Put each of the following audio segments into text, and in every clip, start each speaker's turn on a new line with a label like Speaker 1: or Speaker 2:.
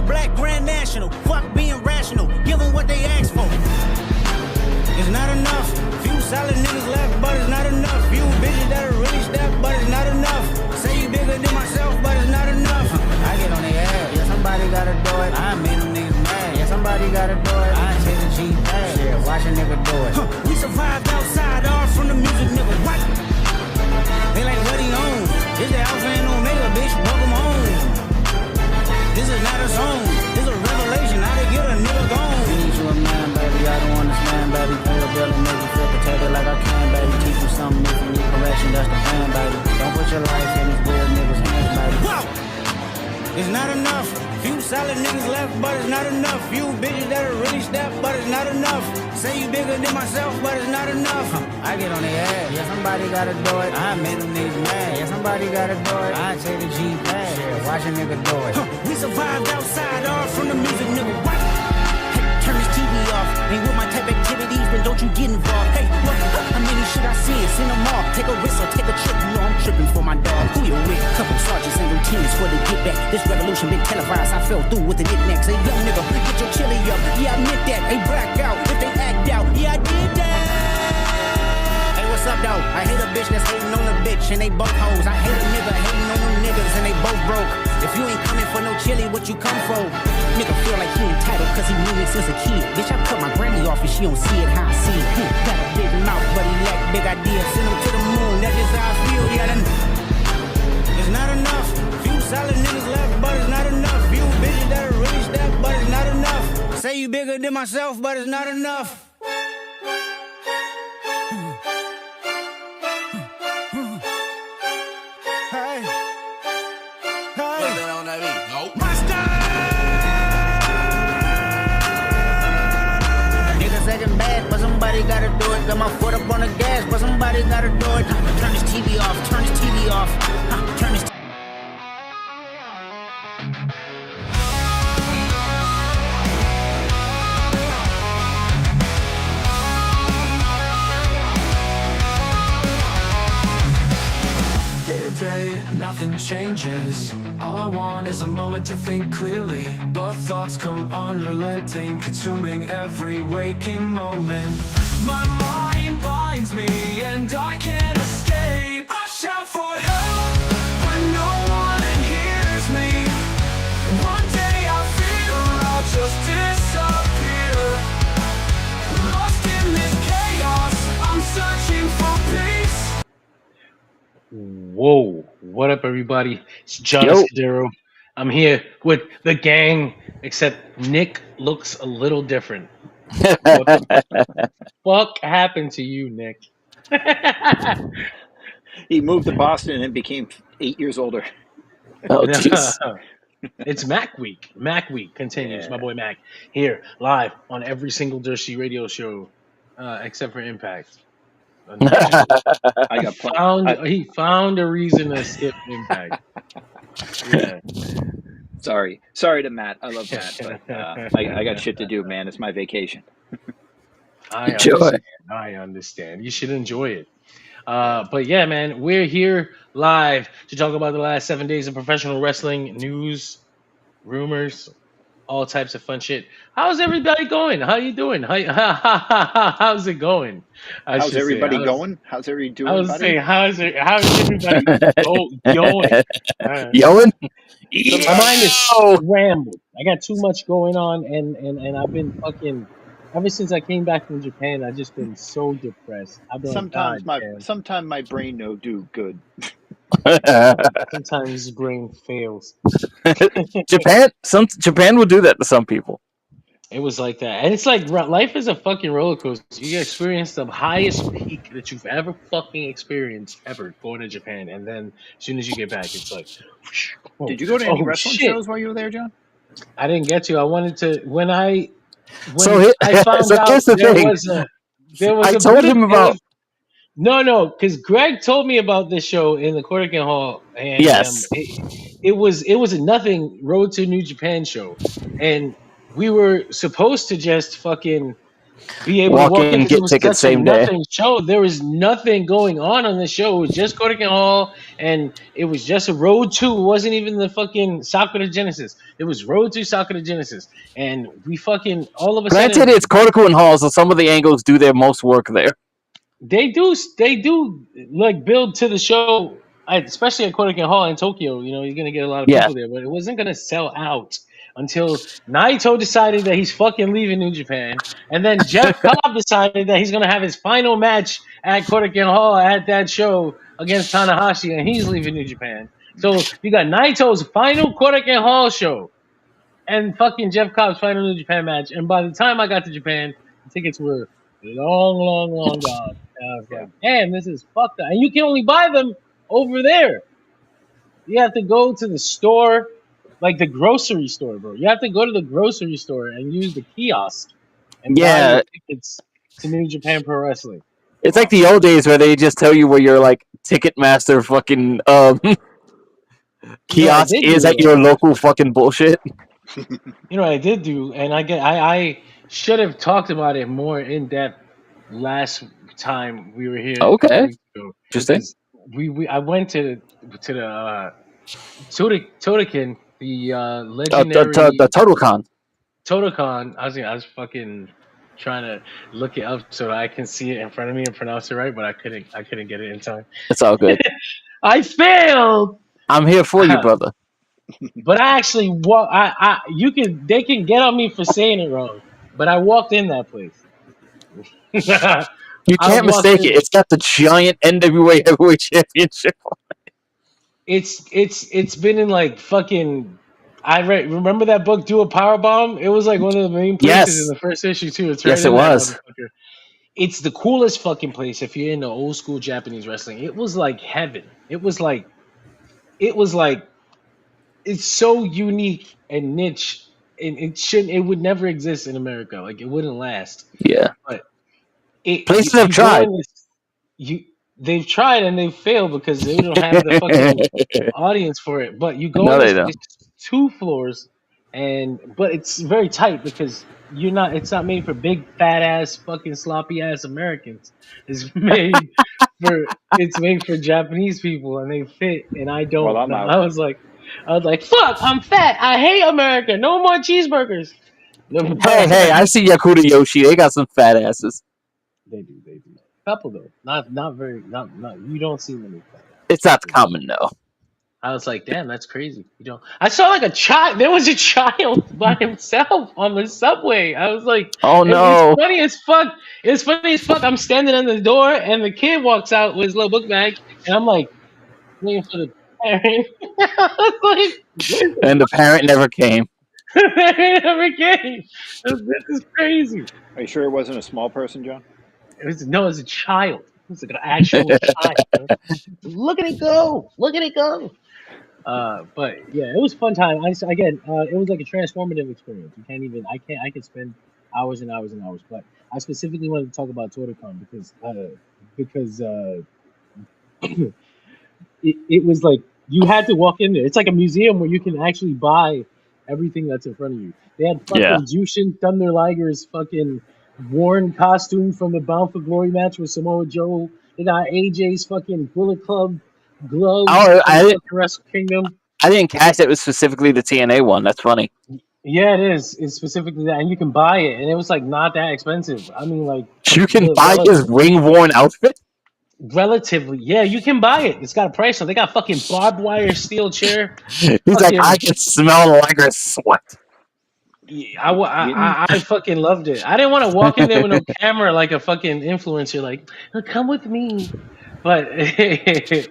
Speaker 1: black grand national. Fuck being rational. Give them what they ask for. It's not enough. Few solid niggas left, but it's not enough. Few bitches that are really stepped, but it's not enough. Say you bigger than myself, but it's not enough. I get on their ass. Yeah, somebody gotta do it. I made them niggas mad. Yeah, somebody gotta do it. I ain't chasing cheap ass. Yeah, watch a nigga do it. We survived outside, all from the music, nigga. What? They like, what he on? This the Alpha and Omega, bitch. Welcome home. This is not a song. This is a revelation. How to get a nigga gone. I need you a man, baby. I don't understand, baby. Pay a bill and make you feel protected like I can, baby. Teach you something if you need correction. That's the plan, baby. Don't put your life in these weird niggas' hands, baby. Whoa! It's not enough. Few solid niggas left, but it's not enough. Few bitches that are really stepped, but it's not enough. Say you bigger than myself, but it's not enough. I get on their ass. Yeah, somebody gotta do it. I made them niggas mad. Yeah, somebody gotta do it. I take the G pass. Yeah, watch a nigga do it. We survived outside, all from the music, nigga. What? Hey, turn this TV off. Ain't with my type activities, then don't you get involved. Hey, look, how many shit I see? Send them off. Take a risk or take a trip. You know I'm tripping for my dog. Who you with? Couple sergeants and lieutenants for the get back. This revolution been televised. I fell through with the knickknacks. Hey, young nigga, get your chili up. Yeah, I meant that. Hey, black out. If they act out, yeah, I did that. Hey, what's up, though? I hate a bitch that's hating on a bitch, and they both hoes. I hate a nigga hating on them niggas, and they both broke. If you ain't coming for no chili, what you come for? Nigga feel like he entitled, cause he knew me since a kid. Bitch, I cut my granny off and she don't see it how I see it. Got a big mouth, but he lack big ideas. Send him to the moon, that's just how I feel, yeah, then. It's not enough. Few solid niggas left, but it's not enough. Few bitches that are really stepped, but it's not enough. Say you bigger than myself, but it's not enough. Hey. Hey. Nope. Niggas second bad, but somebody gotta do it. Got my foot up on the gas, but somebody gotta do it. Turn this TV off, turn this TV off. Turn this
Speaker 2: Day, nothing changes. All I want is a moment to think clearly. But thoughts come unrelenting, consuming every waking moment. My mind binds me and I can't escape. I shout for help, but no one hears me. One day I feel I'll just disappear. Lost in this chaos, I'm searching for peace.
Speaker 3: Whoa, what up, everybody? It's John Scudero. I'm here with the gang, except Nick looks a little different. What the fuck happened to you, Nick?
Speaker 4: He moved to Boston and became 8 years older.
Speaker 5: Oh, jeez.
Speaker 3: It's Mac Week. Mac Week continues.
Speaker 4: Yeah.
Speaker 3: My boy Mac here, live on every single Jersey radio show, except for Impact. He found a reason to skip Impact. Yeah.
Speaker 4: Sorry to Matt. I love Matt, but I got shit to do, man. It's my vacation.
Speaker 3: I understand. You should enjoy it. But yeah, man, we're here live to talk about the last 7 days of professional wrestling news, rumors, all types of fun shit. How's everybody going? How you doing? How's it going?
Speaker 4: How's everybody going? How's everybody doing?
Speaker 3: I was saying, how's everybody going?
Speaker 5: Going?
Speaker 3: My mind is scrambled. I got too much going on, and I've been fucking. Ever since I came back from Japan, I've just been so depressed. I've been
Speaker 4: sometimes my brain no do good.
Speaker 3: Sometimes his brain fails.
Speaker 5: Japan will do that to some people.
Speaker 3: It was like that, and it's like life is a fucking roller coaster. You experience the highest peak that you've ever fucking experienced ever going to Japan, and then as soon as you get back, it's like.
Speaker 4: Did you go to any wrestling shows while you were there, John?
Speaker 3: I didn't get to. I wanted to when I
Speaker 5: I found out
Speaker 3: here's the thing. There was
Speaker 5: I told him about.
Speaker 3: No, because Greg told me about this show in the Corrigan Hall, and
Speaker 5: yes,
Speaker 3: it was a nothing Road to New Japan show, and we were supposed to just fucking be able
Speaker 5: Walk
Speaker 3: to walk in
Speaker 5: in,
Speaker 3: because it
Speaker 5: get
Speaker 3: was
Speaker 5: tickets
Speaker 3: such a
Speaker 5: same day.
Speaker 3: nothing show. There was nothing going on the show. It was just Kodokan Hall, and it was just a Road to. It wasn't even the fucking Sakura Genesis. It was Road to Sakura Genesis, and we fucking all of a
Speaker 5: Granted,
Speaker 3: sudden
Speaker 5: it's Korakuen Hall, so some of the angles do their most work there.
Speaker 3: they do like build to the show, especially at Kodokan Hall in Tokyo. You know, you're gonna get a lot of people there, but it wasn't gonna sell out until Naito decided that he's fucking leaving New Japan, and then Jeff Cobb decided that he's gonna have his final match at Kodokan Hall at that show against Tanahashi, and he's leaving New Japan. So you got Naito's final Kodokan Hall show and fucking Jeff Cobb's final New Japan match, and by the time I got to Japan, the tickets were long gone. And I was like, damn, this is fucked up. And you can only buy them over there. You have to go to the store, like the grocery store, bro. You have to go to the grocery store and use the kiosk and buy your tickets to New Japan Pro Wrestling.
Speaker 5: It's like the old days where they just tell you where your like Ticketmaster fucking kiosk is at your local fucking bullshit.
Speaker 3: You know what I did do, and I should have talked about it more in depth last time we were here.
Speaker 5: Okay, interesting.
Speaker 3: I went to the Todokan, the legendary
Speaker 5: the Totocon.
Speaker 3: Totocon. I was fucking trying to look it up so I can see it in front of me and pronounce it right, but I couldn't get it in time.
Speaker 5: It's all good.
Speaker 3: I failed.
Speaker 5: I'm here for you, brother.
Speaker 3: But I actually they can get on me for saying it wrong, but I walked in that place.
Speaker 5: You can't mistake it. It's got the giant NWA Heavyweight Championship on
Speaker 3: it. It's been in like fucking. Remember that book, Do a Powerbomb? It was like one of the main places in the first issue too. It's right
Speaker 5: yes, it was.
Speaker 3: It's the coolest fucking place if you're into old school Japanese wrestling. It was like heaven. It was like it's so unique and niche, and it would never exist in America. Like it wouldn't last.
Speaker 5: Yeah,
Speaker 3: but
Speaker 5: places have tried.
Speaker 3: They've tried and they've failed because they don't have the fucking audience for it. But you go it's 2 floors, but it's very tight because it's not made for big fat ass fucking sloppy ass Americans. It's made for Japanese people, and they fit, and I don't.
Speaker 4: Well,
Speaker 3: I was like, fuck, I'm fat. I hate America. No more cheeseburgers.
Speaker 5: Hey, I see Yakuta Yoshi. They got some fat asses.
Speaker 3: They do. Couple though, not very. Not. You don't see many.
Speaker 5: It's not common though.
Speaker 3: I was like, damn, that's crazy. I saw like a child. There was a child by himself on the subway. I was like,
Speaker 5: oh no.
Speaker 3: It's funny as fuck. It's funny as fuck. I'm standing in the door, and the kid walks out with his little book bag, and I'm like, waiting for the parent.
Speaker 5: And the parent never came.
Speaker 3: This is crazy.
Speaker 4: Are you sure it wasn't a small person, John?
Speaker 3: It was a child. It was like an actual child. Look at it go! But yeah, it was a fun time. It was like a transformative experience. I could spend hours and hours and hours. But I specifically wanted to talk about Totocon because it was like you had to walk in there. It's like a museum where you can actually buy everything that's in front of you. They had fucking Jushin Thunder Liger's fucking worn costume from the Bound for Glory match with Samoa Joe. They got AJ's fucking Bullet Club gloves. Wrestle Kingdom.
Speaker 5: I didn't catch it was specifically the TNA one. That's funny.
Speaker 3: Yeah, it is. It's specifically that, and you can buy it, and it was like not that expensive. I mean, like
Speaker 5: you can buy his ring-worn outfit.
Speaker 3: Relatively, yeah, you can buy it. It's got a price on. They got fucking barbed wire steel chair.
Speaker 5: He's like, I can smell Liger's sweat.
Speaker 3: I fucking loved it. I didn't want to walk in there with no camera like a fucking influencer. Like, come with me, but it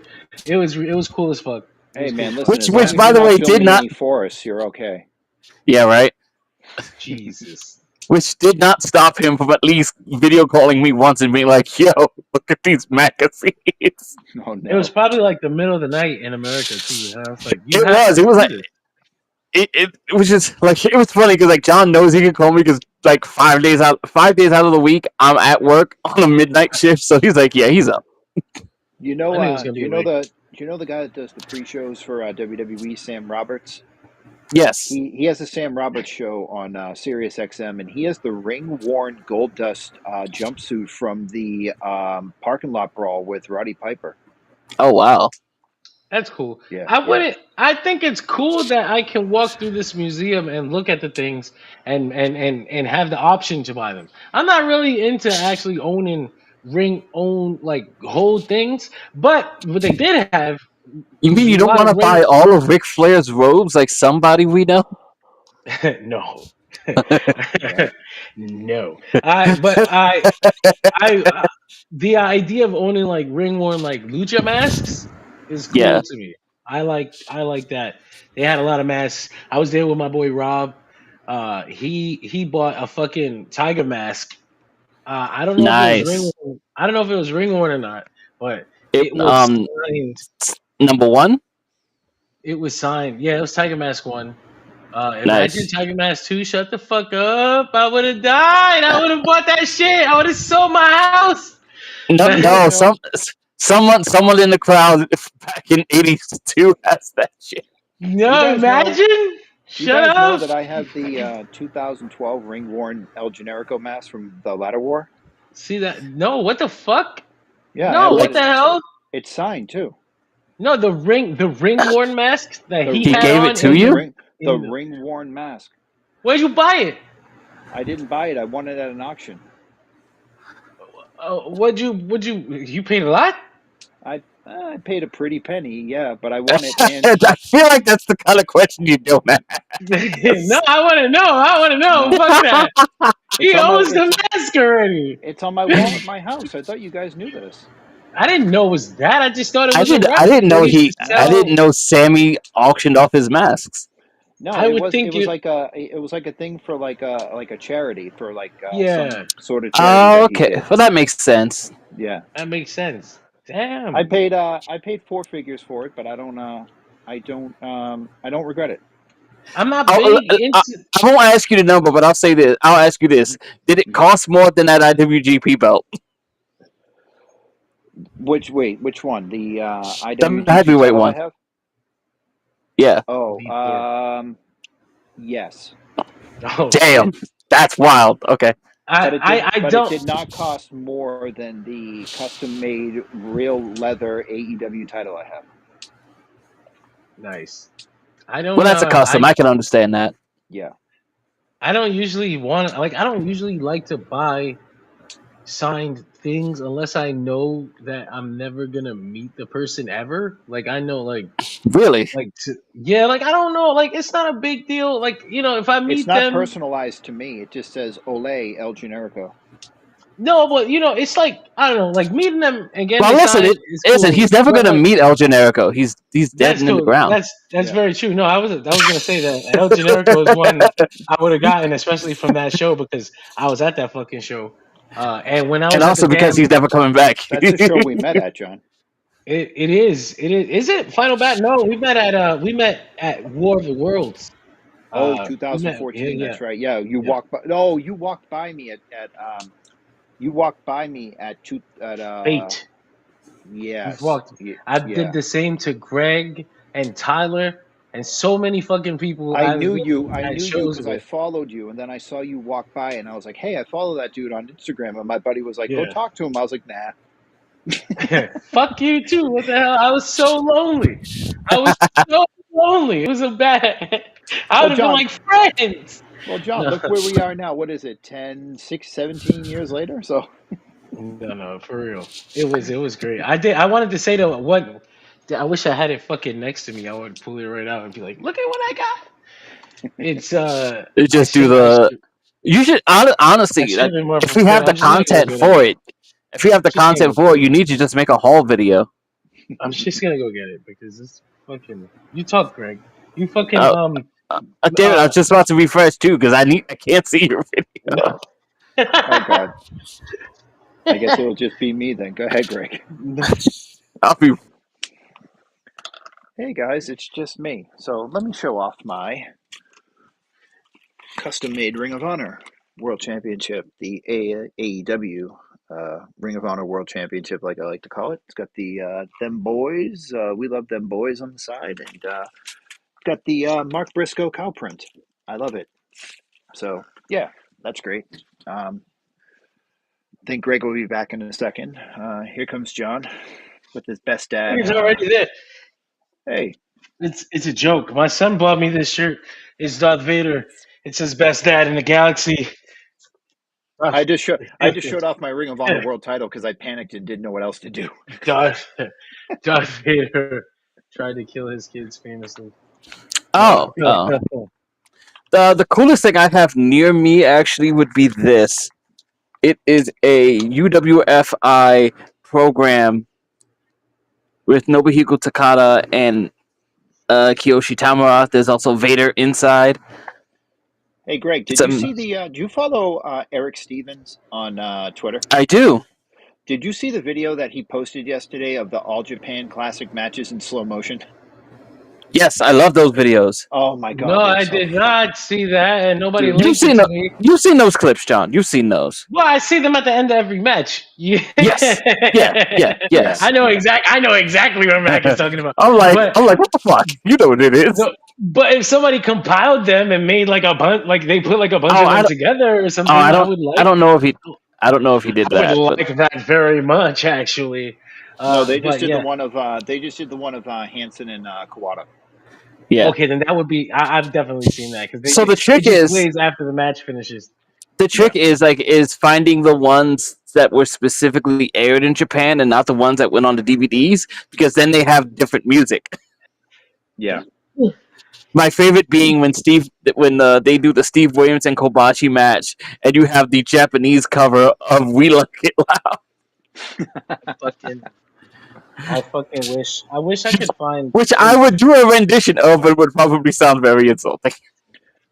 Speaker 3: was cool as fuck.
Speaker 4: Hey man, listen.
Speaker 5: Which by the way, did not
Speaker 4: for us. You're okay.
Speaker 5: Yeah, right.
Speaker 3: Jesus.
Speaker 5: Which did not stop him from at least video calling me once and being like, "Yo, look at these magazines."
Speaker 4: Oh, no.
Speaker 3: It was probably like the middle of the night in America too. And I was like,
Speaker 5: it was like. It was just like it was funny because like John knows he can call me because like 5 days out of the week I'm at work on a midnight shift, so he's like, yeah, he's up.
Speaker 4: You know the guy that does the pre-shows for WWE, Sam Roberts?
Speaker 5: Yes.
Speaker 4: He has a Sam Roberts show on Sirius XM, and he has the ring-worn Gold Dust jumpsuit from the parking lot brawl with Roddy Piper.
Speaker 5: Oh wow.
Speaker 3: That's cool.
Speaker 4: Yeah,
Speaker 3: I
Speaker 4: yeah.
Speaker 3: wouldn't. I think it's cool that I can walk through this museum and look at the things and have the option to buy them. I'm not really into actually owning own like whole things, but what they did have
Speaker 5: You
Speaker 3: was
Speaker 5: mean
Speaker 3: a
Speaker 5: you don't
Speaker 3: lot
Speaker 5: want
Speaker 3: of
Speaker 5: to buy all of Ric Flair's robes like somebody we know?
Speaker 3: no,
Speaker 4: Yeah.
Speaker 3: no. I the idea of owning like ring worn like lucha masks is
Speaker 5: Yeah.
Speaker 3: cool to me. I like that. They had a lot of masks. I was there with my boy Rob. He bought a fucking tiger mask. I don't know if it was ring.
Speaker 5: Nice.
Speaker 3: I don't know if it was ring worn or not, but
Speaker 5: It
Speaker 3: it was signed.
Speaker 5: number one.
Speaker 3: It was signed. Yeah, it was Tiger Mask 1. Imagine
Speaker 5: Nice.
Speaker 3: Tiger Mask 2. Shut the fuck up. I would have died. I would have bought that shit. I would have sold my house.
Speaker 5: No,
Speaker 3: But
Speaker 5: no.
Speaker 4: No.
Speaker 5: Someone in the crowd back in '82 has that shit.
Speaker 3: no, imagine.
Speaker 4: You
Speaker 3: Shut
Speaker 4: guys know
Speaker 3: up.
Speaker 4: that I have the 2012 ring-worn El Generico mask from the Ladder War?
Speaker 3: See that? No, what the fuck?
Speaker 4: Yeah, I
Speaker 3: No,
Speaker 4: have
Speaker 3: what the
Speaker 4: that.
Speaker 3: hell?
Speaker 4: It's signed too.
Speaker 3: No, the ring worn mask that he
Speaker 5: He
Speaker 3: had
Speaker 5: gave it
Speaker 3: on
Speaker 5: to
Speaker 3: in
Speaker 5: you?
Speaker 4: The
Speaker 3: in the.
Speaker 4: ring-worn mask.
Speaker 3: Where'd you buy it?
Speaker 4: I didn't buy it. I won it at an auction.
Speaker 3: You paid a lot?
Speaker 4: I paid a pretty penny, yeah, but I won it. And
Speaker 5: I feel like that's the kind of question you don't ask.
Speaker 3: No, I want to know. I want to know.
Speaker 4: No.
Speaker 3: Fuck that. He
Speaker 4: It's on my
Speaker 3: owns the mask already.
Speaker 4: it's on my wall at my house. I thought you guys knew this.
Speaker 3: I didn't know it was that. I just thought it
Speaker 5: I
Speaker 3: was a
Speaker 5: did. I
Speaker 3: replica.
Speaker 5: didn't know
Speaker 3: He used to
Speaker 5: I
Speaker 3: sell.
Speaker 5: didn't know Sammy auctioned off his masks.
Speaker 4: No,
Speaker 3: I
Speaker 4: it
Speaker 3: would
Speaker 4: was
Speaker 3: think you.
Speaker 4: like a thing for like a charity for like
Speaker 3: Yeah,
Speaker 4: some sort of charity
Speaker 5: Oh,
Speaker 4: that he
Speaker 5: okay.
Speaker 4: did.
Speaker 5: Well, that makes sense.
Speaker 4: Yeah.
Speaker 3: that makes sense. Damn.
Speaker 4: I paid four figures for it, but I don't regret it.
Speaker 3: I'm not
Speaker 5: I,
Speaker 3: big
Speaker 5: I,
Speaker 3: into.
Speaker 5: I won't ask you the number, but I'll say this. I'll ask you this: did it cost more than that IWGP belt?
Speaker 4: Which one? The
Speaker 5: The
Speaker 4: IWGP
Speaker 5: heavyweight
Speaker 4: title I
Speaker 5: one.
Speaker 4: have?
Speaker 5: Yeah.
Speaker 4: Oh,
Speaker 3: Before.
Speaker 4: yes.
Speaker 3: Oh
Speaker 5: Damn.
Speaker 3: shit.
Speaker 5: That's wild. Okay.
Speaker 3: I
Speaker 4: But it
Speaker 3: I I
Speaker 4: but it
Speaker 3: don't.
Speaker 4: did not cost more than the custom-made real leather AEW title I have.
Speaker 3: Nice. I don't.
Speaker 5: Well, that's a custom. I can understand that.
Speaker 4: Yeah.
Speaker 3: I don't usually want like. I don't usually like to buy signed things unless I know that I'm never gonna meet the person ever. Like I know
Speaker 5: Really?
Speaker 3: yeah, like I don't know, like it's not a big deal. Like if I
Speaker 4: It's
Speaker 3: meet
Speaker 4: not
Speaker 3: them,
Speaker 4: personalized to me. It just says Ole El Generico.
Speaker 3: no, but it's like I don't know, like meeting them and getting
Speaker 5: Well,
Speaker 3: it
Speaker 5: listen.
Speaker 3: signed is
Speaker 5: Listen.
Speaker 3: cool.
Speaker 5: He's never
Speaker 3: But
Speaker 5: gonna
Speaker 3: like
Speaker 5: meet El Generico. He's dead
Speaker 3: that's
Speaker 5: and in the
Speaker 3: cool.
Speaker 5: ground.
Speaker 3: That's
Speaker 4: Yeah.
Speaker 3: very true. No, I was gonna say that El Generico is one I would have gotten, especially from that show because I was at that fucking show. And when I
Speaker 5: And
Speaker 3: was at the
Speaker 5: also because
Speaker 3: damn,
Speaker 5: he's never coming back.
Speaker 4: That's the show we met at, John.
Speaker 3: it is. Is it Final Bat? No, we met at War of the Worlds.
Speaker 4: Oh,
Speaker 3: We met,
Speaker 4: 2014.
Speaker 3: yeah,
Speaker 4: That's right. Yeah, you
Speaker 3: yeah.
Speaker 4: walked by. No, you walked by me you walked by me at
Speaker 3: Fate.
Speaker 4: yes.
Speaker 3: You've walked. I
Speaker 4: Yeah.
Speaker 3: did the same to Greg and Tyler and so many fucking people.
Speaker 4: I knew you
Speaker 3: at shows
Speaker 4: because I
Speaker 3: with.
Speaker 4: followed you, and then I saw you walk by, and I was like, "Hey, I follow that dude on Instagram." And my buddy was like, "Go
Speaker 3: Yeah.
Speaker 4: talk to him." I was like, "Nah."
Speaker 3: Fuck you too. What the hell? I was so lonely. I was so lonely. It was a bad. I would have been
Speaker 4: John.
Speaker 3: like friends.
Speaker 4: Well, John,
Speaker 3: No.
Speaker 4: look where we are now. What is it? 10, 6, 17 years later. So
Speaker 3: No, for real. It was great. I wanted to say to what I wish I had it fucking next to me. I would pull it right out and be like, "Look at what I got." It's
Speaker 5: You just do the. You should honestly.
Speaker 3: should have been more
Speaker 5: If we have
Speaker 3: prepared.
Speaker 5: the
Speaker 3: I'm just gonna go
Speaker 5: content
Speaker 3: get
Speaker 5: for
Speaker 3: it.
Speaker 5: it, if we have the
Speaker 3: Just gonna
Speaker 5: content
Speaker 3: go
Speaker 5: for
Speaker 3: get
Speaker 5: it, you need to just make a haul video.
Speaker 3: I'm just gonna go get it because it's fucking. You talk, Greg. You fucking
Speaker 5: Damn it! I was just about to refresh too because I can't see your video.
Speaker 4: oh god, I guess it'll just be me then. Go ahead, Greg.
Speaker 5: I'll be.
Speaker 4: Hey guys, it's just me. So let me show off my custom-made Ring of Honor World Championship, the AEW Ring of Honor World Championship, like I like to call it. It's got the them boys, we love them boys on the side, and got the Mark Briscoe cow print. I love it. So yeah, that's great. I think Greg will be back in a second. Here comes John with his best dad.
Speaker 3: He's already there.
Speaker 4: Hey,
Speaker 3: It's a joke. My son bought me this shirt. It's Darth Vader. It says "Best Dad in the Galaxy."
Speaker 4: I just showed off my Ring of Honor world title because I panicked and didn't know what else to do.
Speaker 3: Darth Vader tried to kill his kids famously.
Speaker 5: Oh, the coolest thing I have near me actually would be this. It is a UWFI program with Nobuhiko Takada and Kiyoshi Tamura. There's also Vader inside.
Speaker 4: Hey, Greg, did you see the? Do you follow Eric Stevens on Twitter?
Speaker 5: I do.
Speaker 4: Did you see the video that he posted yesterday of the All Japan Classic matches in slow motion?
Speaker 5: Yes, I love those videos.
Speaker 4: Oh my god!
Speaker 3: No, I did not see that, and nobody
Speaker 5: Dude,
Speaker 3: linked it to me.
Speaker 5: You've seen those clips, John. You've seen those.
Speaker 3: Well, I see them at the end of every match. Yeah.
Speaker 5: Yes. Yes.
Speaker 3: I know exactly what Mac is talking about.
Speaker 5: I'm like, what the fuck? You know what it is.
Speaker 3: No, but if somebody compiled them and made like a bunch, like they put like a bunch of them together or something, I don't
Speaker 5: know if he did that.
Speaker 3: I would like that very much, actually.
Speaker 4: No, they just did the one of Hansen and Kawada.
Speaker 5: Yeah.
Speaker 3: Okay, then that would be. I've definitely seen that because
Speaker 5: so the trick is
Speaker 3: after the match finishes.
Speaker 5: The trick is finding the ones that were specifically aired in Japan and not the ones that went on the DVDs, because then they have different music.
Speaker 4: Yeah.
Speaker 5: My favorite being when they do the Steve Williams and Kobashi match, and you have the Japanese cover of "We Like It Loud."
Speaker 3: I fucking wish. I wish I could find.
Speaker 5: Which I would do a rendition of, but it would probably sound very insulting.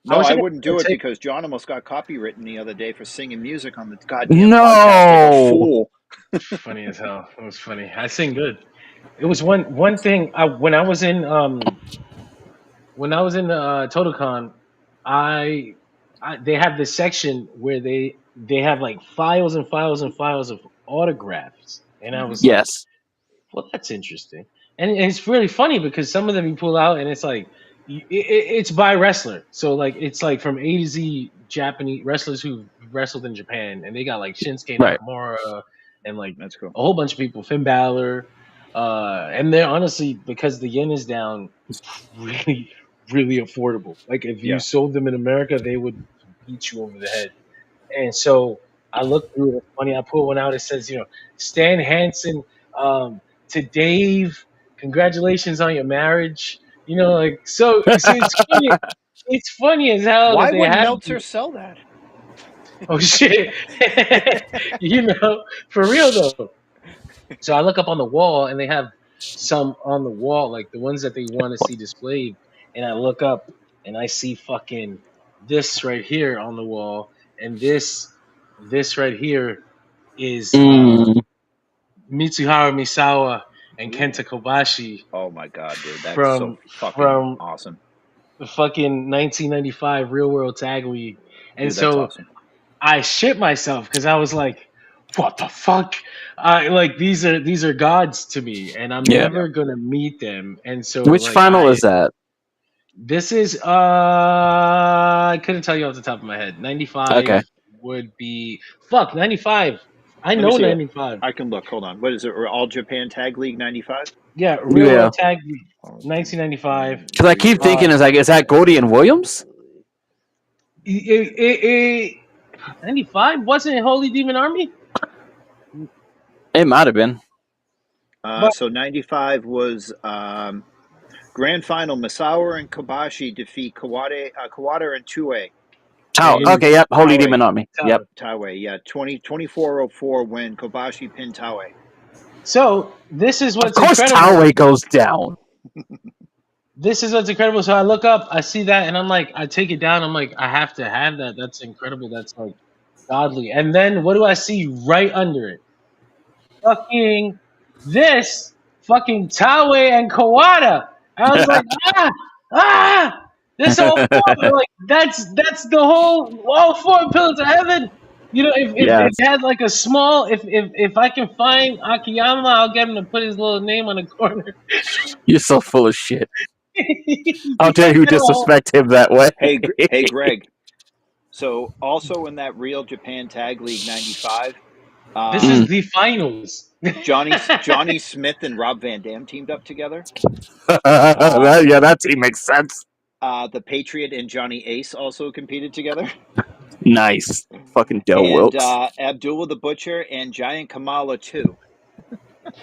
Speaker 4: No, I wouldn't do it because John almost got copywritten the other day for singing music on the goddamn podcast. Fool.
Speaker 3: Funny as hell. It was funny. I sing good. It was one thing. When I was in Totocon, they have this section where they have like files and files and files of autographs, and I was like, well, that's interesting, and it's really funny because some of them you pull out and it's like it's by wrestler, so like it's like from A to Z Japanese wrestlers who wrestled in Japan, and they got like Shinsuke Nakamura and like
Speaker 4: that's cool.
Speaker 3: A whole bunch of people, Finn Balor, and they're honestly, because the yen is down, really really affordable. Like if you sold them in America, they would beat you over the head. And so I looked through it. It's funny. I put one out. It says, Stan Hansen. To Dave, congratulations on your marriage. So it's funny. It's funny as hell.
Speaker 4: Why would Meltzer sell that?
Speaker 3: Oh shit! For real though. So I look up on the wall, and they have some on the wall, like the ones that they want to see displayed. And I look up, and I see fucking this right here on the wall, and this right here is Mitsuharu Misawa and Kenta Kobashi.
Speaker 4: Oh my god, dude, that's so fucking awesome.
Speaker 3: The fucking 1995 Real World Tag League, and
Speaker 4: dude,
Speaker 3: so
Speaker 4: awesome.
Speaker 3: I shit myself because I was like, "What the fuck?" Like these are gods to me, and I'm never gonna meet them. And so,
Speaker 5: which final is that?
Speaker 3: This is I couldn't tell you off the top of my head. 95 would be 95. I know 95.
Speaker 4: I can look. Hold on. What is it? All Japan Tag League 95?
Speaker 3: Yeah, Real Tag League 1995.
Speaker 5: Because I keep thinking, is that Gordy and Williams?
Speaker 3: 95 wasn't it Holy Demon Army?
Speaker 5: It might have been.
Speaker 4: So 95 was Grand Final. Misawa and Kobashi defeat Kawada and Tue.
Speaker 5: Okay, yep. Holy Demon Army. Yep.
Speaker 4: Taue, yeah. 2404 when Kobashi pinned Taue.
Speaker 3: So this is what's
Speaker 5: incredible. Of course Taue goes down.
Speaker 3: This is what's incredible. So I look up, I see that, and I'm like, I take it down. I'm like, I have to have that. That's incredible. That's like godly. And then what do I see right under it? Fucking Taue and Kawada. I was like, this whole like that's the all four pillars of heaven. If it had like a small, if I can find Akiyama, I'll get him to put his little name on the corner.
Speaker 5: You're so full of shit. How dare you disrespect him that way?
Speaker 4: Hey, Greg. So also in that Real Japan Tag League '95,
Speaker 3: This is the finals.
Speaker 4: Johnny Smith and Rob Van Dam teamed up together.
Speaker 5: That team makes sense.
Speaker 4: The Patriot and Johnny Ace also competed together.
Speaker 5: Nice. Fucking Del
Speaker 4: And
Speaker 5: Wilkes.
Speaker 4: Abdullah the Butcher and Giant Kamala too.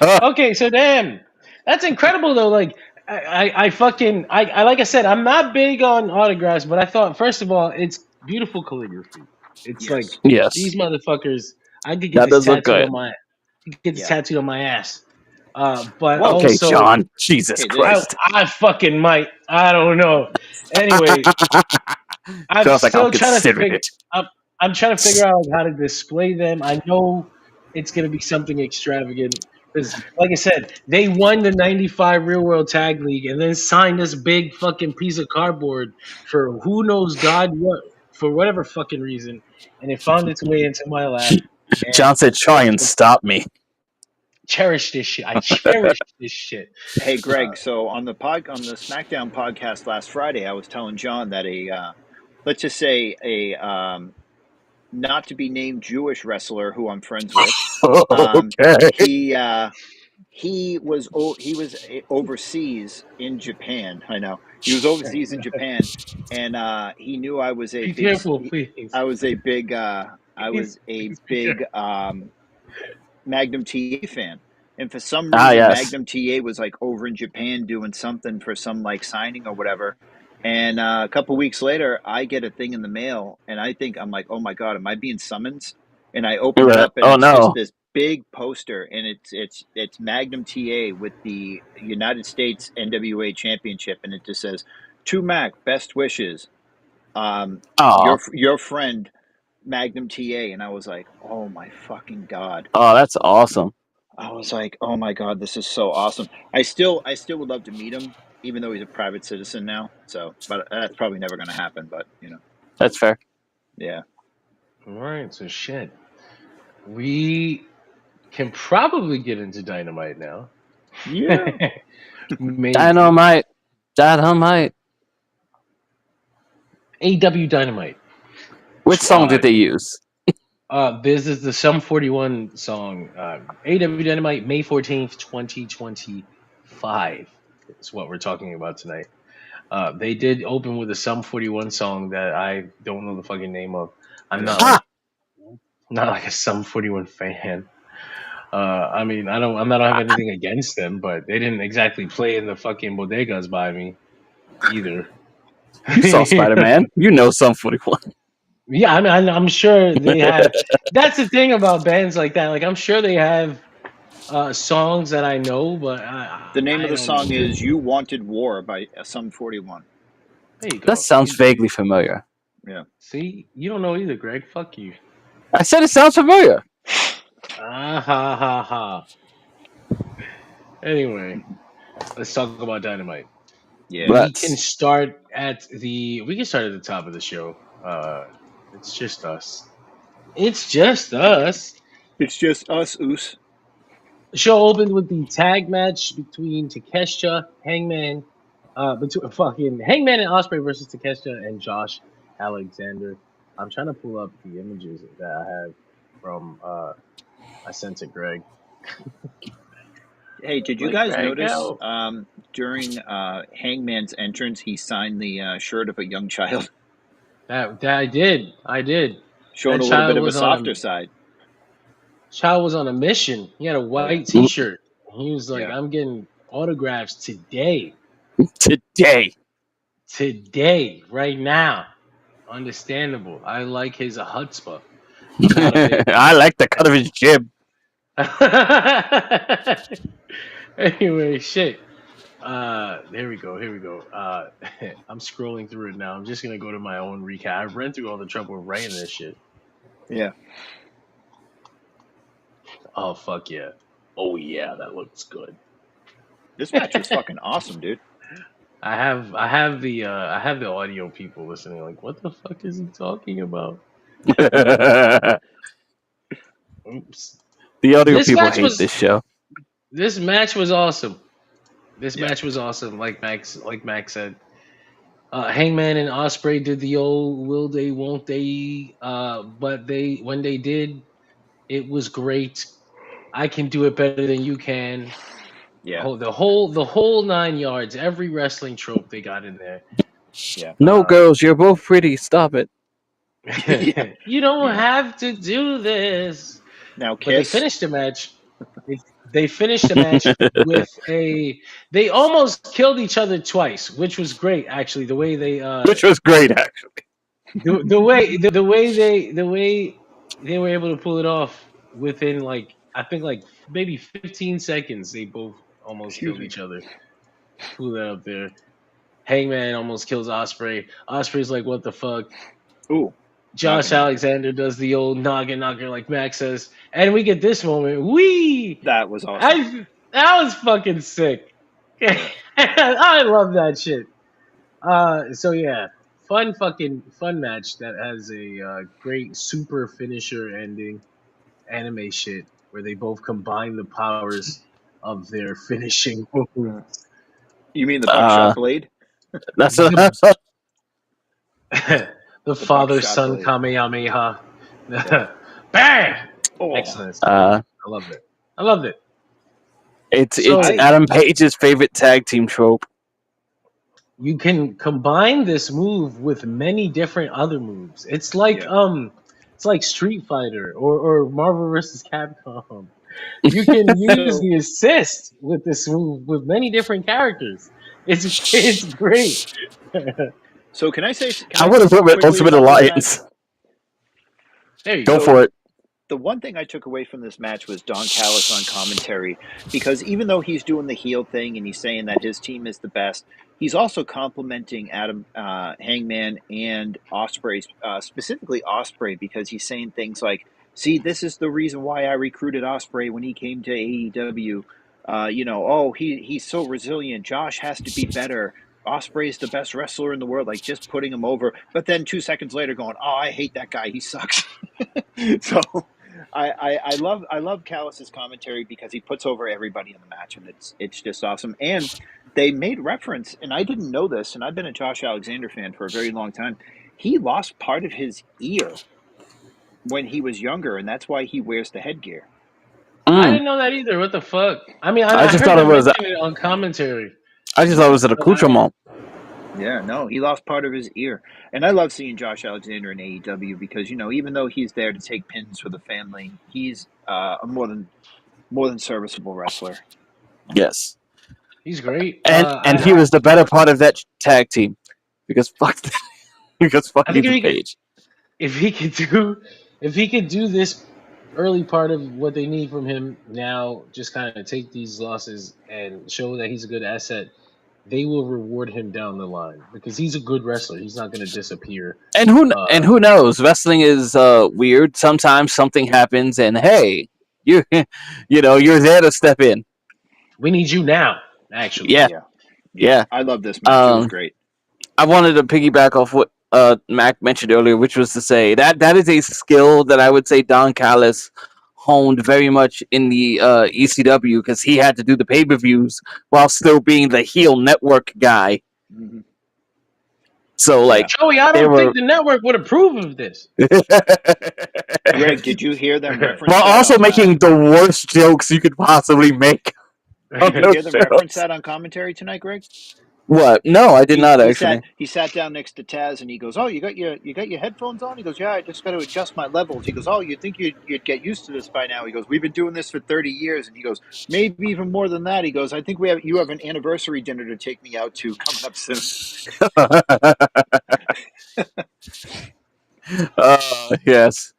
Speaker 3: Okay, so damn, that's incredible though. Like I fucking like I said, I'm not big on autographs, but I thought first of all, it's beautiful calligraphy. It's like
Speaker 5: Yes.
Speaker 3: these motherfuckers. I could get
Speaker 5: That
Speaker 3: this
Speaker 5: does look
Speaker 3: tattooed
Speaker 5: good.
Speaker 3: on my. Get this
Speaker 4: Yeah.
Speaker 3: tattooed on my ass. But
Speaker 4: Whoa.
Speaker 5: Okay,
Speaker 3: also,
Speaker 5: John. Jesus
Speaker 4: Hey,
Speaker 5: Christ.
Speaker 3: I fucking might. I don't know. Anyway, I'm
Speaker 5: John's like,
Speaker 3: still
Speaker 5: I'll
Speaker 3: trying to
Speaker 5: consider
Speaker 3: figure.
Speaker 5: it.
Speaker 3: I'm trying to figure out how to display them. I know it's gonna be something extravagant because, like I said, they won the '95 Real World Tag League and then signed this big fucking piece of cardboard for who knows God what for whatever fucking reason, and it found its way into my lap.
Speaker 5: John said, try and stop me.
Speaker 3: Cherish this shit. I cherish this shit.
Speaker 4: Hey, Greg. So on the SmackDown podcast last Friday, I was telling John that let's just say a not to be named Jewish wrestler who I'm friends with.
Speaker 5: Okay.
Speaker 4: He was overseas in Japan. I know he was overseas in Japan, and he knew I was a
Speaker 3: Be
Speaker 4: big.
Speaker 3: careful, please.
Speaker 4: I was a big. I was a
Speaker 3: Please be
Speaker 4: big
Speaker 3: careful.
Speaker 4: Magnum TA fan, and for some reason,
Speaker 5: yes.
Speaker 4: Magnum TA was like over in Japan doing something for some like signing or whatever. And a couple weeks later, I get a thing in the mail, and I'm like, oh my god, am I being summoned? And I open it up, and
Speaker 5: Oh,
Speaker 4: it's
Speaker 5: no.
Speaker 4: just this big poster, and it's Magnum TA with the United States NWA Championship, and it just says, "To Mac, best wishes, your friend Magnum TA." And I was like, oh my fucking god.
Speaker 5: Oh, that's awesome.
Speaker 4: I was like, oh my god, this is so awesome. I still would love to meet him, even though he's a private citizen now. So, but that's probably never going to happen. But
Speaker 5: That's fair.
Speaker 4: Yeah.
Speaker 3: All right, so shit. We can probably get into Dynamite now.
Speaker 4: Yeah.
Speaker 3: Maybe.
Speaker 5: Dynamite.
Speaker 3: AEW Dynamite.
Speaker 5: Which song did they use?
Speaker 3: This is the Sum 41 song. AEW Dynamite, May 14th, 2025 is what we're talking about tonight. They did open with a Sum 41 song that I don't know the fucking name of. I'm not like a Sum 41 fan. I mean, I don't have anything against them, but they didn't exactly play in the fucking bodegas by me either.
Speaker 5: You saw Spider-Man. You know Sum 41.
Speaker 3: Yeah, I mean, I'm sure they have. That's the thing about bands like that. Like, I'm sure they have songs that I know, but
Speaker 4: the name of the song
Speaker 3: know.
Speaker 4: is "You Wanted War" by Sum 41.
Speaker 3: There you go.
Speaker 5: That sounds vaguely familiar.
Speaker 4: Yeah.
Speaker 3: See, you don't know either, Greg. Fuck you.
Speaker 5: I said it sounds familiar.
Speaker 3: Ha ha ha. Anyway, let's talk about Dynamite.
Speaker 4: Yeah.
Speaker 3: We can start at the top of the show. It's just us. It's just us.
Speaker 4: It's just us, Oos.
Speaker 3: The show opened with the tag match between Takeshita, Hangman, between fucking Hangman and Ospreay versus Takeshita and Josh Alexander. I'm trying to pull up the images that I have from I sent to Greg.
Speaker 4: Hey, did you guys notice during Hangman's entrance, he signed the shirt of a young child?
Speaker 3: That I did.
Speaker 4: Showing
Speaker 3: that
Speaker 4: a little bit of a softer side.
Speaker 3: Child was on a mission. He had a white T-shirt. He was like, "I'm getting autographs today, right now." Understandable. I like his chutzpah.
Speaker 5: I like the cut of his jib.
Speaker 3: Anyway, shit. Here we go. I'm scrolling through it now. I'm just gonna go to my own recap. I've ran through all the trouble writing this shit.
Speaker 4: Yeah.
Speaker 3: Oh fuck yeah. Oh yeah, that looks good.
Speaker 4: This match was fucking awesome, dude.
Speaker 3: I have the audio people listening. Like, what the fuck is he talking about? Oops.
Speaker 5: The audio people hate this show.
Speaker 3: This match was awesome. This
Speaker 4: Yeah.
Speaker 3: match was awesome. Like Max said, Hangman and Osprey did the old will they won't they, but they when they did, it was great. I can do it better than you can.
Speaker 4: Yeah.
Speaker 3: The whole 9 yards. Every wrestling trope they got in there.
Speaker 4: Yeah.
Speaker 5: No, girls, you're both pretty. Stop it.
Speaker 4: Yeah.
Speaker 3: You don't
Speaker 4: Yeah.
Speaker 3: have to do this.
Speaker 4: Now
Speaker 3: But they
Speaker 4: Kiss.
Speaker 3: finished the match. They finished the match with a. They almost killed each other twice, which was great. Actually, the way they
Speaker 5: Which was great, actually.
Speaker 3: the way they were able to pull it off within like I think like maybe 15 seconds. They both almost
Speaker 4: Excuse
Speaker 3: killed
Speaker 4: me.
Speaker 3: each other. Flew that up there. Hangman almost kills Osprey. Osprey's like, "What the fuck?"
Speaker 4: Ooh.
Speaker 3: Josh
Speaker 4: Noggin.
Speaker 3: Alexander does the old noggin knocker like Max says, and we get this moment. Wee!
Speaker 4: That was awesome.
Speaker 3: That was fucking sick. I love that shit. So yeah, fun match that has a great super finisher ending, anime shit where they both combine the powers of their finishing moves.
Speaker 4: You mean the buckshot blade?
Speaker 5: That's
Speaker 3: The, the father
Speaker 4: buckshot
Speaker 3: son
Speaker 4: blade.
Speaker 3: Kamehameha. Bang!
Speaker 4: Oh.
Speaker 3: Excellent.
Speaker 5: uh,
Speaker 3: I loved it. I loved it.
Speaker 5: it's
Speaker 3: So
Speaker 5: Adam Page's favorite tag team trope.
Speaker 3: you can combine this move with many different other moves. It's like it's like Street Fighter or Marvel vs. Capcom. You can use the assist with this move with many different characters. It's great.
Speaker 4: So can I say?
Speaker 5: I would have put with
Speaker 4: quickly
Speaker 5: Ultimate
Speaker 4: about this
Speaker 5: Alliance.
Speaker 4: match?
Speaker 3: There you
Speaker 5: Go
Speaker 3: go.
Speaker 5: for it.
Speaker 4: The one thing I took away from this match was Don Callis on commentary, because even though he's doing the heel thing and he's saying that his team is the best, he's also complimenting Adam Hangman and Osprey, specifically Osprey, because he's saying things like, "See, this is the reason why I recruited Osprey when he came to AEW. He's so resilient. Josh has to be better. Osprey's the best wrestler in the world." Like, just putting him over. But then 2 seconds later, going, "Oh, I hate that guy. He sucks." So. I love Callis's commentary because he puts over everybody in the match, and it's just awesome. And they made reference, and I didn't know this, and I've been a Josh Alexander fan for a very long time. He lost part of his ear when he was younger, and that's why he wears the headgear.
Speaker 3: I didn't know that either. What the fuck? I mean, I
Speaker 5: just
Speaker 3: heard
Speaker 5: thought
Speaker 3: them
Speaker 5: it was.
Speaker 3: mention it on commentary.
Speaker 5: I just thought it was an accoutrement.
Speaker 4: Yeah, no, he lost part of his ear. And I love seeing Josh Alexander in AEW because, even though he's there to take pins for the family, he's a more than serviceable wrestler.
Speaker 5: Yes.
Speaker 3: He's great.
Speaker 5: And he was the better part of that tag team. Because fuck
Speaker 3: I think
Speaker 5: Ethan Page.
Speaker 3: if he could do this early part of what they need from him now, just kind of take these losses and show that he's a good asset, they will reward him down the line because he's a good wrestler. He's not going to disappear.
Speaker 5: And who knows? Wrestling is weird. Sometimes something happens, and hey, you're there to step in.
Speaker 3: We need you now. Actually,
Speaker 5: yeah.
Speaker 4: I love this match. It was great.
Speaker 5: I wanted to piggyback off what Mac mentioned earlier, which was to say that is a skill that I would say Don Callis honed very much in the ECW because he had to do the pay-per-views while still being the heel network guy.
Speaker 4: Mm-hmm.
Speaker 5: So, like,
Speaker 3: Joey, I don't think the network would approve of this.
Speaker 4: Greg, did you hear them reference
Speaker 5: while also making the worst jokes you could possibly make.
Speaker 4: Did you hear them reference that on commentary tonight, Greg?
Speaker 5: What? No, I did not actually.
Speaker 4: He sat down next to Taz and he goes, "Oh, you got your headphones on?" He goes, "Yeah, I just got to adjust my levels." He goes, "Oh, you'd think you'd get used to this by now." He goes, "We've been doing this for 30 years." And he goes, "Maybe even more than that." He goes, "I think you have an anniversary dinner to take me out to coming up soon."
Speaker 5: Yes.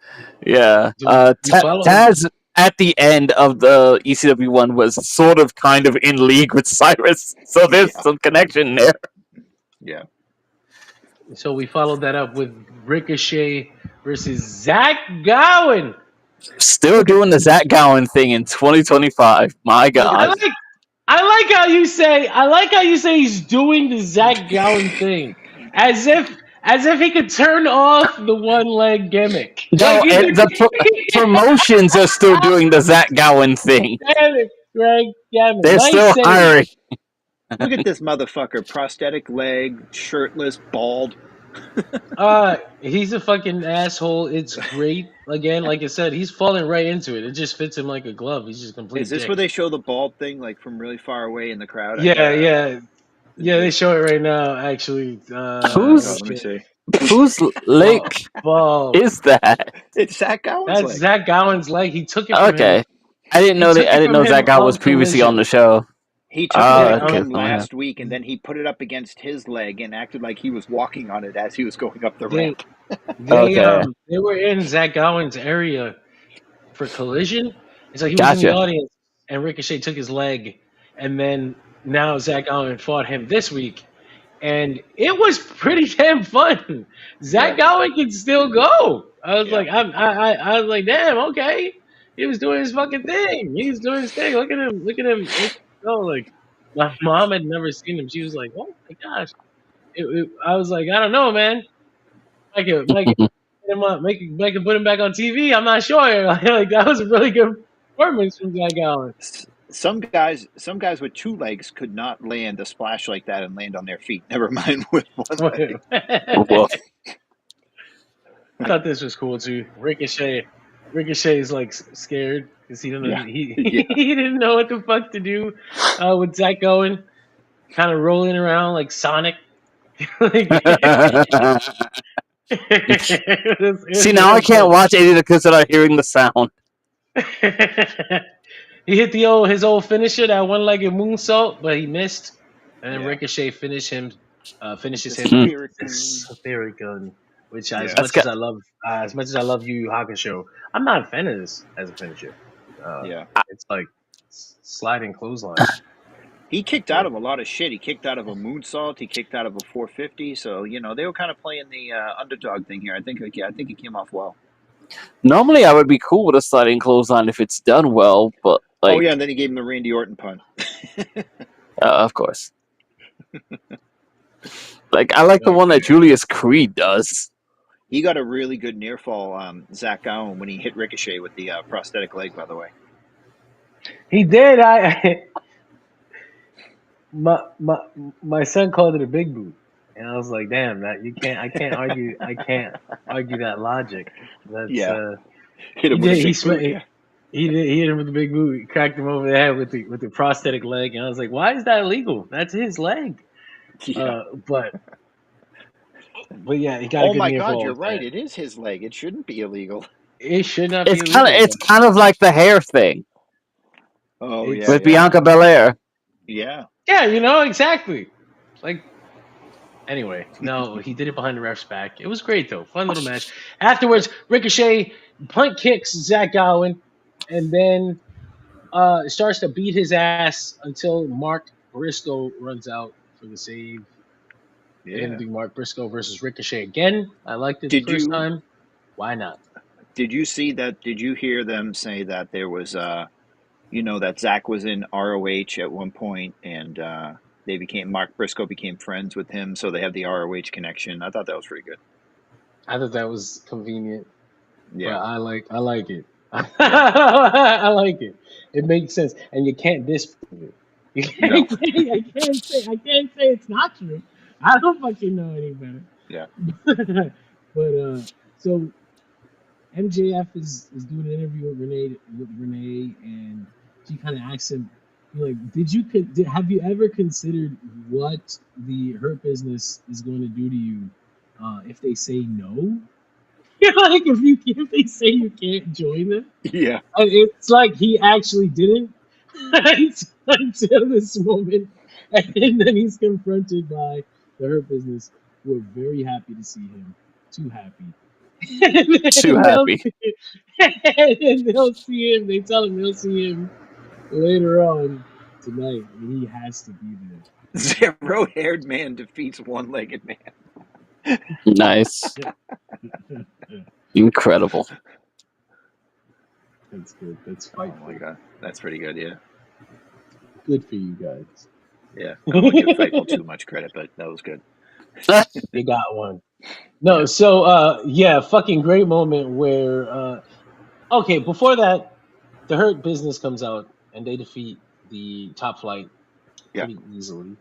Speaker 5: Yeah. Taz at the end of the ECW one was sort of kind of in league with Cyrus. So there's some connection there.
Speaker 4: Yeah.
Speaker 3: So we followed that up with Ricochet versus Zach Gowen.
Speaker 5: Still doing the Zach Gowen thing in 2025. My God.
Speaker 3: I like how you say he's doing the Zach Gowen thing. As if he could turn off the one leg gimmick.
Speaker 5: No, and the promotions are still doing the Zach Gowen thing.
Speaker 3: Damn it, Greg. Damn it.
Speaker 5: They're still hiring.
Speaker 4: Look at this motherfucker. Prosthetic leg, shirtless, bald.
Speaker 3: He's a fucking asshole. It's great. Again, like I said, he's falling right into it. It just fits him like a glove. He's just a
Speaker 4: Is
Speaker 3: complete
Speaker 4: this where
Speaker 3: dick.
Speaker 4: they show the bald thing like from really far away in the crowd?
Speaker 3: Yeah.
Speaker 4: Is
Speaker 3: They
Speaker 4: this?
Speaker 3: show it right now. Actually,
Speaker 4: Oh,
Speaker 5: Who's
Speaker 4: let me see.
Speaker 5: whose leg
Speaker 3: Ball.
Speaker 5: is that?
Speaker 4: It's Zach Gowen's
Speaker 3: That's
Speaker 4: leg.
Speaker 3: Zach Gowen's leg. He took it from him.
Speaker 5: Okay, I didn't
Speaker 3: He
Speaker 5: know
Speaker 3: took
Speaker 5: that. I
Speaker 3: it
Speaker 5: didn't
Speaker 3: from
Speaker 5: know
Speaker 3: him
Speaker 5: Zach God was
Speaker 3: on
Speaker 5: previously on the
Speaker 3: Collision.
Speaker 5: show.
Speaker 4: He took it away
Speaker 3: Yeah,
Speaker 4: from
Speaker 5: Okay,
Speaker 4: him
Speaker 5: so yeah.
Speaker 4: last week, and then he put it up against his leg and acted like he was walking on it as he was going up the
Speaker 3: they
Speaker 4: ramp.
Speaker 5: Okay,
Speaker 3: they were in Zach Gowen's area for Collision, and so he was in the
Speaker 5: gotcha.
Speaker 3: audience, and Ricochet took his leg, and then now Zach Gowen fought him this week, and it was pretty damn fun. Zach Gowen can still go. I was
Speaker 4: Yeah.
Speaker 3: like, I was like, damn, okay. He was doing his fucking thing. He was doing his thing. Look at him. Look at him. Oh, like my mom had never seen him. She was like, oh my gosh. I was like, I don't know, man. Make it him up, make it put him back on TV. I'm not sure. Like that was a really good performance from Zach Allen.
Speaker 4: Some guys with two legs could not land a splash like that and land on their feet. Never mind with one leg.
Speaker 5: Woof.
Speaker 3: I thought this was cool too. Ricochet is like scared because he didn't
Speaker 4: Yeah.
Speaker 3: he didn't know what the fuck to do with Zach going, kind of rolling around like Sonic.
Speaker 5: See, now I can't watch any of the clips without hearing the sound.
Speaker 3: He hit his old finisher, that one-legged moonsault, but he missed. And then Ricochet finishes him
Speaker 4: Spirit
Speaker 3: with this
Speaker 4: gun.
Speaker 3: spirit gun. Which,
Speaker 4: Yeah.
Speaker 3: as much as I love Yu Yu Hakusho, I'm not a fan of this as a finisher. It's like sliding clothesline.
Speaker 4: He kicked out of a lot of shit. He kicked out of a moonsault. He kicked out of a 450. So they were kind of playing the underdog thing here. I think it came off well.
Speaker 5: Normally, I would be cool with a sliding clothesline if it's done well, but like,
Speaker 4: and then he gave him the Randy Orton punt.
Speaker 5: of course. Like, I like the one that Julius Creed does.
Speaker 4: He got a really good near fall, Zach Gowen, when he hit Ricochet with the prosthetic leg. By the way,
Speaker 3: He did. My son called it a big boot, and I was like, "Damn, that you can't. I can't argue. I can't argue that logic." That's
Speaker 4: hit him with a big boot.
Speaker 3: He hit him with the big boot. He cracked him over the head with the prosthetic leg, and I was like, "Why is that illegal? That's his leg."
Speaker 4: Yeah.
Speaker 3: But yeah, he got.
Speaker 4: Oh my God, you're right. It is his leg. It shouldn't be illegal.
Speaker 3: It should not be
Speaker 5: It's
Speaker 3: illegal.
Speaker 5: It's kind of like the hair thing.
Speaker 4: Oh
Speaker 5: with Bianca Belair.
Speaker 4: Yeah.
Speaker 3: Yeah, exactly. Like, anyway, no, he did it behind the ref's back. It was great though, fun little match. Afterwards, Ricochet punt kicks Zach Gowen, and then starts to beat his ass until Mark Briscoe runs out for the save. They're gonna do Mark Briscoe versus Ricochet again. I liked it the first time. Why not?
Speaker 4: Did you see that? Did you hear them say that there was, that Zach was in ROH at one point, and Mark Briscoe became friends with him, so they have the ROH connection. I thought that was pretty good.
Speaker 3: I thought that was convenient.
Speaker 4: Yeah,
Speaker 3: but I like it. I like it. It makes sense, and you can't disprove it. I can't say it's not true. I don't fucking know any better.
Speaker 4: Yeah.
Speaker 3: But so MJF is doing an interview with Renee, and she kind of asks him, like, have you ever considered what the Hurt Business is going to do to you if they say no? Like if they say you can't join them?
Speaker 4: Yeah.
Speaker 3: And it's like he actually didn't until this moment, and then he's confronted by the Hurt Business, who are very happy to see him. Too happy.
Speaker 5: Too happy.
Speaker 3: And they'll see him. They tell him they'll see him later on tonight, and he has to be there.
Speaker 4: Zero-haired man defeats one-legged man.
Speaker 5: Nice. Incredible.
Speaker 3: That's good. That's fine.
Speaker 4: Oh my God, that's pretty good. Yeah.
Speaker 3: Good for you guys.
Speaker 4: Yeah. I don't want to give Fightful too much credit, but that was good.
Speaker 3: You got one. No, so fucking great moment where okay, before that, the Hurt Business comes out and they defeat the Top Flight.
Speaker 4: Yeah.
Speaker 3: pretty easily.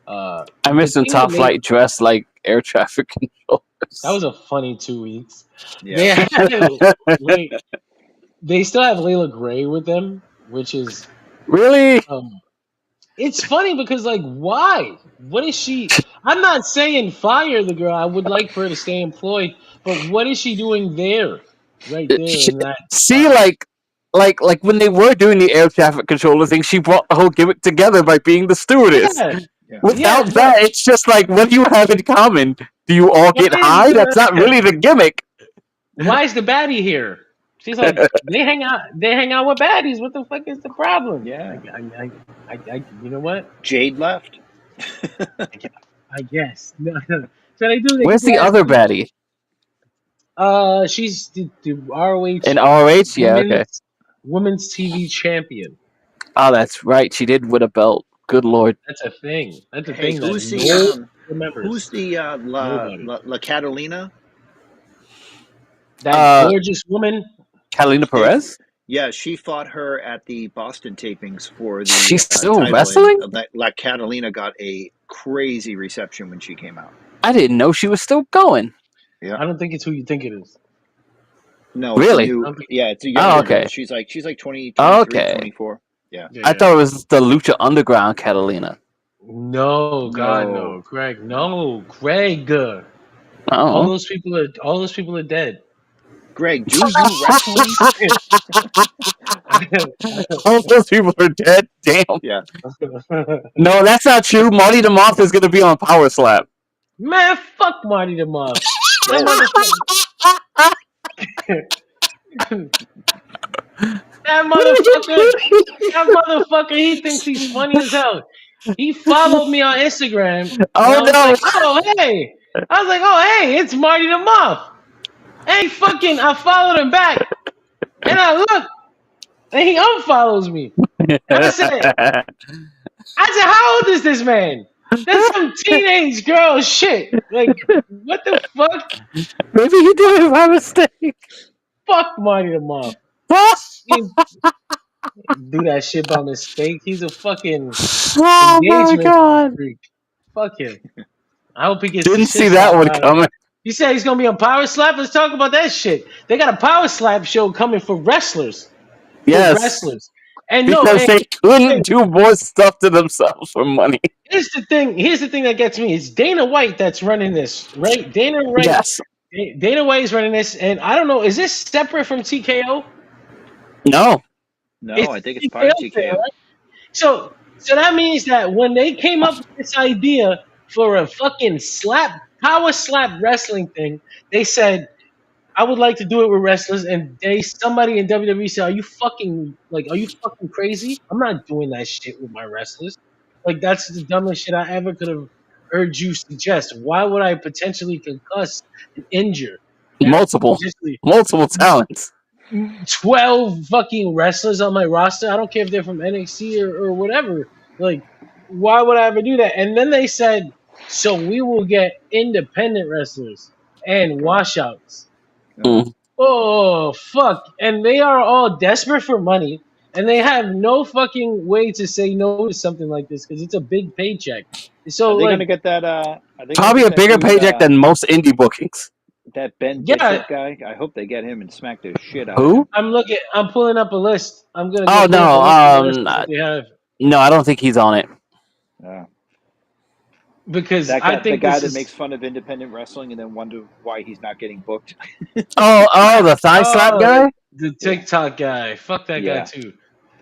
Speaker 5: I
Speaker 3: The
Speaker 5: missed in
Speaker 3: thing that
Speaker 5: Top
Speaker 3: made
Speaker 5: Flight dressed like air traffic
Speaker 3: that was
Speaker 5: controllers.
Speaker 3: a funny 2 weeks. They
Speaker 4: Yeah.
Speaker 3: had like they still have Layla Gray with them, which is
Speaker 5: Really?
Speaker 3: it's funny because like why? What is she? I'm not saying fire the girl. I would like for her to stay employed, but what is she doing there? Right there in that
Speaker 5: See,
Speaker 3: spot.
Speaker 5: like when they were doing the air traffic controller thing, she brought the whole gimmick together by being the stewardess.
Speaker 3: Yeah,
Speaker 4: Yeah.
Speaker 3: yeah,
Speaker 5: Without
Speaker 3: but
Speaker 5: that, it's just like, what do you have in common? Do you all
Speaker 3: why
Speaker 5: get
Speaker 3: is
Speaker 5: high? That's not really the gimmick.
Speaker 3: the baddie here? She's like they hang out. They hang out with baddies. What the fuck is the problem?
Speaker 4: Yeah.
Speaker 3: You know what?
Speaker 4: Jade left.
Speaker 3: I guess. No, no. So they do. They
Speaker 5: Where's
Speaker 3: do
Speaker 5: the
Speaker 3: have
Speaker 5: other baddie?
Speaker 3: She's the ROH
Speaker 5: In ROH? Yeah, okay.
Speaker 3: women's TV champion.
Speaker 5: Oh, that's right. She did win a belt. Good lord.
Speaker 3: That's a thing. That's a
Speaker 4: Hey,
Speaker 3: thing that
Speaker 4: who's
Speaker 3: no
Speaker 4: the
Speaker 3: one remembers.
Speaker 4: who's the
Speaker 3: Nobody.
Speaker 4: La Catalina?
Speaker 3: That gorgeous woman.
Speaker 5: Catalina Perez?
Speaker 4: Yeah, she fought her at the Boston tapings for the
Speaker 5: She's still
Speaker 4: title,
Speaker 5: wrestling?
Speaker 4: and La Catalina got a crazy reception when she came out.
Speaker 5: I didn't know she was still going.
Speaker 3: I don't think it's who you think it is.
Speaker 4: No,
Speaker 5: Really?
Speaker 4: It's a new, yeah, it's a younger
Speaker 5: okay.
Speaker 4: girl. She's like 20, 23,
Speaker 5: Okay.
Speaker 4: 24. Yeah.
Speaker 5: I thought it was the Lucha Underground Catalina.
Speaker 3: No, God, no, Greg, no, Greg. All
Speaker 5: Oh.
Speaker 3: those people are dead.
Speaker 4: Greg, do you wrestling?
Speaker 5: All those people are dead. Damn.
Speaker 4: Yeah.
Speaker 5: No, that's not true. Marty the Moth is gonna be on Power Slap.
Speaker 3: Man, fuck Marty the Moth. That motherfucker, he thinks he's funny as hell. He followed me on Instagram.
Speaker 5: Oh no!
Speaker 3: Like, oh hey, I was like, oh hey, it's Marty the Moth. Hey, fucking, I followed him back, and I look, and he unfollows me. And I said, how old is this man? That's some teenage girl shit. Like, what the fuck?
Speaker 5: Maybe he did it by mistake.
Speaker 3: Fuck Marty the Moth. Do that shit by mistake. He's a fucking engagement freak. Fuck him. I hope he gets.
Speaker 5: Didn't
Speaker 3: the shit
Speaker 5: see that one
Speaker 3: slapped out of him.
Speaker 5: coming.
Speaker 3: He said he's gonna be on Power Slap. Let's talk about that shit. They got a Power Slap show coming for wrestlers.
Speaker 5: Yes.
Speaker 3: And
Speaker 5: because they couldn't do more stuff to themselves for money.
Speaker 3: Here's the thing that gets me. It's Dana White that's running this, right? Dana White.
Speaker 5: Yes.
Speaker 3: Dana White is running this, and I don't know. Is this separate from TKO?
Speaker 5: No.
Speaker 4: No, I think it's part of TKO.
Speaker 3: Right? So that means that when they came up with this idea for a fucking power slap wrestling thing, they said, I would like to do it with wrestlers, and somebody in WWE said, are you fucking crazy? I'm not doing that shit with my wrestlers. Like, that's the dumbest shit I ever could have heard you suggest. Why would I potentially concuss and injure
Speaker 5: multiple talents?
Speaker 3: 12 fucking wrestlers on my roster. I don't care if they're from NXT or whatever. Like, why would I ever do that? And then they said, so we will get independent wrestlers and washouts. Oh, fuck. And they are all desperate for money, and they have no fucking way to say no to something like this because it's a big paycheck. So
Speaker 4: are they going to get that?
Speaker 5: Probably a bigger paycheck than most indie bookings.
Speaker 4: That Ben Bishop guy. I hope they get him and smack the shit out
Speaker 5: of him.
Speaker 3: I'm pulling up a list. I'm gonna.
Speaker 5: Oh no! No, I don't think he's on it.
Speaker 4: Yeah.
Speaker 3: Because
Speaker 4: that guy,
Speaker 3: I think
Speaker 4: the guy that makes fun of independent wrestling and then wonder why he's not getting booked.
Speaker 5: the thigh slap guy,
Speaker 3: the TikTok guy. Fuck that guy too.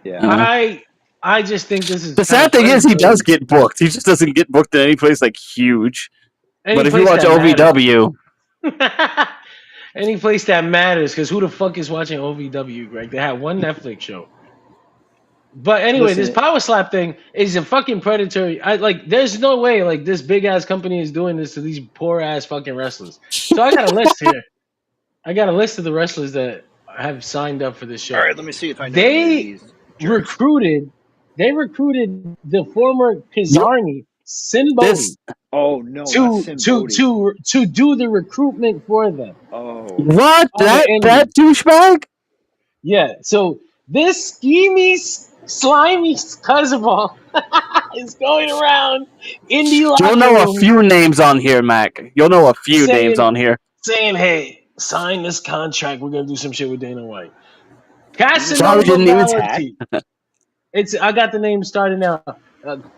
Speaker 4: Yeah.
Speaker 3: I just think this is
Speaker 5: the sad thing is he does get booked. He just doesn't get booked in any place like huge. But if you watch OVW.
Speaker 3: Any place that matters, because who the fuck is watching OVW, Greg? They had one Netflix show. But anyway, this Power Slap thing is a fucking predatory. There's no way like this big ass company is doing this to these poor ass fucking wrestlers. So I got a list here. I got a list of the wrestlers that have signed up for this show.
Speaker 4: All right, let me see if I know
Speaker 3: They recruited the former Kazarni Sin Bodhi.
Speaker 4: Oh no!
Speaker 3: To do the recruitment for them.
Speaker 4: Oh,
Speaker 5: what? That douchebag?
Speaker 3: Yeah. So this schemy Slimy Scuzzball is going around indie
Speaker 5: You'll
Speaker 3: locker
Speaker 5: know a
Speaker 3: rooms
Speaker 5: few names on here, Mac. You'll know a few names
Speaker 3: saying,
Speaker 5: on here.
Speaker 3: "Hey, sign this contract. We're gonna do some shit with Dana White."
Speaker 5: Probably
Speaker 3: Casanova
Speaker 5: didn't even.
Speaker 3: Valentine. I got the name starting now.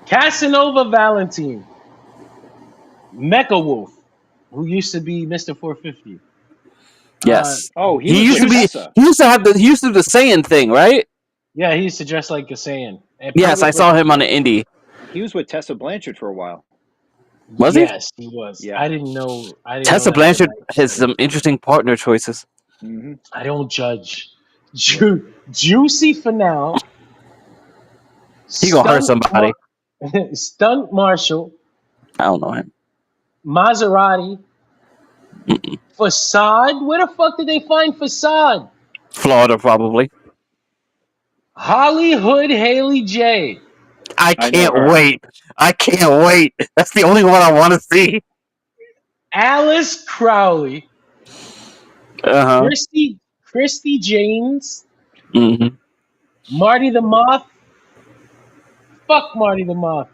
Speaker 3: Casanova Valentine, Mecha Wolf, who used to be Mr. 450.
Speaker 5: Yes.
Speaker 4: Oh, he
Speaker 5: He
Speaker 4: was
Speaker 5: used
Speaker 4: with
Speaker 5: to be.
Speaker 4: Tessa.
Speaker 5: He used to have the. He used to do the Saiyan thing, right?
Speaker 3: Yeah, he used to dress like a Saiyan. And
Speaker 5: Yes, I
Speaker 3: Private
Speaker 5: saw him on the
Speaker 3: Participant.
Speaker 5: indie.
Speaker 4: He was with Tessa Blanchard for a while.
Speaker 5: Was he?
Speaker 3: Yes, he was.
Speaker 4: Yeah.
Speaker 3: I didn't know.
Speaker 5: Tessa
Speaker 3: That till
Speaker 5: Blanchard
Speaker 3: I
Speaker 5: has
Speaker 3: said it.
Speaker 5: some interesting partner choices.
Speaker 4: Mm-hmm.
Speaker 3: I don't judge. Juicy Finale,
Speaker 5: He gonna hurt
Speaker 3: Stunt,
Speaker 5: somebody.
Speaker 3: Stunt Marshall,
Speaker 5: I don't know him.
Speaker 3: Maserati,
Speaker 5: Mm-mm.
Speaker 3: Facade. Where the fuck did they find Facade?
Speaker 5: Florida, probably.
Speaker 3: Hollywood Haley J.
Speaker 5: I
Speaker 4: I know
Speaker 5: can't
Speaker 4: her.
Speaker 5: wait. I can't wait. That's the only one I want to see.
Speaker 3: Alice Crowley,
Speaker 5: Uh huh.
Speaker 3: Christy James,
Speaker 5: Mm-hmm.
Speaker 3: Marty the Moth. Fuck Marty the Moth.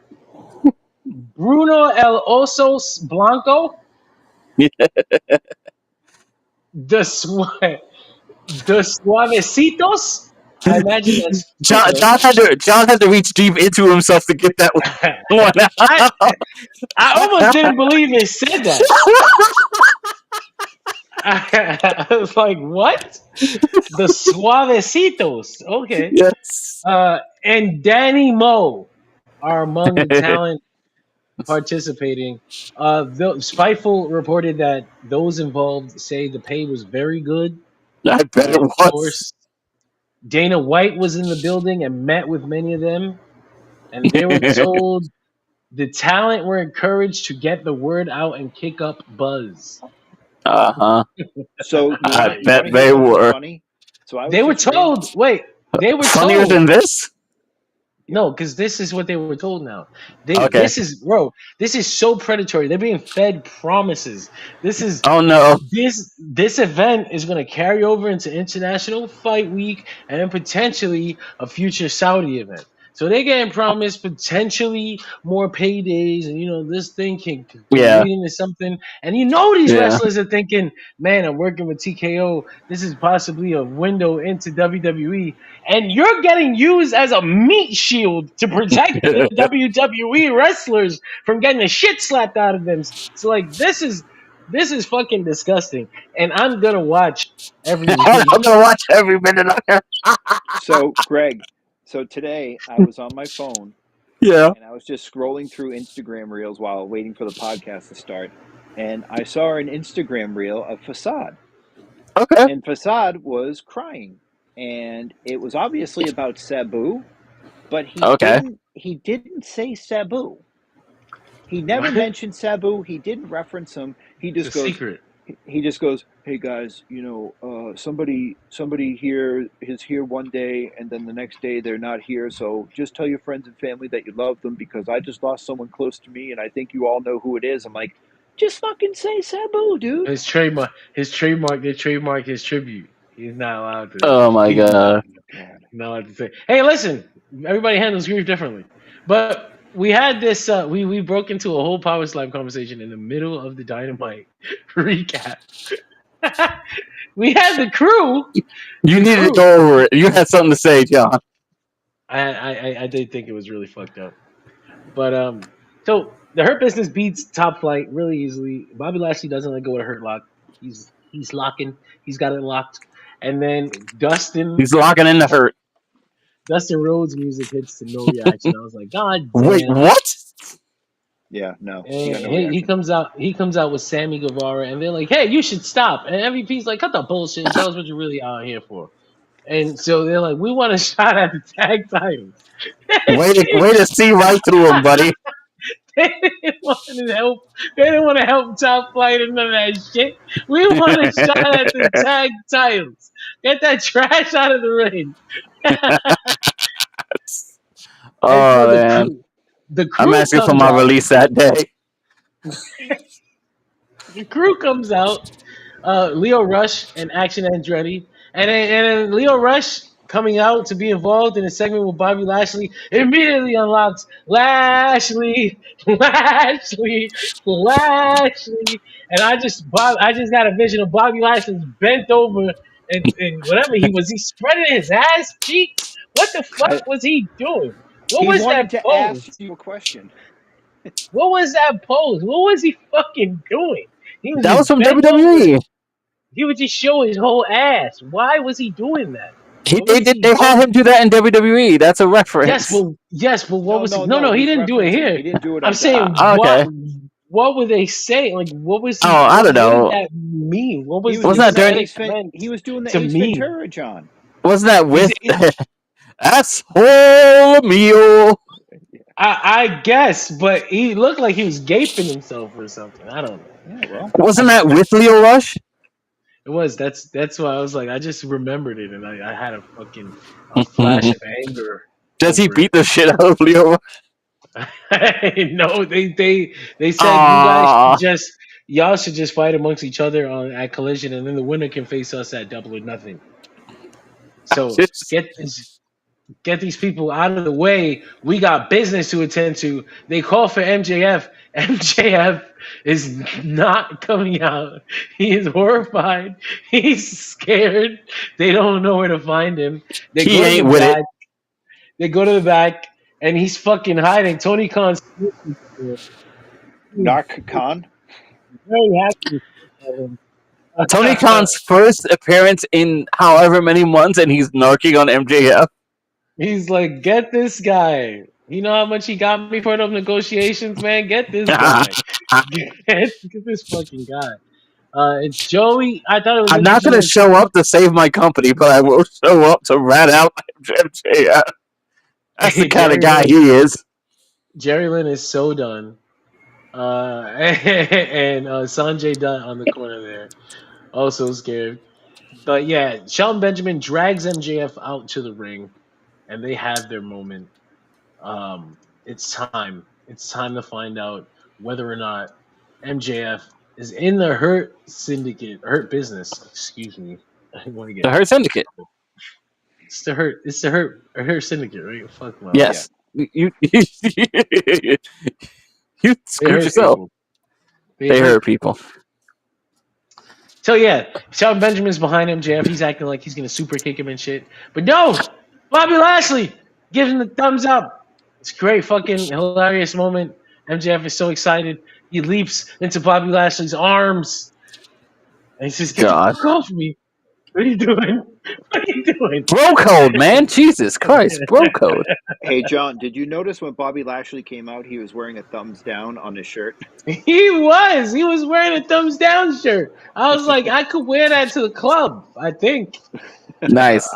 Speaker 3: Bruno El Osos Blanco. The the Suavecitos. I imagine that's
Speaker 5: John,
Speaker 3: footwear.
Speaker 5: John had to reach deep into himself to get that one
Speaker 3: I
Speaker 5: out.
Speaker 3: I almost didn't believe it said that. I was like, what? The Suavecitos. Okay.
Speaker 5: Yes.
Speaker 3: And Danny Moe are among the talent participating. Spiteful reported that those involved say the pay was very good.
Speaker 5: I bet it
Speaker 3: Of
Speaker 5: was.
Speaker 3: course, Dana White was in the building and met with many of them, and they were told the talent were encouraged to get the word out and kick up buzz.
Speaker 5: Uh-huh.
Speaker 4: So you
Speaker 5: I
Speaker 4: want
Speaker 5: bet
Speaker 4: to hear
Speaker 5: they
Speaker 4: something
Speaker 5: were.
Speaker 4: funny? So I was
Speaker 3: They were
Speaker 4: just reading.
Speaker 3: told, wait, they were
Speaker 5: Funnier
Speaker 3: told.
Speaker 5: than this?
Speaker 3: No, because this is what they were told now.
Speaker 5: Okay.
Speaker 3: This is so predatory. They're being fed promises.
Speaker 5: Oh no.
Speaker 3: This event is going to carry over into International Fight Week and then potentially a future Saudi event. So they're getting promised potentially more paydays, and this thing can
Speaker 5: Yeah.
Speaker 3: lead into something. And these
Speaker 5: Yeah.
Speaker 3: wrestlers are thinking, "Man, I'm working with TKO. This is possibly a window into WWE." And you're getting used as a meat shield to protect the WWE wrestlers from getting the shit slapped out of them. So like this is fucking disgusting. And I'm gonna watch every
Speaker 5: I'm
Speaker 3: week.
Speaker 5: gonna watch every minute of it.
Speaker 4: So Greg, so today I was on my phone
Speaker 5: Yeah.
Speaker 4: and I was just scrolling through Instagram reels while waiting for the podcast to start, and I saw an Instagram reel of Facade,
Speaker 5: Okay.
Speaker 4: and Facade was crying, and it was obviously about Sabu, but
Speaker 5: Okay.
Speaker 4: he didn't say Sabu. He never
Speaker 3: What?
Speaker 4: mentioned Sabu. He didn't reference him. He
Speaker 3: It's a
Speaker 4: just goes,
Speaker 3: secret.
Speaker 4: he just goes, "Hey guys, somebody here is here one day, and then the next day they're not here. So just tell your friends and family that you love them because I just lost someone close to me, and I think you all know who it is." I'm like, just fucking say Sabu, dude.
Speaker 3: His trademark. They trademark his tribute. He's not allowed to.
Speaker 5: Oh my god.
Speaker 4: God.
Speaker 3: Not allowed to say. Hey, listen. Everybody handles grief differently. But we had this. We broke into a whole Power Slap conversation in the middle of the Dynamite recap. We had the crew.
Speaker 5: You needed to go over it. You had something to say, John.
Speaker 3: I did think it was really fucked up. But so the Hurt Business beats Top Flight really easily. Bobby Lashley doesn't let go of the Hurt Lock. He's locking. He's got it locked. And then
Speaker 5: He's locking in the hurt.
Speaker 3: Dustin Rhodes music hits to no reaction. I was like, God
Speaker 5: Wait,
Speaker 3: damn.
Speaker 5: what?
Speaker 4: Yeah, no.
Speaker 3: And
Speaker 4: no
Speaker 3: he
Speaker 4: reaction.
Speaker 3: comes out. He comes out with Sammy Guevara, and they're like, "Hey, you should stop." And MVP's like, "Cut the bullshit and tell us what you're really out here for." And so they're like, "We want a shot at the tag titles."
Speaker 5: Way to see right through him, buddy.
Speaker 3: They didn't want to help. They didn't want to help Top Flight and none of that shit. We want a shot at the tag titles. Get that trash out of the ring. And so
Speaker 5: Oh man.
Speaker 3: the
Speaker 5: I'm
Speaker 3: crew
Speaker 5: asking for
Speaker 3: comes
Speaker 5: my
Speaker 3: out.
Speaker 5: release that day.
Speaker 3: The crew comes out. Leo Rush and Action Andretti, and then Leo Rush coming out to be involved in a segment with Bobby Lashley immediately unlocks Lashley, Lashley, Lashley, and I just got a vision of Bobby Lashley's bent over and whatever he spreading his ass cheeks. What the fuck was he doing? What
Speaker 4: He
Speaker 3: was
Speaker 4: wanted
Speaker 3: that
Speaker 4: to ask
Speaker 3: pose?
Speaker 4: you a question.
Speaker 3: What was that pose? What was he fucking doing? He was
Speaker 5: That was
Speaker 3: just
Speaker 5: from
Speaker 3: bent over.
Speaker 5: WWE.
Speaker 3: He would just show his whole ass. Why was he doing that? What was he
Speaker 5: They had
Speaker 3: doing?
Speaker 5: him do that in WWE. That's a reference.
Speaker 3: Yes, but what was he?
Speaker 4: No.
Speaker 3: No, he
Speaker 4: He's
Speaker 3: didn't do it
Speaker 4: referencing.
Speaker 3: here.
Speaker 4: He didn't do it
Speaker 3: I'm
Speaker 4: on
Speaker 3: saying
Speaker 4: Dynamite.
Speaker 5: Okay.
Speaker 3: what were they saying? Like what was he?
Speaker 5: Oh, I don't know.
Speaker 3: What did that mean? What was
Speaker 5: Wasn't
Speaker 3: the
Speaker 5: that during-
Speaker 3: aesthetic meant
Speaker 4: He was doing the
Speaker 3: to
Speaker 4: Ace
Speaker 3: me?
Speaker 4: Ventura, John.
Speaker 5: Wasn't that with
Speaker 3: Is
Speaker 5: asshole meal?
Speaker 3: I guess, but he looked like he was gaping himself or something. I don't know.
Speaker 4: Yeah, well,
Speaker 5: Wasn't that with Leo Rush?
Speaker 3: It was. That's why I was like, I just remembered it, and I had a flash of anger.
Speaker 5: Does he
Speaker 3: over
Speaker 5: beat the shit out of Leo Rush?
Speaker 3: it. No, they said
Speaker 5: Aw.
Speaker 3: y'all should just fight amongst each other at Collision, and then the winner can face us at Double or Nothing. So get these people out of the way. We got business to attend to. They call for MJF. MJF is not coming out. He is horrified. He's scared. They don't know where to find him.
Speaker 5: He ain't with it.
Speaker 3: They go to the back, and he's fucking hiding. Tony Khan's
Speaker 4: Narc Khan.
Speaker 3: very happy for him.
Speaker 5: Tony Khan's first appearance in however many months, and he's narking on MJF.
Speaker 3: He's like, get this guy. You know how much he got me for those negotiations, man? Get this guy. get this fucking guy. It's Joey. I thought it was.
Speaker 5: I'm not going to show up to save my company, but I will show up to rat out MJF. That's the kind of guy he is.
Speaker 3: Jerry Lynn is so done. And Sanjay Dutt on the corner there. Also scared. But yeah, Shelton Benjamin drags MJF out to the ring, and they have their moment. It's time. It's time to find out whether or not MJF is in the Hurt Business. Excuse me. I didn't want to get
Speaker 5: The Hurt Syndicate.
Speaker 3: It's the Hurt Syndicate, right? Fuck my
Speaker 5: Yes. You screwed yourself. They hurt people.
Speaker 3: So yeah, Shelton Benjamin's behind MJF. He's acting like he's gonna super kick him and shit. But no, Bobby Lashley gives him the thumbs up. It's a great fucking hilarious moment. MJF is so excited. He leaps into Bobby Lashley's arms. And he says, "Get the fuck off me. What are you doing? What are you doing?"
Speaker 5: Bro code, man. Jesus Christ. Bro code.
Speaker 4: Hey, John, did you notice when Bobby Lashley came out, he was wearing a thumbs down on his shirt?
Speaker 3: He was wearing a thumbs down shirt. I was like, I could wear that to the club, I think.
Speaker 5: Nice.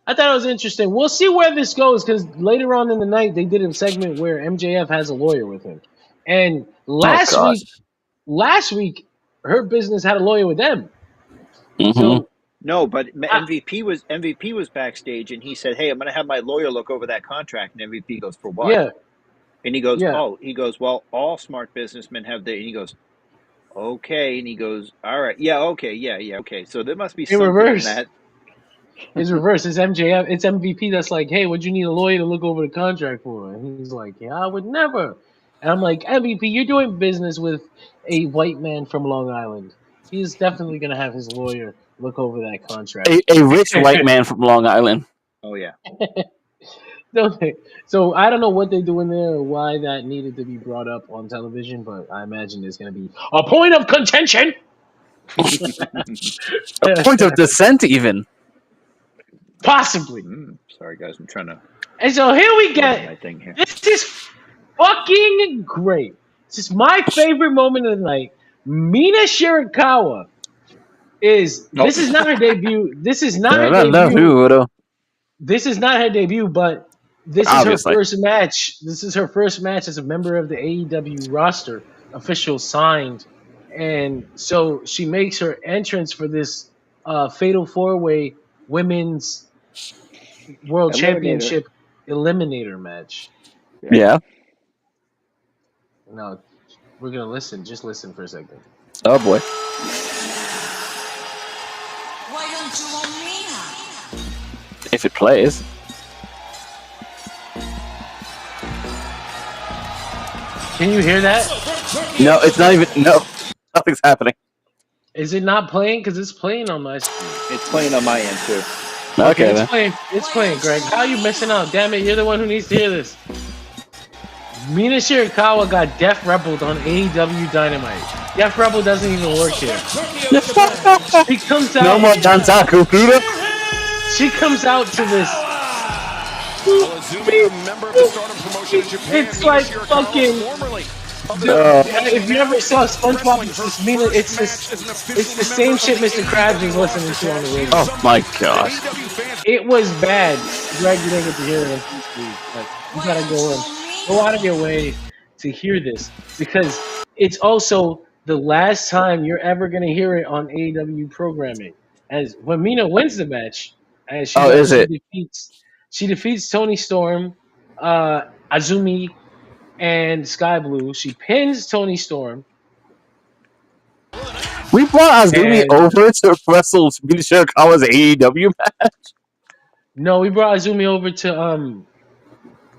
Speaker 3: I thought it was interesting. We'll see where this goes, because later on in the night they did a segment where MJF has a lawyer with him. And last week, Hurt Business had a lawyer with them.
Speaker 5: Mm-hmm.
Speaker 3: So
Speaker 4: no, but MVP was backstage, and he said, "Hey, I'm going to have my lawyer look over that contract." And MVP goes, "For what?"
Speaker 3: Yeah.
Speaker 4: And he goes, "Well, all smart businessmen have their." And he goes, "Okay." And he goes, "All right, yeah, okay, okay." So there must be something in that.
Speaker 3: It's reverse. It's MJF. It's MVP that's like, "Hey, would you need a lawyer to look over the contract for?" And he's like, "Yeah, I would never." And I'm like, MVP, you're doing business with a white man from Long Island. He's definitely going to have his lawyer look over that contract.
Speaker 5: A rich white man from Long Island.
Speaker 4: Oh, yeah.
Speaker 3: So I don't know what they're doing there or why that needed to be brought up on television, but I imagine there's going to be a point of contention.
Speaker 5: A point of dissent, even.
Speaker 3: Possibly.
Speaker 4: Sorry, guys. I'm trying to...
Speaker 3: And so here we get...
Speaker 4: my thing here.
Speaker 3: This is fucking great. This is my favorite moment of the night. Mina Shirakawa is... This is not her debut. This is not her debut. This is not her debut, but this is her first match. This is her first match as a member of the AEW roster, official signed. And so she makes her entrance for this Fatal 4-Way Women's World Championship Eliminator match.
Speaker 5: Yeah.
Speaker 3: No, we're going to listen. Just listen for a second.
Speaker 5: Oh, boy.
Speaker 6: Why don't you want Mina?
Speaker 5: If it plays.
Speaker 3: Can you hear that?
Speaker 5: No, it's not even. No, nothing's happening.
Speaker 3: Is it not playing? Because it's playing on my screen.
Speaker 4: It's playing on my end too.
Speaker 5: Okay,
Speaker 3: it's
Speaker 5: then.
Speaker 3: playing. It's playing, Greg. How are you missing out? Damn it, you're the one who needs to hear this. Mina Shirakawa got Def Rebelled on AEW Dynamite. Def Rebel doesn't even work here. She comes out.
Speaker 5: No more Dantaku, Pluto.
Speaker 3: She comes out to this. It's like fucking. If you ever saw SpongeBob, it's the same shit Mr. Krabs was listening to on the radio.
Speaker 5: Oh my gosh.
Speaker 3: It was bad. Greg, you didn't get to hear it. But you gotta go out of your way to hear this because it's also the last time you're ever gonna hear it on AEW programming. As when Mina wins the match, and she defeats Toni Storm, Azumi, and Sky Blue. She pins Toni Storm.
Speaker 5: We brought Azumi over to wrestle Mina Shirakawa's AEW match.
Speaker 3: No, we brought Azumi over to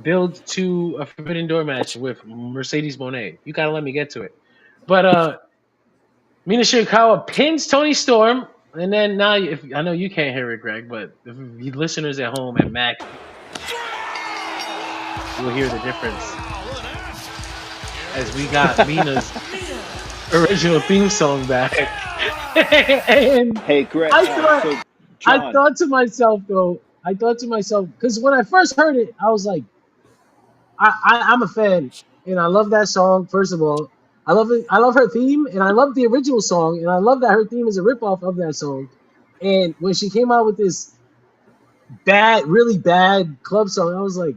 Speaker 3: build to a Forbidden Door match with Mercedes Moné. You gotta let me get to it. But Mina Shirakawa pins Toni Storm, and then now I know you can't hear it, Greg, but if you listeners at home at Mac, you'll hear the difference. As we got Mina's original theme song back. And
Speaker 4: hey, Greg.
Speaker 3: I thought to myself, because when I first heard it, I was like, I'm a fan, and I love that song. First of all, I love it. I love her theme, and I love the original song, and I love that her theme is a ripoff of that song. And when she came out with this really bad club song, I was like,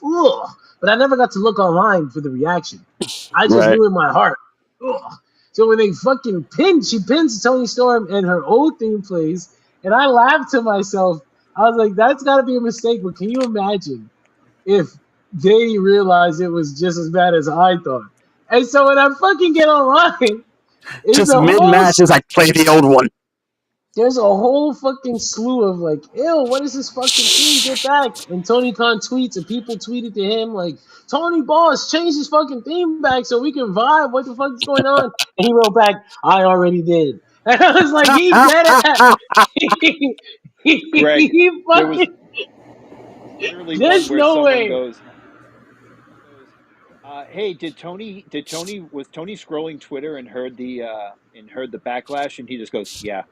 Speaker 3: ugh. But I never got to look online for the reaction. I just knew in my heart. Ugh. So when they fucking she pins Toni Storm and her old theme plays, and I laughed to myself. I was like, that's got to be a mistake. But can you imagine if they realized it was just as bad as I thought? And so when I fucking get online,
Speaker 5: just mid-match is like, play the old one.
Speaker 3: There's a whole fucking slew of like, ew, what is this fucking theme? Get back. And Tony Khan tweets, and people tweeted to him like, Tony Boss, change his fucking theme back so we can vibe. What the fuck is going on? And he wrote back, I already did. And I was like, he did it.
Speaker 4: Greg,
Speaker 3: he fucking... There's no way.
Speaker 4: Goes, hey, was Tony scrolling Twitter and heard the backlash, and he just goes, yeah.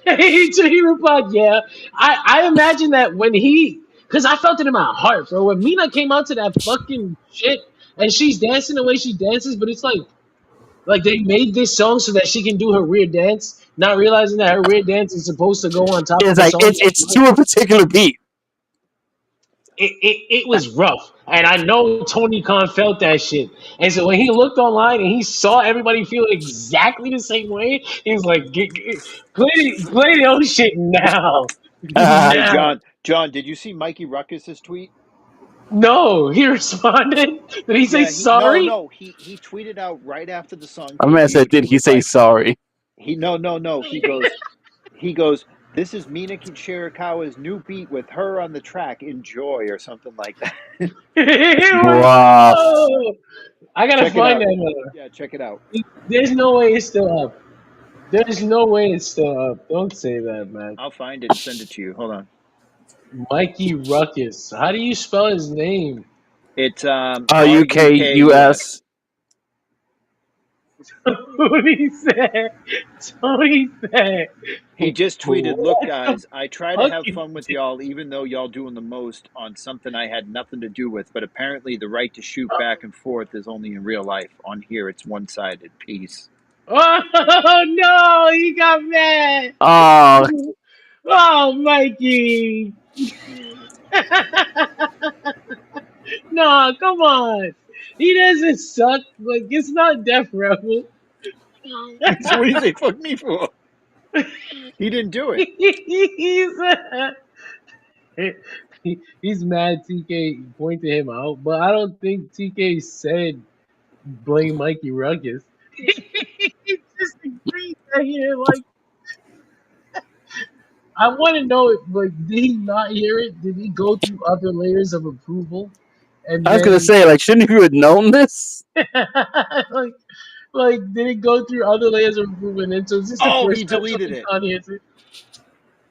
Speaker 3: He replied, yeah. I imagine that when because I felt it in my heart, bro. When Mina came out to that fucking shit and she's dancing the way she dances, but it's like they made this song so that she can do her weird dance, not realizing that her weird dance is supposed to go on top of the song.
Speaker 5: It's to a particular beat.
Speaker 3: It was rough, and I know Tony Khan felt that shit. And so when he looked online and he saw everybody feel exactly the same way, he was like, "Play the old shit now."
Speaker 4: Hey, John, did you see Mikey Ruckus's tweet?
Speaker 3: No, he responded. Did he say sorry?
Speaker 4: No, he tweeted out right after the song.
Speaker 5: I mean, I said, did he say sorry?
Speaker 4: No. He goes. This is Mina Shirakawa's new beat with her on the track. Enjoy, or something like that.
Speaker 5: Wow.
Speaker 3: I gotta find that.
Speaker 4: Yeah, check it out.
Speaker 3: There's no way it's still up. There's no way it's still up. Don't say that, man.
Speaker 4: I'll find it and send it to you. Hold on.
Speaker 3: Mikey Ruckus. How do you spell his name?
Speaker 4: It's
Speaker 5: Rukus.
Speaker 3: Tony said.
Speaker 4: He just tweeted, look, guys, I try to have fun with y'all, even though y'all doing the most on something I had nothing to do with. But apparently the right to shoot back and forth is only in real life. On here, it's one-sided. Peace.
Speaker 3: Oh, no, he got mad. Oh, Mikey. No, come on. He doesn't suck. Like, it's not Def Rebel.
Speaker 4: So what do you say? Fuck me for? He didn't do it.
Speaker 3: He's mad TK pointed him out, but I don't think TK said blame Mikey Ruckus. He just agreed that he didn't like. I want to know, like, did he not hear it? Did he go through other layers of approval, and
Speaker 5: I was gonna
Speaker 3: then
Speaker 5: say, like, shouldn't you have known this?
Speaker 3: like, did it go through other layers of approval? And then so is this the
Speaker 4: Oh, he
Speaker 3: first time
Speaker 4: deleted
Speaker 3: something
Speaker 4: it.
Speaker 3: Kanye has it?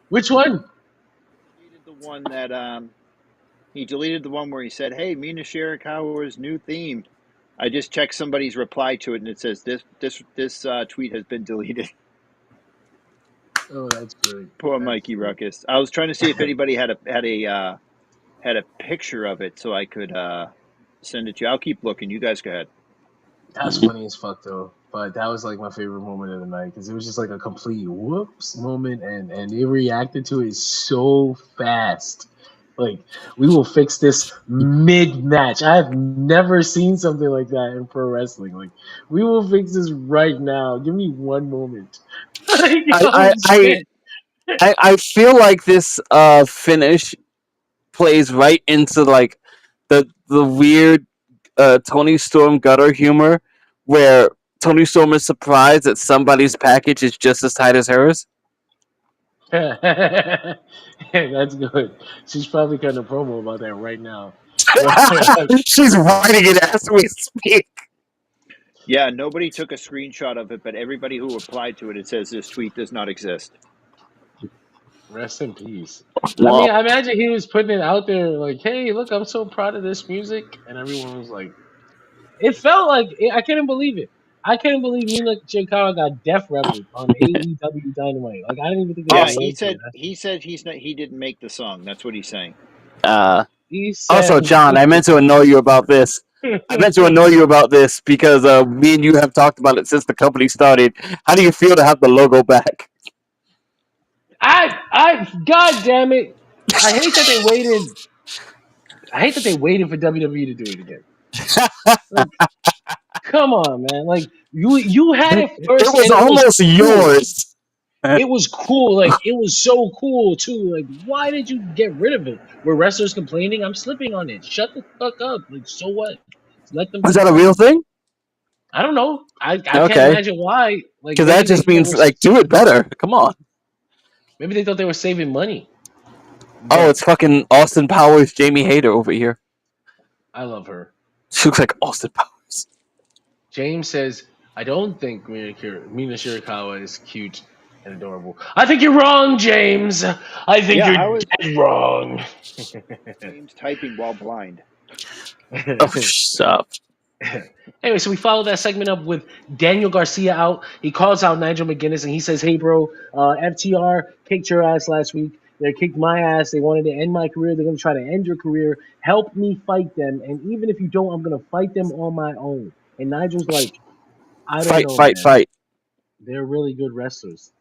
Speaker 3: Which one?
Speaker 4: Deleted the one that he deleted the one where he said, "Hey, Mina Shirakawa's new theme." I just checked somebody's reply to it, and it says this tweet has been deleted.
Speaker 3: Oh, that's great.
Speaker 4: Poor
Speaker 3: That's
Speaker 4: Mikey
Speaker 3: great.
Speaker 4: Ruckus. I was trying to see if anybody had a picture of it so I could send it to you. I'll keep looking. You guys go ahead.
Speaker 3: That's funny as fuck though. But that was like my favorite moment of the night because it was just like a complete whoops moment, and they reacted to it so fast. Like, we will fix this mid match. I have never seen something like that in pro wrestling. Like, we will fix this right now. Give me one moment. Like,
Speaker 5: I
Speaker 3: oh
Speaker 5: I I,
Speaker 3: shit.
Speaker 5: I feel like this finish plays right into like the weird Tony Storm gutter humor where Tony Storm is surprised that somebody's package is just as tight as hers.
Speaker 3: That's good. She's probably cutting a promo about that right now. Where,
Speaker 5: She's writing it as we speak.
Speaker 4: Yeah, nobody took a screenshot of it, but everybody who replied to it, it says this tweet does not exist.
Speaker 3: rest in peace. I
Speaker 5: Well,
Speaker 3: mean, I imagine he was putting it out there like, "Hey, look, I'm so proud of this music," and everyone was like, "It felt like I couldn't believe it. I couldn't believe Mina Shirakawa got Def Rebel on AEW Dynamite. Like, I didn't even think it was
Speaker 4: Yeah,
Speaker 3: gonna
Speaker 4: he
Speaker 3: go through.
Speaker 4: said he didn't make the song. That's what he's saying.
Speaker 5: uh,
Speaker 3: He
Speaker 5: also,
Speaker 3: said,
Speaker 5: John, I meant to annoy you about this. I meant to annoy you about this because me and you have talked about it since the company started. How do you feel to have the logo back?
Speaker 3: God damn it! I hate that they waited. I hate that they waited for WWE to do it again. Like, come on, man. Like, you had it
Speaker 5: It
Speaker 3: first,
Speaker 5: was
Speaker 3: and it was
Speaker 5: almost
Speaker 3: cool.
Speaker 5: yours.
Speaker 3: It was cool. Like, it was so cool too. Like, why did you get rid of it? Were wrestlers complaining? I'm slipping on it. Shut the fuck up. Like, so what? Let them
Speaker 5: Was
Speaker 3: keep
Speaker 5: that a real
Speaker 3: playing.
Speaker 5: thing?
Speaker 3: I don't know. I can't
Speaker 5: Okay,
Speaker 3: imagine why. Like,
Speaker 5: because that just means like do it better. Come on.
Speaker 3: maybe they thought they were saving money.
Speaker 5: Oh,
Speaker 3: But
Speaker 5: it's fucking Austin Powers, Jamie Hayter over here.
Speaker 3: I love her.
Speaker 5: She looks like Austin Powers.
Speaker 3: James says, I don't think Mina Shirakawa is cute and adorable. I think you're wrong, James. I think
Speaker 4: Yeah,
Speaker 3: you're
Speaker 4: how is
Speaker 3: dead wrong.
Speaker 4: James typing while blind?
Speaker 5: Oh, shut up.
Speaker 3: Anyway, so we follow that segment up with Daniel Garcia out. He calls out Nigel McGuinness and he says, "Hey, bro, FTR kicked your ass last week. They kicked my ass. They wanted to end my career. They're going to try to end your career. Help me fight them. And even if you don't, I'm going to fight them on my own." And Nigel's like, "I don't
Speaker 5: Fight,
Speaker 3: know,
Speaker 5: fight,
Speaker 3: man.
Speaker 5: fight.
Speaker 3: They're really good wrestlers."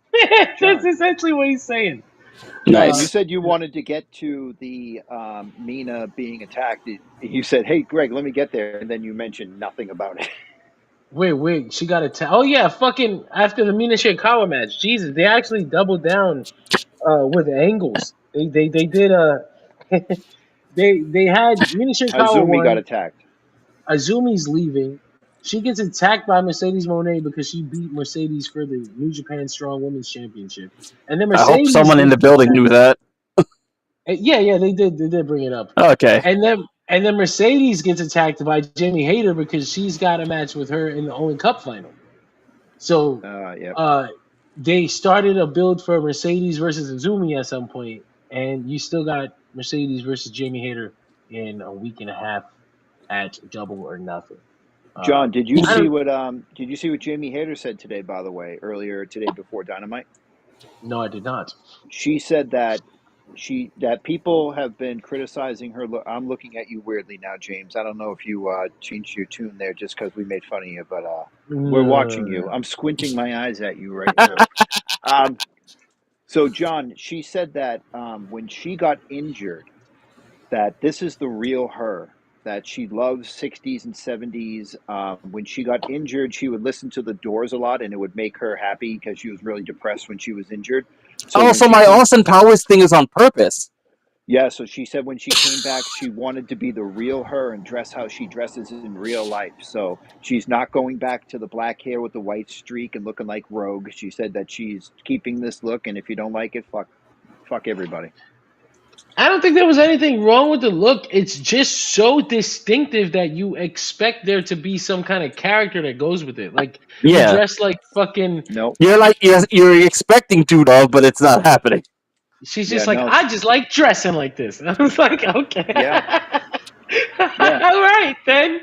Speaker 3: That's
Speaker 4: John,
Speaker 3: essentially what he's saying.
Speaker 4: John, you
Speaker 5: Nice.
Speaker 4: said you wanted to get to the Mina being attacked. You said, "Hey, Greg, let me get there," and then you mentioned nothing about it.
Speaker 3: Wait. She got attacked. Oh, yeah. Fucking after the Mina Shirakawa match. Jesus, they actually doubled down with angles. They did they had Mina Shirakawa
Speaker 4: Azumi got
Speaker 3: won.
Speaker 4: attacked.
Speaker 3: Azumi's leaving. She gets attacked by Mercedes Monet because she beat Mercedes for the New Japan Strong Women's Championship. And then
Speaker 5: I hope
Speaker 3: Mercedes
Speaker 5: someone in
Speaker 3: gets
Speaker 5: the building
Speaker 3: attacked.
Speaker 5: knew that.
Speaker 3: Yeah, they did bring it up.
Speaker 5: Okay.
Speaker 3: And then Mercedes gets attacked by Jamie Hayter because she's got a match with her in the Owen Cup final. So
Speaker 4: Yep.
Speaker 3: they started a build for Mercedes versus Azumi at some point, and you still got Mercedes versus Jamie Hayter in a week and a half at Double or Nothing.
Speaker 4: John,
Speaker 3: I don't.
Speaker 4: did you see what Jamie Hayter said today? By the way, earlier today before Dynamite,
Speaker 3: No, I did not.
Speaker 4: she said that people have been criticizing her. I'm looking at you weirdly now, James. I don't know if you changed your tune there just because we made fun of you, but we're watching you.
Speaker 3: No.
Speaker 4: I'm squinting my eyes at you right now. Um, so, John, she said that when she got injured, that this is the real her. That she loves 60s and 70s. When she got injured, she would listen to the Doors a lot, and it would make her happy because she was really depressed when she was injured. So
Speaker 5: Oh,
Speaker 4: when
Speaker 5: so
Speaker 4: she
Speaker 5: my
Speaker 4: came
Speaker 5: Austin Powers thing is on purpose.
Speaker 4: Yeah, so she said when she came back, she wanted to be the real her and dress how she dresses in real life. So she's not going back to the black hair with the white streak and looking like Rogue. She said that she's keeping this look, and if you don't like it, fuck. Fuck everybody.
Speaker 3: I don't think there was anything wrong with the look. It's just so distinctive that you expect there to be some kind of character that goes with it. Like you
Speaker 5: Yeah,
Speaker 3: dress like fucking.
Speaker 4: Nope.
Speaker 5: you're expecting to love, but it's not happening.
Speaker 3: She's
Speaker 4: Yeah,
Speaker 3: just like,
Speaker 4: no.
Speaker 3: I just like dressing like this. And I was like, okay.
Speaker 4: Yeah.
Speaker 3: All right then.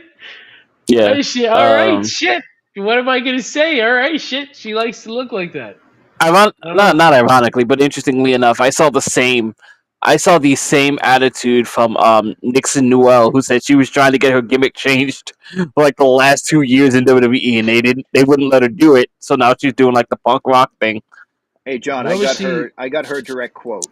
Speaker 5: Yeah.
Speaker 3: All right, shit. What am I gonna say? All right, shit. She likes to look like that. I don't know.
Speaker 5: Not ironically, but interestingly enough, I saw the same attitude from Nixon Newell, who said she was trying to get her gimmick changed for like the last 2 years in WWE, and they wouldn't let her do it. So now she's doing like the punk rock thing.
Speaker 4: Hey, John,
Speaker 3: Where was she?
Speaker 4: I got her direct quote.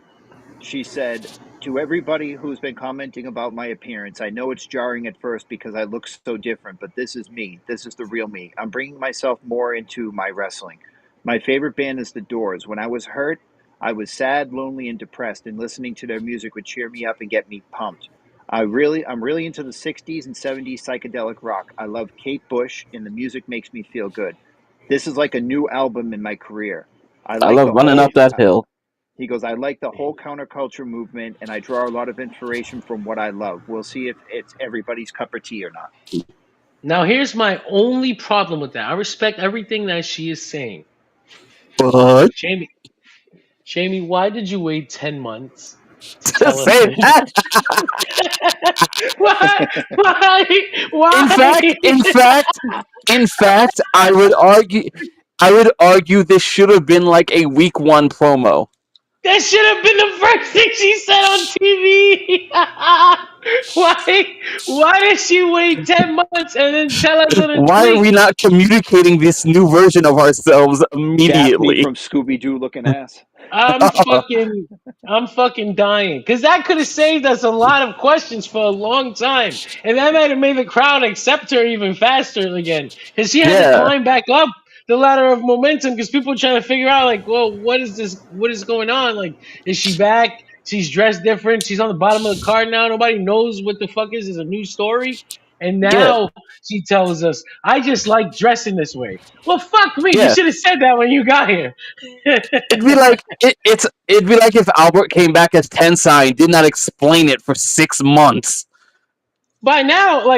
Speaker 4: She said, "To everybody who's been commenting about my appearance, I know it's jarring at first because I look so different, but this is me. This is the real me. I'm bringing myself more into my wrestling. My favorite band is The Doors. When I was hurt, I was sad, lonely, and depressed, and listening to their music would cheer me up and get me pumped. I'm really into the 60s and 70s psychedelic rock. I love Kate Bush, and the music makes me feel good. This is like a new album in my career. I
Speaker 5: I
Speaker 4: like
Speaker 5: love
Speaker 4: the
Speaker 5: running
Speaker 4: whole
Speaker 5: up that hill.
Speaker 4: he goes, I like the whole counterculture movement, and I draw a lot of inspiration from what I love. We'll see if it's everybody's cup of tea or not."
Speaker 3: Now here's my only problem with that. I respect everything that she is saying.
Speaker 5: But
Speaker 3: Jamie, Jamie, why did you wait 10 months to
Speaker 5: to
Speaker 3: tell us
Speaker 5: say
Speaker 3: that?
Speaker 5: that,
Speaker 3: Why? Why?
Speaker 5: in fact,
Speaker 3: Why?
Speaker 5: in fact, I would argue this should have been like a week one promo.
Speaker 3: That should have been the first thing she said on TV. Why? Why did she wait 10 months and then tell us in a
Speaker 5: Why are
Speaker 3: tweet?
Speaker 5: we not communicating this new version of ourselves
Speaker 4: Daphne
Speaker 5: immediately?
Speaker 4: from Scooby Doo looking ass.
Speaker 3: I'm fucking I'm fucking dying. Cause that could have saved us a lot of questions for a long time. And that might have made the crowd accept her even faster again. Cause she had to
Speaker 5: Yeah,
Speaker 3: climb back up the ladder of momentum because people were trying to figure out like, well, what is this? What is going on? Like, is she back? She's dressed different. She's on the bottom of the card now. Nobody knows what the fuck is. It's a new story. And
Speaker 5: yeah,
Speaker 3: now she tells us, I just like dressing this way. Well, fuck me. You
Speaker 5: yeah.
Speaker 3: should have said that when you got here.
Speaker 5: It'd be like if Albert came back as Tensai and did not explain it for 6 months.
Speaker 3: by now,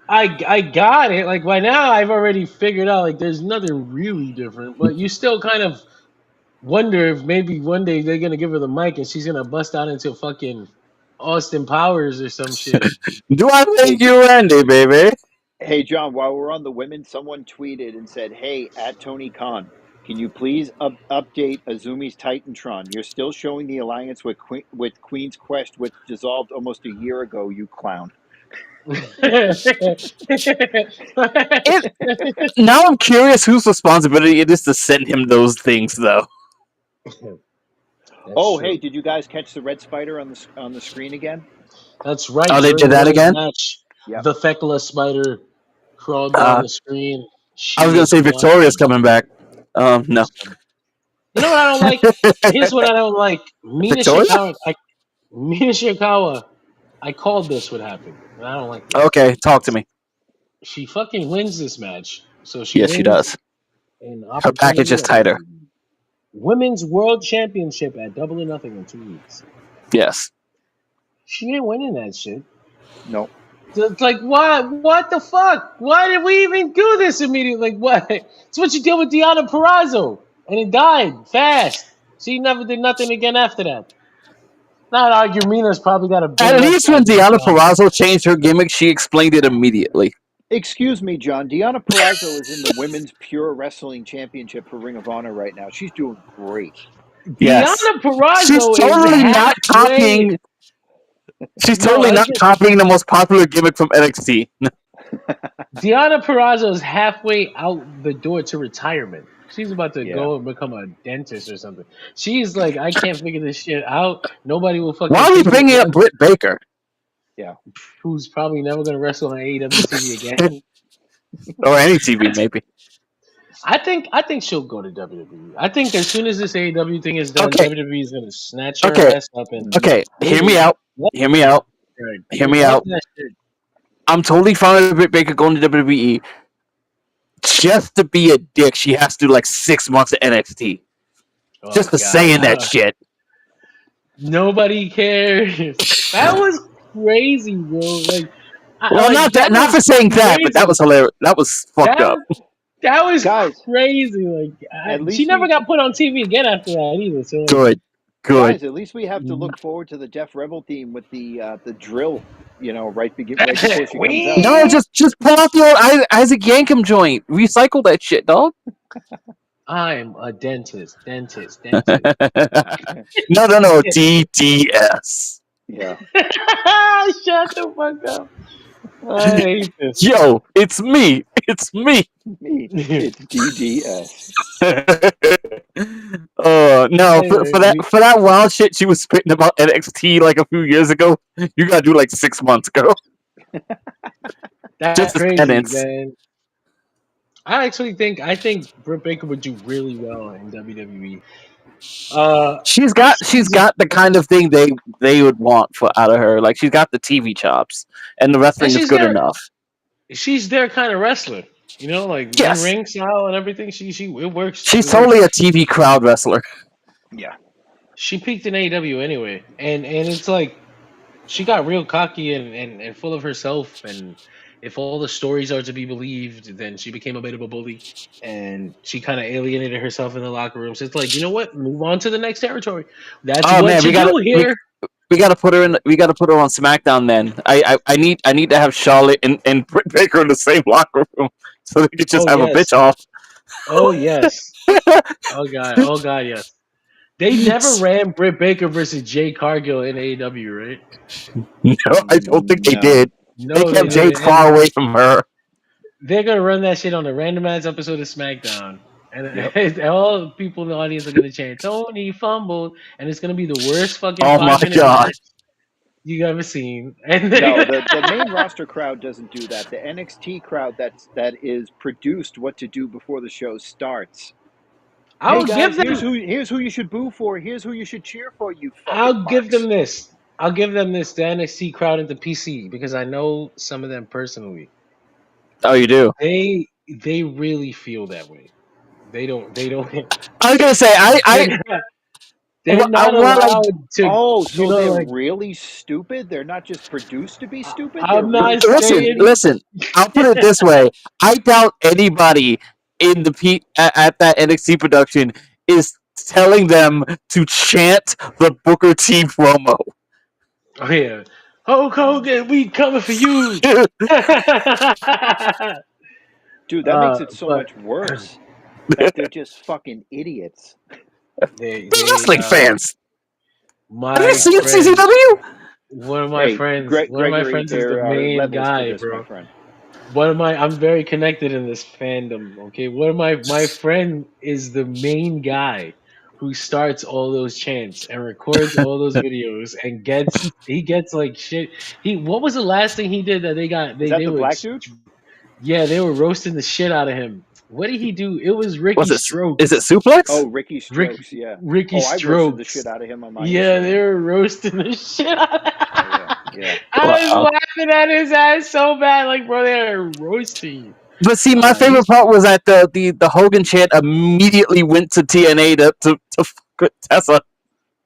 Speaker 3: I got it. Like by now, I've already figured out like there's nothing really different. But you still kind of wonder if maybe one day they're gonna give her the mic and she's gonna bust out into fucking Austin Powers or some shit.
Speaker 5: Do I
Speaker 4: Hey,
Speaker 5: make you Randy, baby?
Speaker 4: hey, John, while we're on the women, someone tweeted and said, "Hey, at Tony Khan, can you please update Azumi's Titantron? You're still showing the alliance with Queen's Quest, which dissolved almost a year ago, you clown."
Speaker 5: It Now I'm curious whose responsibility it is to send him those things, though.
Speaker 4: Oh,
Speaker 3: True.
Speaker 4: hey, did you guys catch the red spider on the screen again?
Speaker 3: That's right.
Speaker 5: Oh, they
Speaker 3: During
Speaker 5: did that
Speaker 3: women's
Speaker 5: again.
Speaker 3: match,
Speaker 4: Yep.
Speaker 3: the feckless spider crawled down
Speaker 5: Uh,
Speaker 3: the screen.
Speaker 5: I was
Speaker 3: She
Speaker 5: gonna
Speaker 3: is
Speaker 5: say
Speaker 3: one.
Speaker 5: Victoria's coming back. No,
Speaker 3: You know what I don't like? Here's what I don't like. Mina
Speaker 5: Victoria.
Speaker 3: Shirakawa. I called this would happen, and I don't like this.
Speaker 5: Okay, talk to me.
Speaker 3: She fucking wins this match, so she
Speaker 5: Yes, she
Speaker 3: wins
Speaker 5: does.
Speaker 3: an
Speaker 5: Her package
Speaker 3: opportunity
Speaker 5: is
Speaker 3: at
Speaker 5: tighter.
Speaker 3: Women's World Championship at Double or Nothing in 2 weeks.
Speaker 5: Yes.
Speaker 3: She ain't winning that shit.
Speaker 4: No.
Speaker 3: So it's like, what? What the fuck? Why did we even do this immediately? Like, what? It's what you did with Deanna Purrazzo, and it died fast. She never did nothing again after that. Not argue, Mina's probably got a
Speaker 5: At
Speaker 3: bigger
Speaker 5: least
Speaker 3: upside
Speaker 5: when
Speaker 3: than
Speaker 5: Deanna
Speaker 3: Deanna.
Speaker 5: Purrazzo changed her gimmick, she explained it immediately.
Speaker 4: Excuse me, John. Deanna Purrazzo is in the Women's Pure Wrestling Championship for Ring of Honor right now. She's doing great.
Speaker 5: Yes.
Speaker 3: Deanna
Speaker 5: She's
Speaker 3: Purrazzo is
Speaker 5: totally not
Speaker 3: halfway.
Speaker 5: copying. She's
Speaker 3: No,
Speaker 5: totally
Speaker 3: I
Speaker 5: not
Speaker 3: get
Speaker 5: copying the most popular gimmick from NXT.
Speaker 3: Deanna Purrazzo is halfway out the door to retirement. She's about to
Speaker 4: Yeah.
Speaker 3: go and become a dentist or something. She's like, I can't figure this shit out. Nobody will fucking.
Speaker 5: Why are we
Speaker 3: think of
Speaker 5: bringing up
Speaker 3: it.
Speaker 5: Britt Baker?
Speaker 4: Yeah.
Speaker 3: Who's probably never going to wrestle on AEW TV again.
Speaker 5: Or any TV, maybe.
Speaker 3: I think she'll go to WWE. I think as soon as this AEW thing is done,
Speaker 5: Okay.
Speaker 3: WWE is going to snatch her
Speaker 5: Okay.
Speaker 3: ass up and
Speaker 5: Okay. Hear me out.
Speaker 3: What?
Speaker 5: Hear me out.
Speaker 3: Right.
Speaker 5: Hear me
Speaker 3: Fuck
Speaker 5: out.
Speaker 3: that shit.
Speaker 5: I'm totally fine with Britt Baker going to WWE. Just to be a dick, she has to do like 6 months of NXT.
Speaker 3: Oh,
Speaker 5: Just for
Speaker 3: God.
Speaker 5: saying that shit.
Speaker 3: Nobody cares. That was crazy, bro. Like,
Speaker 5: Well,
Speaker 3: like that
Speaker 5: not
Speaker 3: was
Speaker 5: for saying that, but that
Speaker 3: crazy.
Speaker 5: was hilarious. That was fucked
Speaker 3: That
Speaker 5: up.
Speaker 3: that was
Speaker 4: Guys,
Speaker 3: crazy. Like,
Speaker 4: at
Speaker 3: she
Speaker 4: least
Speaker 3: never
Speaker 4: we
Speaker 3: got put on TV again after that either. So like,
Speaker 5: Good.
Speaker 4: Guys, at least we have to look forward to the Def Rebel theme with the drill, right before she comes out.
Speaker 5: No,
Speaker 3: Wee!
Speaker 5: just pull out the old Isaac Yankem joint. Recycle that shit, dog.
Speaker 3: I'm a dentist.
Speaker 5: No. DDS.
Speaker 4: Yeah.
Speaker 3: Shut the fuck up. I hate this.
Speaker 5: Yo, it's me. It's me.
Speaker 4: Me. It's DDS.
Speaker 5: No,
Speaker 3: Anyway,
Speaker 5: for that wild shit she was spitting about NXT like a few years ago, you gotta do like 6 months ago.
Speaker 3: that's
Speaker 5: Just as
Speaker 3: crazy,
Speaker 5: penance.
Speaker 3: man. I think Britt Baker would do really well in WWE.
Speaker 5: She's got the kind of thing they would want for out of her. Like she's got the TV chops, and the
Speaker 3: and
Speaker 5: wrestling is good enough.
Speaker 3: she's their kind of wrestler. You know, like in
Speaker 5: Yes,
Speaker 3: ring style and everything. She it works.
Speaker 5: she's
Speaker 3: It works.
Speaker 5: totally a TV crowd wrestler.
Speaker 4: Yeah.
Speaker 3: She peaked in AEW anyway, and it's like she got real cocky and full of herself. And if all the stories are to be believed, then she became a bit of a bully, and she kind of alienated herself in the locker room. So it's like, you know what? Move on to the next territory. That's
Speaker 5: Oh
Speaker 3: what
Speaker 5: man,
Speaker 3: you do here.
Speaker 5: we gotta put her in. We gotta put her on SmackDown. Then I need to have Charlotte and Britt Baker in the same locker room so they could just
Speaker 3: Oh
Speaker 5: have a
Speaker 3: yes.
Speaker 5: bitch off.
Speaker 3: Oh yes. Oh god. Oh god. Yes. They never ran Britt Baker versus Jay Cargill in AEW, right?
Speaker 5: No, I don't think they
Speaker 4: No.
Speaker 5: did. They
Speaker 3: No, they
Speaker 5: kept Jade
Speaker 3: didn't. And
Speaker 5: far away from her.
Speaker 3: they're gonna run that shit on a random ass episode of SmackDown, and
Speaker 4: Yep.
Speaker 3: all the people in the audience are gonna chant "Tony fumbled," and it's gonna be the worst fucking
Speaker 5: Oh my
Speaker 3: 5 minute
Speaker 5: god.
Speaker 3: match you ever seen. And
Speaker 4: No, the main roster crowd doesn't do that. The NXT crowd that is produced what to do before the show starts. Hey
Speaker 3: I'll
Speaker 4: guys,
Speaker 3: give them.
Speaker 4: here's who you should boo for. Here's who you should cheer for. You fucking
Speaker 3: I'll give
Speaker 4: marks.
Speaker 3: them this. I'll give them this. The NXT crowd into PC because I know some of them personally.
Speaker 5: Oh, you do.
Speaker 3: They really feel that way. They don't.
Speaker 5: I was gonna say
Speaker 3: They're not
Speaker 5: well,
Speaker 3: allowed to.
Speaker 4: Oh,
Speaker 3: You
Speaker 4: so
Speaker 3: know,
Speaker 4: they're
Speaker 3: like
Speaker 4: really stupid? They're not just produced to be stupid? They're
Speaker 3: I'm
Speaker 4: really
Speaker 3: not
Speaker 4: fucking
Speaker 3: saying.
Speaker 5: listen. I'll put it this way: I doubt anybody in the at that NXT production is telling them to chant the Booker T promo.
Speaker 3: Oh yeah, Hulk Hogan, we coming for you.
Speaker 4: Dude, that makes it so
Speaker 3: But
Speaker 4: much worse. That they're just fucking idiots.
Speaker 5: They're wrestling fans. Have you
Speaker 3: my
Speaker 5: seen
Speaker 3: friend,
Speaker 5: CZW?
Speaker 3: one of my
Speaker 4: Hey,
Speaker 3: friends, one of my
Speaker 4: Gregory,
Speaker 3: friends is the
Speaker 4: there are
Speaker 3: main
Speaker 4: levels to
Speaker 3: guy,
Speaker 4: this, my
Speaker 3: bro.
Speaker 4: friend.
Speaker 3: I'm very connected in this fandom. Okay, one of my friend is the main guy who starts all those chants and records all those videos and gets like shit. What was the last thing he did that
Speaker 4: Is that
Speaker 3: they
Speaker 4: the
Speaker 3: were
Speaker 4: black dude?
Speaker 3: yeah, they were roasting the shit out of him. What did he do? It was Ricky
Speaker 5: Was it? Is it
Speaker 3: Strokes.
Speaker 5: suplex?
Speaker 4: Oh, Ricky
Speaker 3: Ricky
Speaker 4: Strokes, yeah.
Speaker 3: Ricky
Speaker 4: Oh, I roasted the
Speaker 3: Strokes.
Speaker 4: shit out of him on my
Speaker 3: Yeah,
Speaker 4: Instagram.
Speaker 3: they were roasting the shit out of him.
Speaker 4: Oh, yeah.
Speaker 3: I was
Speaker 5: Wow.
Speaker 3: laughing at his ass so bad, like bro, they're roasting you.
Speaker 5: But see, my favorite part was that the Hogan chant immediately went to TNA to fuck with Tessa.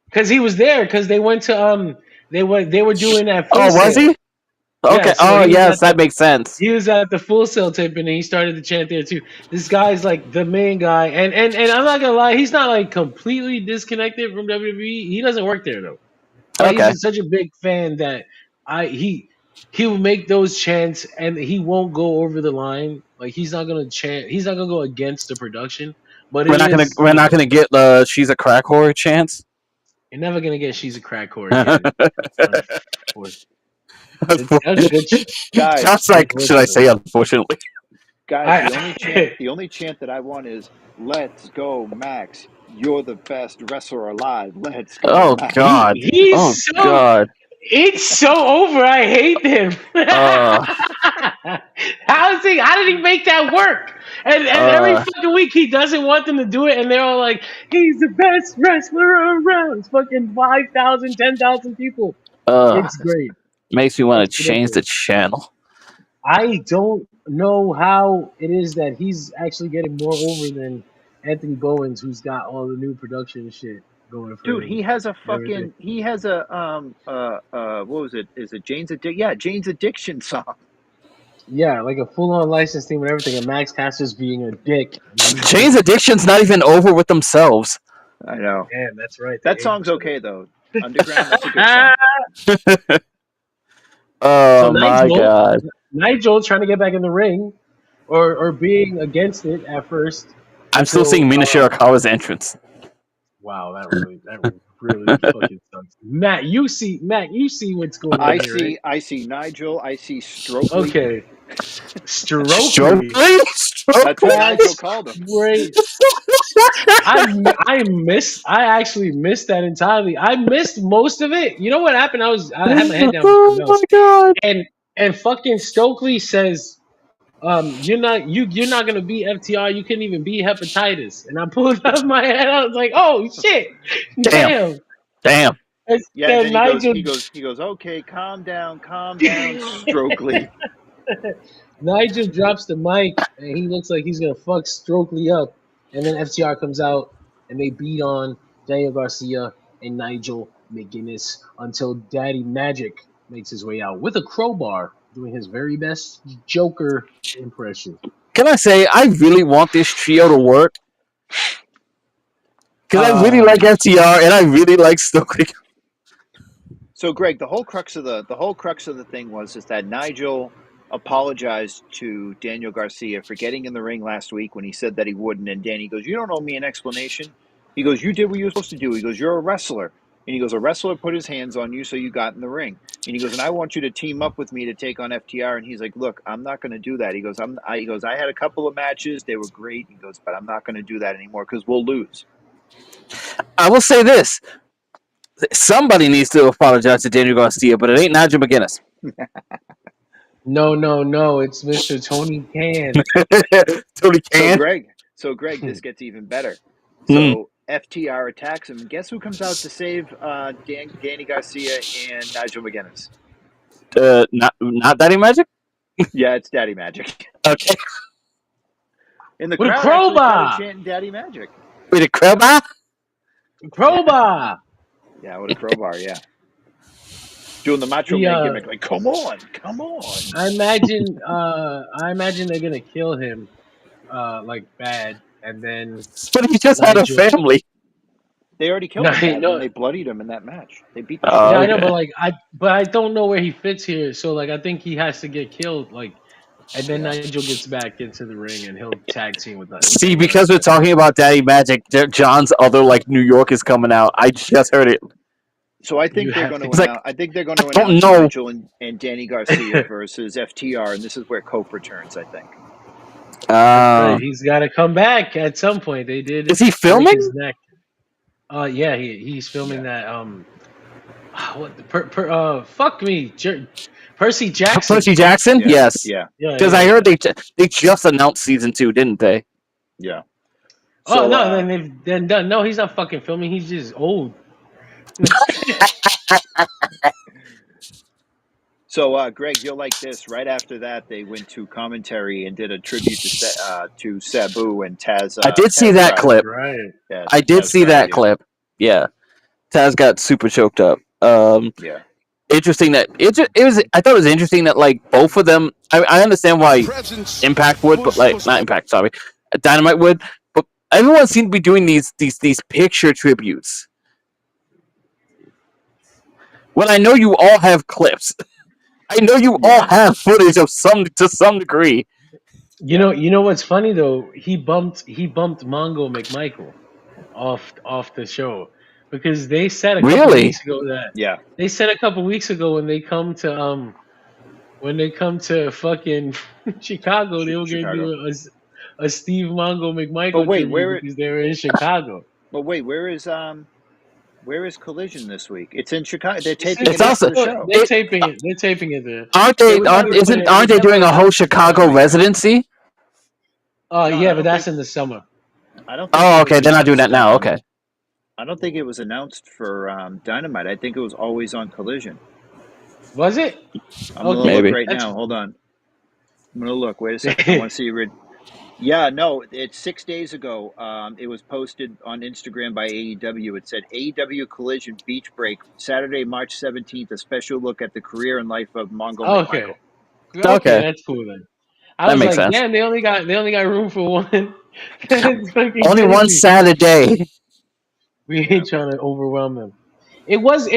Speaker 3: Because he was there. Because they went to they were doing that full
Speaker 5: Oh, was
Speaker 3: sale.
Speaker 5: he? Okay.
Speaker 3: Yeah, so
Speaker 5: Oh,
Speaker 3: he was
Speaker 5: yes, that makes sense.
Speaker 3: he was at the Full Sail taping and he started the chant there too. This guy's like the main guy, and I'm not gonna lie, he's not like completely disconnected from WWE. He doesn't work there though. But
Speaker 5: Okay.
Speaker 3: he's such a big fan that he will make those chants and he won't go over the line. Like he's not gonna chant. He's not gonna go against the production. But
Speaker 5: We're not gonna get she's a crack whore chance.
Speaker 3: You're never gonna get she's a crack whore again. That's good.
Speaker 4: Guys,
Speaker 5: Just like, should I say, unfortunately?
Speaker 4: Guys, the only chant that I want is "Let's go, Max! You're the best wrestler alive. Let's go,
Speaker 5: Oh
Speaker 4: Max!"
Speaker 5: God!
Speaker 3: He's so
Speaker 5: God!
Speaker 3: It's so over. I hate him. How did he make that work? And every fucking week he doesn't want them to do it, and they're all like, "He's the best wrestler around." It's fucking 5,000, 10,000 people. It's great.
Speaker 5: Makes me want
Speaker 3: It's
Speaker 5: to change the
Speaker 3: ridiculous.
Speaker 5: channel.
Speaker 3: I don't know how it is that he's actually getting more over than Anthony Bowens, who's got all the new production shit going for
Speaker 4: Dude, he has a
Speaker 3: everything.
Speaker 4: what was it? Is it Jane's Addiction? Yeah, Jane's Addiction song.
Speaker 3: Yeah, like a full-on license theme and everything, and Max Caster's being a dick. And he's
Speaker 5: Jane's
Speaker 3: just,
Speaker 5: Addiction's not even over with themselves.
Speaker 4: I know.
Speaker 3: damn, that's right. they
Speaker 4: That
Speaker 3: hate
Speaker 4: song's
Speaker 3: each other.
Speaker 4: okay though. Underground, that's a good song.
Speaker 3: So
Speaker 5: Oh my god.
Speaker 3: Nigel trying to get back in the ring, or being against it at first
Speaker 5: I'm still seeing
Speaker 3: until
Speaker 5: Mina Shirakawa's entrance.
Speaker 3: wow, that really fucking sucks. Matt, you see what's going on here, right?
Speaker 4: I see Nigel. I see Strokely.
Speaker 3: Okay,
Speaker 5: Stokely?
Speaker 3: Strokely.
Speaker 4: That's what Nigel
Speaker 3: That's
Speaker 4: called him.
Speaker 3: great. I actually missed that entirely. I missed most of it. You know what happened? I had my head down with something
Speaker 5: Oh
Speaker 3: else.
Speaker 5: my god.
Speaker 3: And fucking Stokely says, you're not gonna beat FTR. You couldn't even beat hepatitis. And I pulled up my head. I was like, oh shit,
Speaker 5: Damn.
Speaker 3: damn. And
Speaker 4: Yeah, and
Speaker 3: then
Speaker 4: then
Speaker 3: Nigel,
Speaker 4: he goes, okay, calm down, Strokely.
Speaker 3: Nigel drops the mic, and he looks like he's gonna fuck Stokely up. And then FTR comes out, and they beat on Daniel Garcia and Nigel McGuinness until Daddy Magic makes his way out with a crowbar, doing his very best Joker impression.
Speaker 5: Can I say I really want this trio to work? Because I really like FTR and I really like Stokely.
Speaker 4: So, Greg, the whole crux of the thing was that Nigel apologized to Daniel Garcia for getting in the ring last week when he said that he wouldn't, and Danny goes, "You don't owe me an explanation." He goes, "You did what you were supposed to do." He goes, "You're a wrestler," and he goes, "A wrestler put his hands on you, so you got in the ring." And he goes, "And I want you to team up with me to take on FTR." And he's like, "Look, I'm not going to do that." He goes, "I had a couple of matches, they were great." He goes, "But I'm not going to do that anymore because we'll lose."
Speaker 5: I will say this. Somebody needs to apologize to Daniel Garcia, but it ain't Nigel McGuinness.
Speaker 3: No, it's Mr. Tony Khan.
Speaker 5: Tony Khan.
Speaker 4: So Greg, this gets even better. So FTR attacks him. Guess who comes out to save Danny Garcia and Nigel McGuinness?
Speaker 5: Not Daddy Magic?
Speaker 4: Yeah, it's Daddy Magic.
Speaker 5: Okay.
Speaker 4: And the
Speaker 3: With a
Speaker 4: crowd actually
Speaker 3: crowbar!
Speaker 4: started chanting Daddy Magic.
Speaker 5: With a crowbar?
Speaker 3: Crowbar!
Speaker 4: Yeah, with a crowbar, yeah. Doing the Macho Man gimmick, like, come on.
Speaker 3: I imagine they're gonna kill him, like bad, and then.
Speaker 5: But he just had a family.
Speaker 4: They already killed him when they bloodied him in that match. They beat the shit
Speaker 3: Yeah,
Speaker 4: out
Speaker 3: I know,
Speaker 4: of
Speaker 3: but but I don't know where he fits here. So like, I think he has to get killed, like, and then Nigel gets back into the ring and he'll tag team with that.
Speaker 5: See, because we're talking about Daddy Magic, John's other like New York is coming out. I just heard it.
Speaker 4: So I think they're going to announce. I think they're going to announce Nigel and Danny Garcia versus FTR, and this is where Cope returns. I think.
Speaker 3: Right. He's got to come back at some point. They did.
Speaker 5: Is he filming?
Speaker 3: His neck. Yeah, he's filming that. Fuck me, Percy Jackson.
Speaker 5: Percy Jackson?
Speaker 4: Yeah.
Speaker 5: Yes.
Speaker 4: Yeah.
Speaker 5: Because I heard they just announced season 2, didn't they?
Speaker 4: Yeah.
Speaker 3: So, no, he's not fucking filming. He's just old.
Speaker 4: So, Greg, you'll like this. Right after that, they went to commentary and did a tribute to Sabu and Taz.
Speaker 5: I did see that clip.
Speaker 3: Right.
Speaker 4: Yeah,
Speaker 5: I did see that clip. Yeah. Taz got super choked up.
Speaker 4: Yeah.
Speaker 5: Interesting that it was. I thought it was interesting that like both of them. I understand why Impact would, but like not Impact. Sorry, Dynamite would. But everyone seemed to be doing these picture tributes. When I know you all have clips. I know you all have footage of to some degree.
Speaker 3: You know what's funny though? He bumped Mongo McMichael off the show because they said a couple weeks ago that they said a couple weeks ago when they come to fucking Chicago, they were gonna do a Steve Mongo McMichael tribute because they were in Chicago.
Speaker 4: But wait, where is Collision this week? It's in Chicago. They're taping it
Speaker 5: also,
Speaker 4: for the show.
Speaker 3: They're taping it there.
Speaker 5: Aren't they doing a whole Chicago residency?
Speaker 3: Yeah, but that's in the summer.
Speaker 4: I don't.
Speaker 5: Oh, okay. They're not doing that now. Okay.
Speaker 4: I don't think it was announced for Dynamite. I think it was always on Collision.
Speaker 3: Was it?
Speaker 4: I'm gonna look right now. Hold on. I'm gonna look. Wait a second. I want to see. Yeah, no, it's 6 days ago. It was posted on Instagram by AEW. It said AEW Collision Beach Break, Saturday, March 17th, a special look at the career and life of Mongo
Speaker 3: Okay,
Speaker 4: McMichael.
Speaker 3: okay,
Speaker 5: Okay,
Speaker 3: that's cool then. I
Speaker 5: that
Speaker 3: was
Speaker 5: makes
Speaker 3: like,
Speaker 5: sense.
Speaker 3: damn, they only got room for one. It's fucking
Speaker 5: Only one
Speaker 3: crazy.
Speaker 5: Saturday.
Speaker 3: We
Speaker 4: Yeah.
Speaker 3: ain't trying to overwhelm them. It was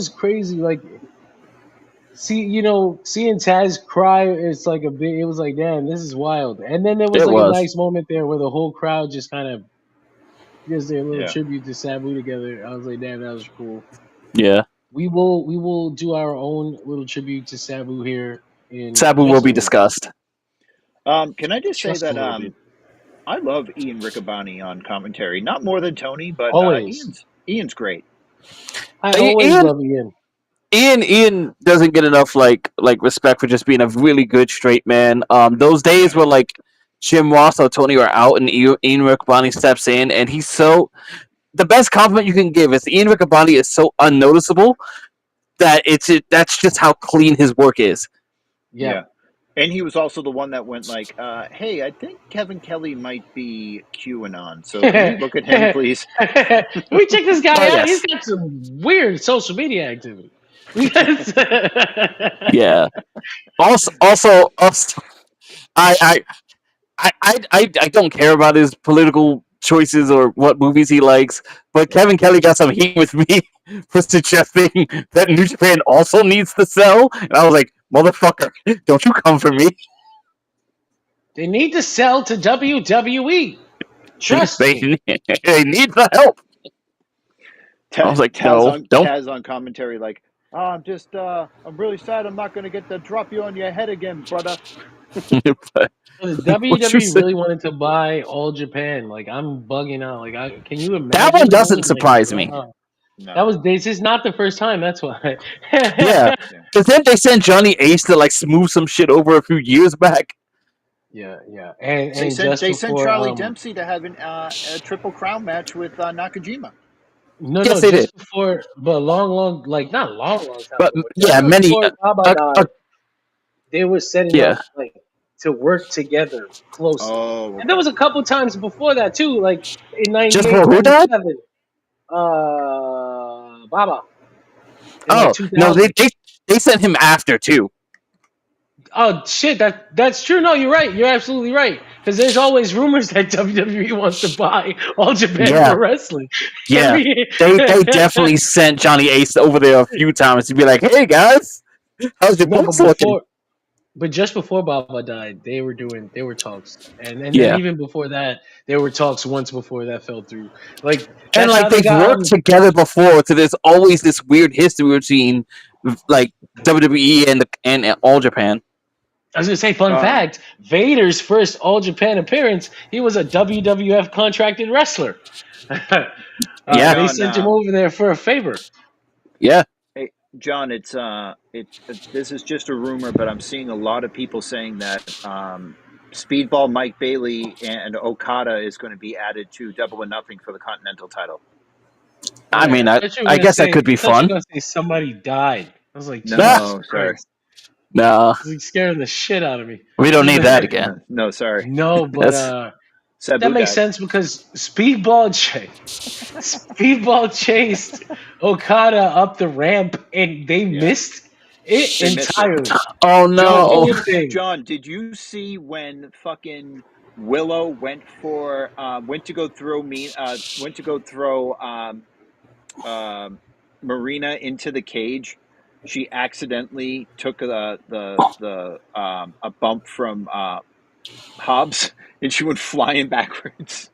Speaker 3: crazy. Like, seeing Taz cry, it's like a big. It was like, damn, this is wild. And then there was
Speaker 5: It
Speaker 3: like a
Speaker 5: was.
Speaker 3: nice moment there where the whole crowd just kind of gives their little
Speaker 4: Yeah.
Speaker 3: tribute to Sabu together. I was like, damn, that was cool.
Speaker 5: Yeah.
Speaker 3: We will do our own little tribute to Sabu here in
Speaker 5: Sabu will be
Speaker 3: wrestling news.
Speaker 5: discussed.
Speaker 4: Can I just say
Speaker 3: Just a
Speaker 4: that
Speaker 3: little bit.
Speaker 4: I love Ian Riccaboni on commentary. Not more than Tony, but
Speaker 3: Always.
Speaker 4: Ian's great.
Speaker 3: I always
Speaker 5: Ian
Speaker 3: love Ian.
Speaker 5: Ian doesn't get enough like respect for just being a really good straight man. Those
Speaker 4: Yeah.
Speaker 5: days where like Jim Ross or Tony are out and Ian Riccaboni steps in and he's so the best compliment you can give is Ian Riccaboni is so unnoticeable that that's just how clean his work is.
Speaker 3: Yeah.
Speaker 4: Yeah. And he was also the one that went like, hey, I think Kevin Kelly might be QAnon. So can we look at him, please?
Speaker 3: Can we check this
Speaker 5: Oh
Speaker 3: guy out? He's
Speaker 5: yes,
Speaker 3: got some weird social media activity.
Speaker 5: yeah. Also, I I I don't care about his political choices or what movies he likes, but
Speaker 4: Yeah.
Speaker 5: Kevin Kelly got some heat with me for suggesting that New Japan also needs to sell, and I was like, "Motherfucker, don't you come for me."
Speaker 3: They need to sell to WWE. Trust
Speaker 5: they
Speaker 3: me.
Speaker 5: they need the help. I was like, "No, don't."
Speaker 4: Taz on commentary like, I'm really sad I'm not going to get to drop you on your head again, brother.
Speaker 5: But
Speaker 3: The
Speaker 5: what you
Speaker 3: WWE
Speaker 5: say?
Speaker 3: really wanted to buy All Japan. Like, I'm bugging out. Like, can you
Speaker 5: That one
Speaker 3: imagine? I
Speaker 5: doesn't
Speaker 3: was like,
Speaker 5: surprise me.
Speaker 3: wow.
Speaker 4: No.
Speaker 3: This is not the first time. That's why.
Speaker 5: Yeah,
Speaker 4: Yeah.
Speaker 5: because then they sent Johnny Ace to like smooth some shit over a few years back.
Speaker 3: Yeah, yeah. And
Speaker 4: They
Speaker 3: just
Speaker 4: sent
Speaker 3: before,
Speaker 4: Charlie Dempsey to have a triple crown match with Nakajima.
Speaker 5: Yes,
Speaker 3: no,
Speaker 5: they did.
Speaker 3: just before, but long, like not long time
Speaker 5: But
Speaker 3: ago, but just
Speaker 5: yeah, many.
Speaker 3: before Baba died, they were setting
Speaker 5: Yeah.
Speaker 3: up like to work together closely.
Speaker 4: Oh,
Speaker 3: And there
Speaker 4: okay.
Speaker 3: was a couple times before that too, like in
Speaker 5: Just
Speaker 3: 98,
Speaker 5: for who died?
Speaker 3: 97. Baba in like
Speaker 5: Oh no,
Speaker 3: 2000.
Speaker 5: they sent him after too.
Speaker 3: Oh shit, that's true. No, you're right. You're absolutely right. Because there's always rumors that WWE wants to buy All Japan
Speaker 5: Yeah,
Speaker 3: Pro Wrestling.
Speaker 5: yeah.
Speaker 3: Every
Speaker 5: They definitely sent Johnny Ace over there a few times to be like, "Hey guys, how's your
Speaker 3: no, but
Speaker 5: books looking?"
Speaker 3: just before Baba died, they were talks, and then
Speaker 5: Yeah,
Speaker 3: even before that, there were talks once before that fell through. Like
Speaker 5: and
Speaker 3: that's
Speaker 5: like
Speaker 3: how they
Speaker 5: they've
Speaker 3: got
Speaker 5: worked together before, so there's always this weird history between like WWE and All Japan.
Speaker 3: I was gonna say, fun
Speaker 4: Um,
Speaker 3: fact: Vader's first All Japan appearance, he was a WWF contracted wrestler.
Speaker 4: hey,
Speaker 5: Yeah,
Speaker 3: They
Speaker 4: John.
Speaker 3: sent him over there for a favor.
Speaker 5: yeah.
Speaker 4: Hey, John. This is just a rumor, but I'm seeing a lot of people saying that Speedball Mike Bailey and Okada is going to be added to Double or Nothing for the Continental title.
Speaker 5: I mean,
Speaker 3: I thought you were
Speaker 5: I
Speaker 3: gonna
Speaker 5: guess that
Speaker 3: say.
Speaker 5: could be
Speaker 3: I thought you were
Speaker 5: fun.
Speaker 3: gonna say somebody died. I was like, Jesus
Speaker 4: No, sorry.
Speaker 3: Christ!
Speaker 5: No,
Speaker 3: It's like scaring the shit out of me.
Speaker 5: we don't need that again.
Speaker 4: No, sorry.
Speaker 3: No, but
Speaker 5: That's
Speaker 3: that
Speaker 4: Sabu
Speaker 3: makes
Speaker 4: died.
Speaker 3: sense because Speedball chased Okada up the ramp and they
Speaker 4: Yeah,
Speaker 3: missed it
Speaker 4: they missed it.
Speaker 3: entirely.
Speaker 5: oh
Speaker 3: The
Speaker 5: no.
Speaker 3: whole thing.
Speaker 4: John, did you see when fucking Willow went to go throw Marina into the cage? She accidentally took a bump from Hobbs, and she went flying backwards.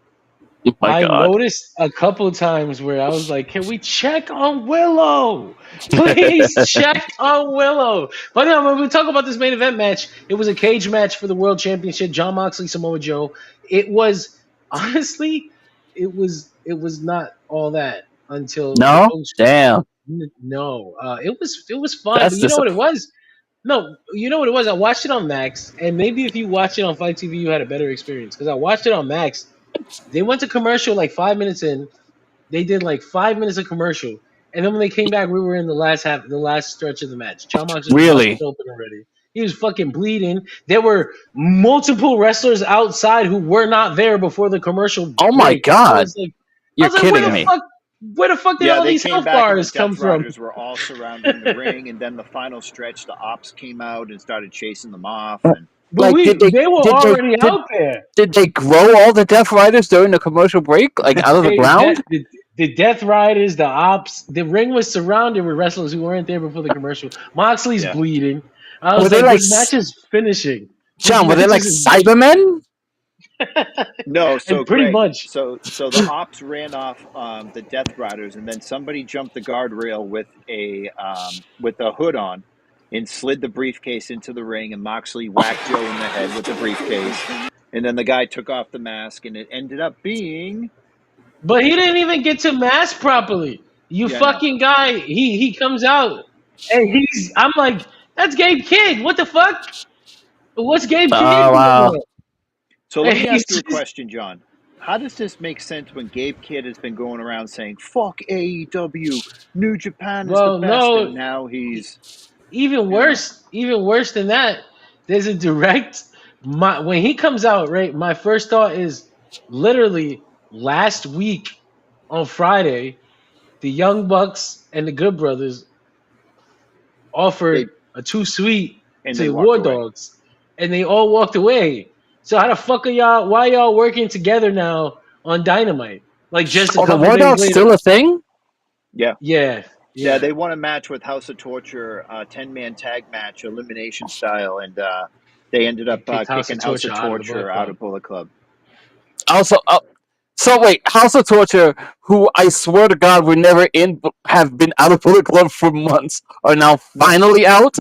Speaker 5: Oh my
Speaker 3: I
Speaker 5: god.
Speaker 3: noticed a couple times where I was like, "Can we check on Willow? Please check on Willow." But no, when we talk about this main event match, it was a cage match for the World Championship. John Moxley, Samoa Joe. It was honestly, it was not all that until the
Speaker 5: No?
Speaker 3: post.
Speaker 5: Damn.
Speaker 3: No, it was fine, but
Speaker 5: That's
Speaker 3: you know what it
Speaker 5: disappointing.
Speaker 3: was? No, you know what it was. I watched it on Max, and maybe if you watched it on Fight TV, you had a better experience because I watched it on Max. They went to commercial like 5 minutes in. They did like 5 minutes of commercial, and then when they came back, we were in the last stretch of the match. John Moxley was busted
Speaker 5: Really?
Speaker 3: open already. He was fucking bleeding. There were multiple wrestlers outside who were not there before the commercial
Speaker 5: Oh my
Speaker 3: break.
Speaker 5: god,
Speaker 3: I
Speaker 5: you're
Speaker 3: was like,
Speaker 5: kidding me.
Speaker 3: where the fuck did
Speaker 4: Yeah,
Speaker 3: all
Speaker 4: they
Speaker 3: these
Speaker 4: came
Speaker 3: health
Speaker 4: back and the
Speaker 3: bars come
Speaker 4: Death
Speaker 3: from?
Speaker 4: Riders were all surrounding the ring, and then the final stretch, the Ops came out and started chasing them off. And
Speaker 3: But
Speaker 5: Like,
Speaker 3: they were already out there.
Speaker 5: did they grow all the Death Riders during the commercial break, like out of the ground?
Speaker 3: The Death Riders, the Ops, the ring was surrounded with wrestlers who weren't there before the commercial. Moxley's
Speaker 4: yeah,
Speaker 3: bleeding. I
Speaker 5: Were
Speaker 3: was
Speaker 5: they
Speaker 3: like,
Speaker 5: like
Speaker 3: this match is finishing. This
Speaker 5: John? Were they
Speaker 3: match
Speaker 5: like
Speaker 3: is
Speaker 5: Cybermen?
Speaker 4: no. So
Speaker 3: and pretty
Speaker 4: Greg,
Speaker 3: much.
Speaker 4: so the Ops ran off the Death Riders, and then somebody jumped the guardrail with a hood on, and slid the briefcase into the ring, and Moxley whacked Joe in the head with the briefcase, and then the guy took off the mask, and it ended up being
Speaker 3: But he didn't even get to mask properly. You
Speaker 4: yeah, no.
Speaker 3: fucking guy. He comes out and I'm like, that's Gabe Kidd. What the fuck? What's Gabe Kidd
Speaker 5: Oh
Speaker 3: doing
Speaker 5: wow!
Speaker 3: there?
Speaker 4: So let me
Speaker 3: He's
Speaker 4: ask you a
Speaker 3: just-
Speaker 4: question, John. How does this make sense when Gabe Kidd has been going around saying "fuck AEW, New Japan is the
Speaker 3: well,
Speaker 4: best," and
Speaker 3: no,
Speaker 4: now he's
Speaker 3: even
Speaker 4: you know
Speaker 3: worse than that. There's a direct. When he comes out, right? My first thought is literally last week on Friday, the Young Bucks and the Good Brothers
Speaker 4: they
Speaker 3: offered a too sweet
Speaker 4: and
Speaker 3: to
Speaker 4: they
Speaker 3: the
Speaker 4: walked
Speaker 3: War
Speaker 4: away.
Speaker 3: Dogs, and they all walked away. So how the fuck are y'all? Why y'all working together now on Dynamite? Like just a
Speaker 5: Oh, the
Speaker 3: couple
Speaker 5: War
Speaker 3: days
Speaker 5: Dog's
Speaker 3: later.
Speaker 5: still a thing?
Speaker 4: Yeah,
Speaker 3: Yeah,
Speaker 4: yeah.
Speaker 3: yeah.
Speaker 4: They won a match with House of Torture, 10-man tag match, elimination style, and they ended
Speaker 3: They
Speaker 4: up
Speaker 3: kicked House
Speaker 4: kicking
Speaker 3: of
Speaker 4: House
Speaker 3: Torture
Speaker 4: of
Speaker 3: out of the Bullet
Speaker 4: Torture out
Speaker 3: Club.
Speaker 4: of Bullet Club.
Speaker 5: Also, so wait, House of Torture, who I swear to God were never in, have been out of Bullet Club for months, are now finally out.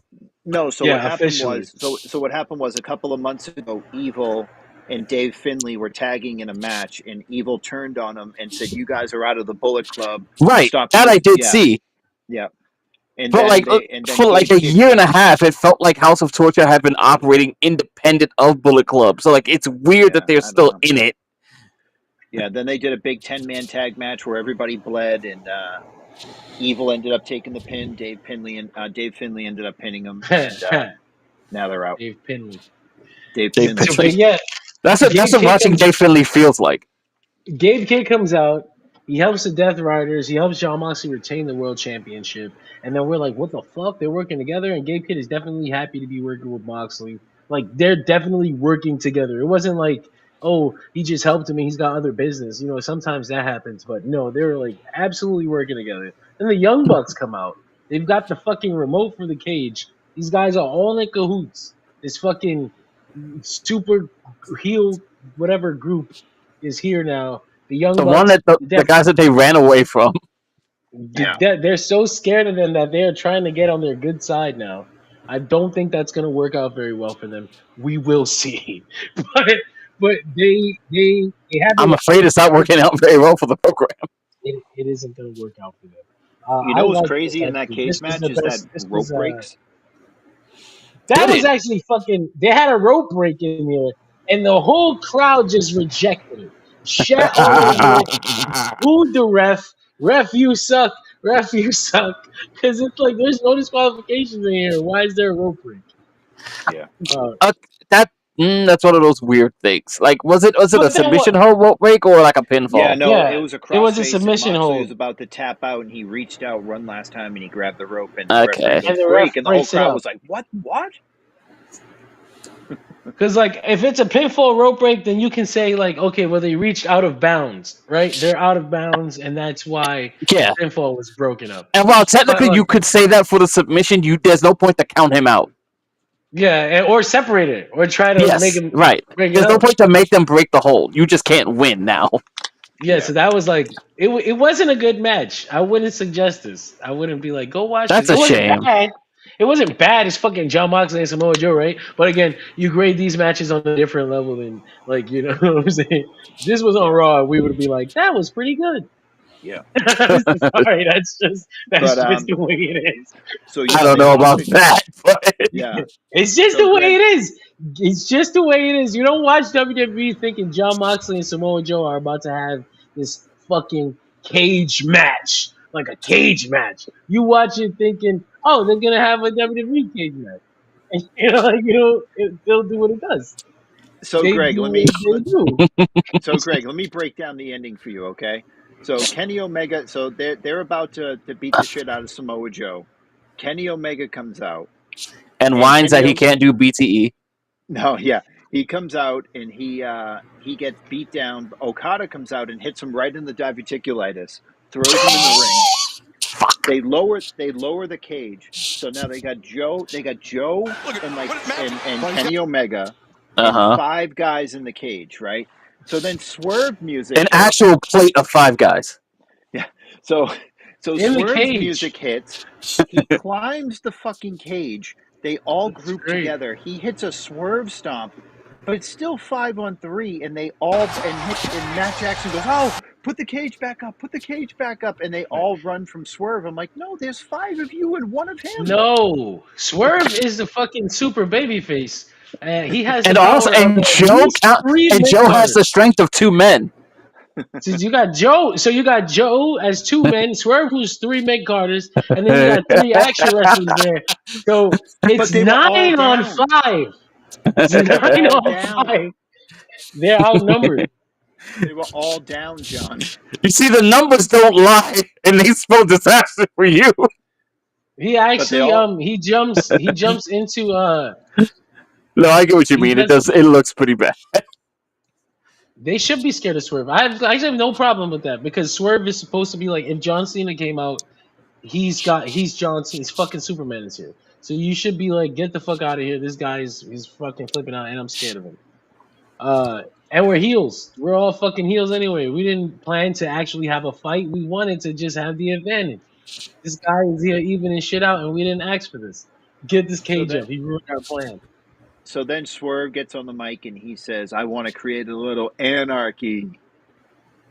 Speaker 4: No, so what
Speaker 3: Yeah,
Speaker 4: happened
Speaker 3: officially.
Speaker 4: was what happened was a couple of months ago, Evil and Dave Finley were tagging in a match, and Evil turned on him and said, "You guys are out of the Bullet Club.
Speaker 5: Right,
Speaker 4: Stop
Speaker 5: that
Speaker 4: doing."
Speaker 5: I did
Speaker 4: Yeah,
Speaker 5: see.
Speaker 4: yeah. And
Speaker 5: But
Speaker 4: then
Speaker 5: like for like
Speaker 4: Gabe
Speaker 5: a
Speaker 4: Kidd
Speaker 5: year and a half, it felt like House of Torture had been operating independent of Bullet Club. So like it's weird that
Speaker 4: yeah,
Speaker 5: they're
Speaker 4: I don't
Speaker 5: still
Speaker 4: know.
Speaker 5: in it.
Speaker 4: Yeah, then they did a big 10-man tag match where everybody bled, and Evil ended up taking the pin. Dave Finley ended up pinning him, and
Speaker 3: Dave
Speaker 4: now they're out.
Speaker 3: Finley.
Speaker 4: Dave
Speaker 5: Dave
Speaker 4: Finley.
Speaker 3: So, but
Speaker 5: Finley.
Speaker 3: yeah,
Speaker 5: That's
Speaker 3: Gabe
Speaker 5: what
Speaker 3: Kidd
Speaker 5: watching
Speaker 3: comes.
Speaker 5: Dave Finley feels like.
Speaker 3: Gabe Kidd comes out. He helps the Death Riders. He helps John Moxley retain the World Championship. And then we're like, what the fuck? They're working together. And Gabe Kidd is definitely happy to be working with Moxley. Like, they're definitely working together. It wasn't like, oh, he just helped him and he's got other business. You know, sometimes that happens. But no, they're like absolutely working together. Then the Young Bucks come out. They've got the fucking remote for the cage. These guys are all in cahoots. This fucking super heel, whatever group is here now. The Young
Speaker 5: The one
Speaker 3: Bucks,
Speaker 5: that the guys that they ran away from.
Speaker 4: Yeah.
Speaker 3: they're so scared of them that they're trying to get on their good side now. I don't think that's going to work out very well for them. We will see, but they have
Speaker 5: I'm
Speaker 3: their
Speaker 5: afraid it's not working out very well for the program.
Speaker 3: it isn't going to work out for them.
Speaker 4: You
Speaker 3: I
Speaker 4: know what's
Speaker 3: like this
Speaker 4: crazy in that
Speaker 3: actually.
Speaker 4: cage
Speaker 3: This was
Speaker 4: match
Speaker 3: the
Speaker 4: is that
Speaker 3: best. This
Speaker 4: rope
Speaker 3: was
Speaker 4: breaks.
Speaker 3: that
Speaker 5: Did
Speaker 3: was
Speaker 5: it?
Speaker 3: actually fucking. They had a rope break in there, and the whole crowd just rejected it. Shat all over it. Booed the ref. Ref, you suck. Ref, you suck. Because it's like there's no disqualifications in here. Why is there a rope break?
Speaker 4: Yeah.
Speaker 3: Uh,
Speaker 5: that that's one of those weird things. Like, was it a
Speaker 3: but then
Speaker 5: submission
Speaker 3: what?
Speaker 5: hold rope break or like a
Speaker 4: Yeah,
Speaker 5: pinfall?
Speaker 4: no, it
Speaker 3: Yeah,
Speaker 4: was a
Speaker 3: it was a
Speaker 4: crossface, and
Speaker 3: submission
Speaker 4: Moxley was
Speaker 3: hold,
Speaker 4: about to tap out, and he reached out, run last time, and he grabbed the rope, and the referee
Speaker 5: Okay.
Speaker 4: goes
Speaker 3: and the ref
Speaker 4: break, and the whole
Speaker 3: breaks it
Speaker 4: crowd
Speaker 3: up.
Speaker 4: was like, "What? What?"
Speaker 3: Because like if it's a pinfall rope break, then you can say like, okay, well they reached out of bounds, right? They're out of bounds, and that's why
Speaker 5: Yeah.
Speaker 3: the pinfall was broken up.
Speaker 5: And while
Speaker 3: But
Speaker 5: technically
Speaker 3: like,
Speaker 5: you could say that for the submission, there's no point to count him out.
Speaker 3: yeah, or separate it, or try to make
Speaker 5: Yes,
Speaker 3: him
Speaker 5: right.
Speaker 3: break it
Speaker 5: There's no
Speaker 3: up.
Speaker 5: point to make them break the hold. You just can't win now.
Speaker 3: Yeah,
Speaker 4: Yeah.
Speaker 3: so that was like it wasn't a good match. I wouldn't suggest this. I wouldn't be like, go watch
Speaker 5: That's
Speaker 3: this. It
Speaker 5: a
Speaker 3: wasn't
Speaker 5: shame.
Speaker 3: bad. It wasn't bad. It's fucking John Moxley and Samoa Joe, right? But again, you grade these matches on a different level than like you know what I'm saying. If this was on
Speaker 4: Yeah.
Speaker 3: Raw, we would be like, that was pretty good.
Speaker 4: Yeah.
Speaker 3: Sorry, that's
Speaker 4: But
Speaker 3: just the way it is.
Speaker 4: so
Speaker 5: I
Speaker 4: yeah,
Speaker 5: don't
Speaker 4: they
Speaker 5: know
Speaker 4: lost
Speaker 5: about
Speaker 4: it.
Speaker 5: that, but
Speaker 4: Yeah.
Speaker 3: It's just
Speaker 4: So
Speaker 3: the way
Speaker 4: Greg,
Speaker 3: it is. It's just the way it is. You don't watch WWE thinking John Moxley and Samoa Joe are about to have this fucking cage match, like a cage match. You watch it thinking, oh, they're gonna have a WWE cage match. it'll do what it does.
Speaker 4: So
Speaker 3: They
Speaker 4: Greg,
Speaker 3: do what they do.
Speaker 4: let me break down the ending for you, okay? So Kenny Omega, so they're about to beat the shit out of Samoa Joe. Kenny Omega comes out,
Speaker 5: And
Speaker 4: and
Speaker 5: whines that he can't do BTE.
Speaker 4: no, yeah, he comes out and he gets beat down. Okada comes out and hits him right in the diverticulitis, throws him in the ring.
Speaker 5: Fuck.
Speaker 4: They lower the cage. So now they got Joe and Kenny Omega and
Speaker 5: Uh-huh.
Speaker 4: 5 guys in the cage, right? So then Swerve music
Speaker 5: An
Speaker 4: hits.
Speaker 5: actual plate of 5 guys.
Speaker 4: Yeah. So
Speaker 3: In the
Speaker 4: Swerve's
Speaker 3: cage.
Speaker 4: music hits. He climbs the fucking cage. They all
Speaker 3: That's
Speaker 4: group
Speaker 3: great.
Speaker 4: together. He hits a Swerve stomp, but it's still 5-on-3, and they all and Matt Jackson goes, "Oh, put the cage back up, put the cage back up," and they all run from Swerve. I'm like, "No, there's 5 of you and 1 of him."
Speaker 3: No, Swerve is the fucking super babyface. He has the
Speaker 5: And also,
Speaker 3: power of
Speaker 5: and
Speaker 3: at
Speaker 5: Joe
Speaker 3: least 3
Speaker 5: and
Speaker 3: mid
Speaker 5: Joe has
Speaker 3: carders.
Speaker 5: the strength of 2 men.
Speaker 3: So you got Joe. So you got Joe as 2 men, Swerve who's 3 mid carders, and then you got 3 action wrestlers there. So
Speaker 4: But
Speaker 3: it's
Speaker 4: they were all
Speaker 3: 9 on
Speaker 4: down.
Speaker 3: 5. It's
Speaker 4: They were
Speaker 3: 9
Speaker 4: all
Speaker 3: on
Speaker 4: down.
Speaker 3: 5. They're outnumbered.
Speaker 4: They were all down, John.
Speaker 5: You see, the numbers don't lie, and they spell disaster for you.
Speaker 3: He
Speaker 4: But they
Speaker 3: actually
Speaker 4: all
Speaker 3: he jumps into
Speaker 5: No, I get what you
Speaker 3: he
Speaker 5: mean. It
Speaker 3: does.
Speaker 5: does. It looks pretty bad.
Speaker 3: They should be scared of Swerve. I actually have no problem with that because Swerve is supposed to be like if John Cena came out, he's John Cena. He's fucking Superman is here. So you should be like, get the fuck out of here. This guy is fucking flipping out, and I'm scared of him. And we're heels. We're all fucking heels anyway. We didn't plan to actually have a fight. We wanted to just have the advantage. This guy is here evening shit out, and we didn't ask for this. Get this
Speaker 4: so
Speaker 3: cage
Speaker 4: that
Speaker 3: up. He ruined our plan.
Speaker 4: so then Swerve gets on the mic and he says, "I want to create a little anarchy."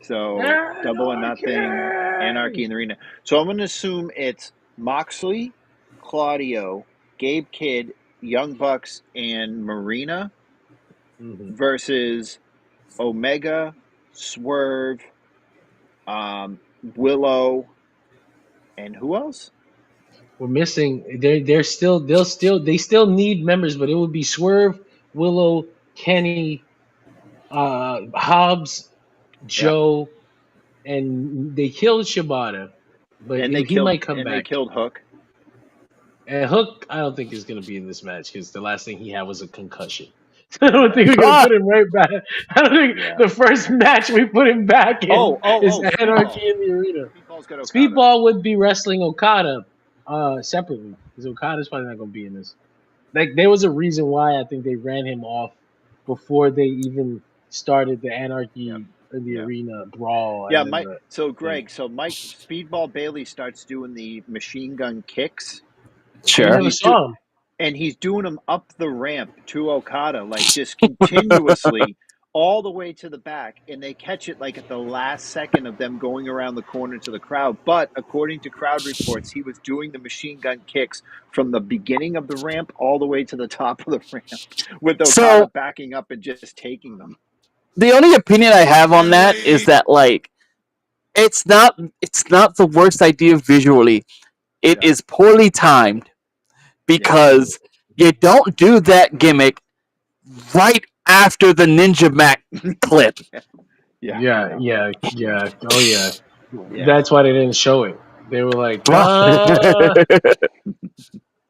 Speaker 4: So double or nothing, anarchy in the arena. So I'm going to assume it's Moxley, Claudio, Gabe Kidd, Young Bucks, and Marina
Speaker 3: Mhm.
Speaker 4: versus Omega, Swerve, Willow, and who else?
Speaker 3: We're missing. They still need members, but it would be Swerve, Willow, Kenny, Hobbs,
Speaker 4: Yeah,
Speaker 3: Joe, and they killed Shibata, but he might come
Speaker 4: they
Speaker 3: back.
Speaker 4: killed Hook.
Speaker 3: And Hook, I don't think is going to be in this match because the last thing he had was a concussion. I don't think we're going to put him right back. I don't think
Speaker 4: Yeah.
Speaker 3: the first match we put him back in is Anarchy
Speaker 4: Speedball.
Speaker 3: in the Arena.
Speaker 4: Speedball's got Okada.
Speaker 3: Speedball would be wrestling Okada separately because Okada's probably not going to be in this. Like there was a reason why I think they ran him off before they even started the Anarchy in the Arena brawl.
Speaker 4: Yeah,
Speaker 3: and then
Speaker 4: Mike. So Greg, so Mike Speedball Bailey starts doing the machine gun kicks.
Speaker 3: we
Speaker 5: Sure.
Speaker 3: never saw him.
Speaker 4: And he's doing them up the ramp to Okada, like just continuously all the way to the back. And they catch it like at the last second of them going around the corner to the crowd. But according to crowd reports, he was doing the machine gun kicks from the beginning of the ramp all the way to the top of the ramp with Okada
Speaker 5: So
Speaker 4: backing up and just taking them.
Speaker 5: the only opinion I have on that is that like it's not the worst idea visually. It is poorly timed because you don't do that gimmick right after the Ninja Mac clip.
Speaker 3: Yeah. Oh yeah. That's why they didn't show it. They were like,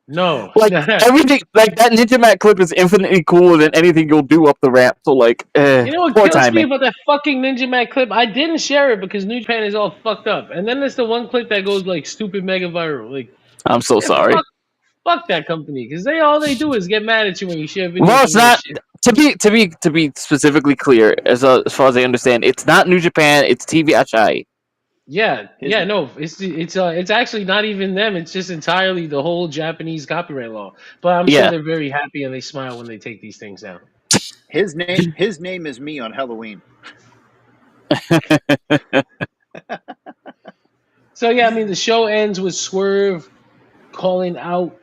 Speaker 3: no.
Speaker 5: Like everything, like that Ninja Mac clip is infinitely cooler than anything you'll do up the ramp. So like,
Speaker 3: You know what
Speaker 5: poor
Speaker 3: kills me
Speaker 5: timing.
Speaker 3: about that fucking Ninja Mac clip? I didn't share it because New Japan is all fucked up. And then there's the one clip that goes like stupid mega viral. Like,
Speaker 5: I'm so
Speaker 3: yeah,
Speaker 5: sorry.
Speaker 3: fuck that company because all they do is get mad at you when you share videos.
Speaker 5: Well, it's not. To be specifically clear, as far as I understand, it's not New Japan. It's TVHI.
Speaker 3: No, it's actually not even them. It's just entirely the whole Japanese copyright law. But I'm sure they're very happy and they smile when they take these things down.
Speaker 4: His name is me on Halloween.
Speaker 3: So yeah, I mean the show ends with Swerve calling out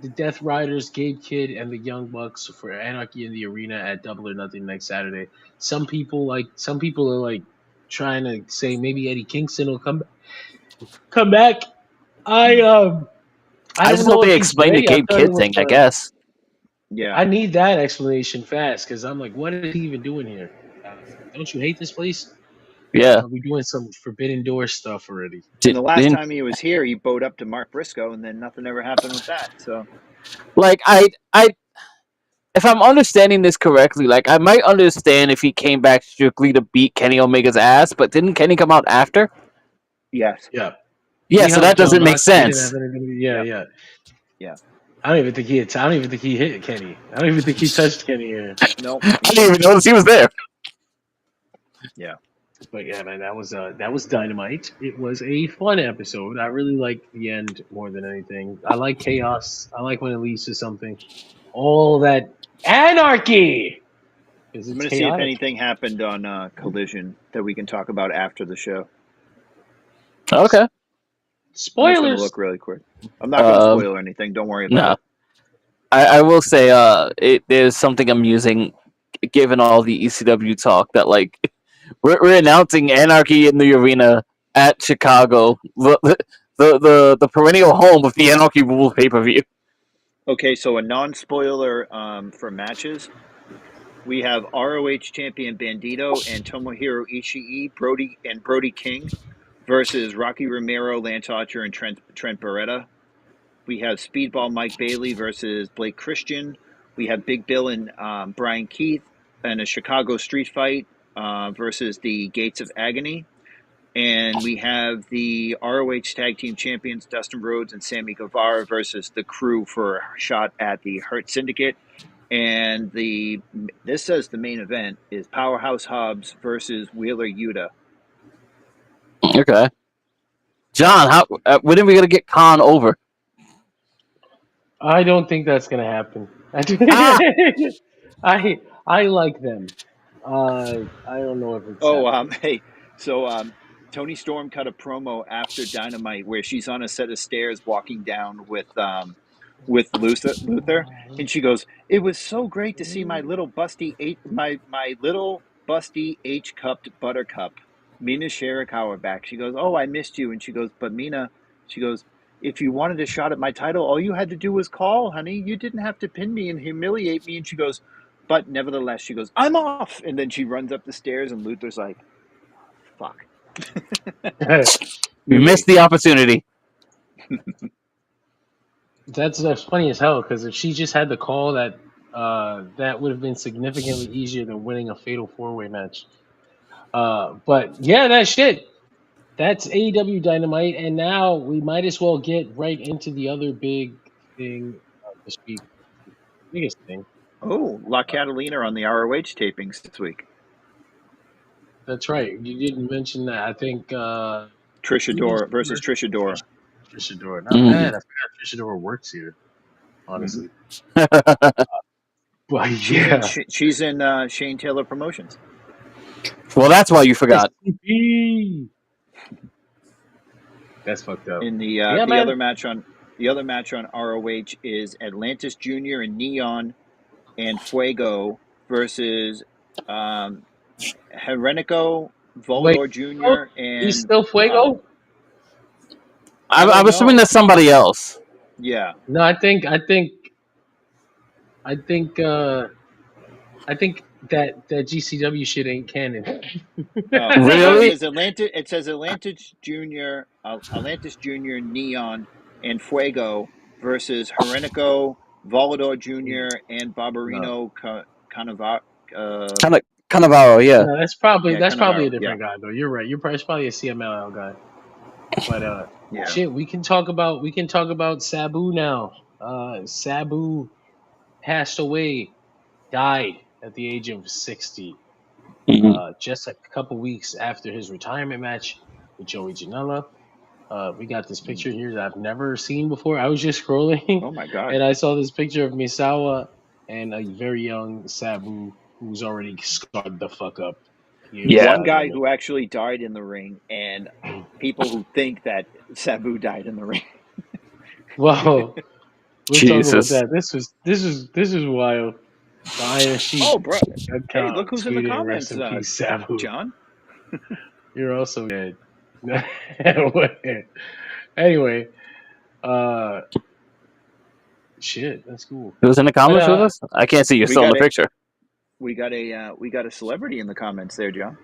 Speaker 3: the Death Riders, Gabe Kidd, and the Young Bucks for Anarchy in the Arena at Double or Nothing next Saturday. Some people are like trying to say maybe Eddie Kingston will come back. I
Speaker 5: just
Speaker 3: don't
Speaker 5: hope
Speaker 3: know
Speaker 5: they
Speaker 3: if he's
Speaker 5: explain the
Speaker 3: ready. I
Speaker 5: Gabe
Speaker 3: thought
Speaker 5: Kidd thing. I guess.
Speaker 4: Yeah.
Speaker 3: I need that explanation fast because I'm like, what is he even doing here? Don't you hate this place?
Speaker 5: Yeah.
Speaker 3: Are we doing some Forbidden Door stuff already?
Speaker 4: And the last
Speaker 5: Didn't
Speaker 4: time he was here, he bowed up to Mark Briscoe, and then nothing ever happened with that. So
Speaker 5: like I if I'm understanding this correctly, like I might understand if he came back strictly to beat Kenny Omega's ass, but didn't Kenny come out after?
Speaker 4: yes,
Speaker 3: Yeah.
Speaker 5: Yeah,
Speaker 3: He
Speaker 5: so
Speaker 3: helped
Speaker 5: that
Speaker 3: John
Speaker 5: doesn't make
Speaker 3: Moxley. He didn't have
Speaker 5: sense.
Speaker 3: anything to do. Yeah,
Speaker 4: Yep.
Speaker 3: yeah.
Speaker 4: yeah,
Speaker 3: I don't even think he hit. I don't even think he hit Kenny. I don't even think he touched Kenny here.
Speaker 4: no,
Speaker 5: I didn't even notice he was there.
Speaker 4: yeah.
Speaker 3: But yeah, man, that was Dynamite. It was a fun episode. I really liked the end more than anything. I like chaos. I like when it leads to something. All that anarchy because
Speaker 4: I'm
Speaker 3: it's
Speaker 4: going to see if
Speaker 3: chaotic.
Speaker 4: anything happened on Collision that we can talk about after the show.
Speaker 5: Okay.
Speaker 4: I'm just going to
Speaker 3: Spoilers.
Speaker 4: look really quick. I'm not going to
Speaker 5: Um,
Speaker 4: spoil anything. Don't worry about
Speaker 5: no.
Speaker 4: it.
Speaker 5: I will say there's something amusing given all the ECW talk that like we're announcing Anarchy in the arena at Chicago, the perennial home of the Anarchy Rules pay-per-view.
Speaker 4: Okay, so a non-spoiler for matches. We have ROH champion Bandito and Tomohiro Ishii, Brody King versus Rocky Romero, Lance Archer, and Trent Beretta. We have Speedball Mike Bailey versus Blake Christian. We have Big Bill and Brian Keith in a Chicago street fight versus the Gates of Agony. And we have the ROH Tag Team Champions Dustin Rhodes and Sammy Guevara versus the Crew for a shot at the Hurt Syndicate. And this says the main event is Powerhouse Hobbs versus Wheeler Yuta.
Speaker 5: Okay. John, how when are we gonna get Khan over?
Speaker 3: I don't think that's gonna happen.
Speaker 5: Ah!
Speaker 3: I like them. I don't know if it's
Speaker 4: Oh,
Speaker 3: happening.
Speaker 4: hey, so Tony Storm cut a promo after Dynamite where she's on a set of stairs walking down with Luther, and she goes, "It was so great to see my little busty H cupped buttercup, Mina Shirakawa back." She goes, "Oh, I missed you," and she goes, "But Mina," she goes, "if you wanted a shot at my title, all you had to do was call, honey. You didn't have to pin me and humiliate me." And she goes, "But nevertheless," she goes, "I'm off." And then she runs up the stairs, and Luther's like, "Fuck."
Speaker 5: We missed the opportunity.
Speaker 3: That's funny as hell because if she just had the call, that would have been significantly easier than winning a fatal 4-way match. But yeah, that shit. That's AEW Dynamite, and now we might as well get right into the other big thing this week. Biggest thing.
Speaker 4: Oh, La Catalina on the ROH tapings this week.
Speaker 3: That's right. You didn't mention that. I think
Speaker 4: Trish
Speaker 3: who was
Speaker 4: Adora
Speaker 3: the
Speaker 4: versus Trish Adora.
Speaker 3: Trish Adora. Not
Speaker 5: Mm.
Speaker 3: bad. I forgot Trish Adora works here. Honestly, but
Speaker 4: She's in Shane Taylor Promotions.
Speaker 5: Well, that's why you forgot.
Speaker 3: STP. That's fucked up.
Speaker 4: In the
Speaker 3: Yeah,
Speaker 4: the
Speaker 3: man.
Speaker 4: other match on ROH is Atlantis Jr. and Neon and Fuego versus Herenico,
Speaker 3: Wait,
Speaker 4: Volador Jr.
Speaker 3: he's
Speaker 4: and
Speaker 3: still Fuego?
Speaker 5: I'm assuming that's somebody else.
Speaker 4: Yeah.
Speaker 3: No, I think that GCW shit ain't canon.
Speaker 5: Really?
Speaker 4: It says Atlantis Jr., Neon, and Fuego versus Herenico, Volador Jr., and
Speaker 3: No,
Speaker 4: Barbarino Cannavaro.
Speaker 5: Cannavaro, yeah.
Speaker 3: no, that's probably a
Speaker 4: Cannavaro.
Speaker 3: different guy though. You're right. It's probably a CMLL guy. But
Speaker 4: Yeah.
Speaker 3: shit, we can talk about Sabu now. Sabu passed away, died at the age of 60. Just a couple weeks after his retirement match with Joey Janela. We got this picture here that I've never seen before. I was just scrolling,
Speaker 4: Oh my God.
Speaker 3: and I saw this picture of Misawa and a very young Sabu who's already scarred the fuck up.
Speaker 5: Yeah.
Speaker 4: One guy who actually died in the ring, and people who think that Sabu died in the ring.
Speaker 3: Well, we'll talk about
Speaker 5: Jesus.
Speaker 3: that. This is wild. The Iron Sheik
Speaker 4: Oh, bro! Hey,
Speaker 3: account
Speaker 4: look who's in the
Speaker 3: tweeting, "Rest
Speaker 4: comments,
Speaker 3: in peace, Sabu.
Speaker 4: John.
Speaker 3: You're also dead." Anyway, Shit, that's cool.
Speaker 5: Who's in the comments with us? I can't see. You're still in the picture.
Speaker 4: We got a celebrity in the comments there, John.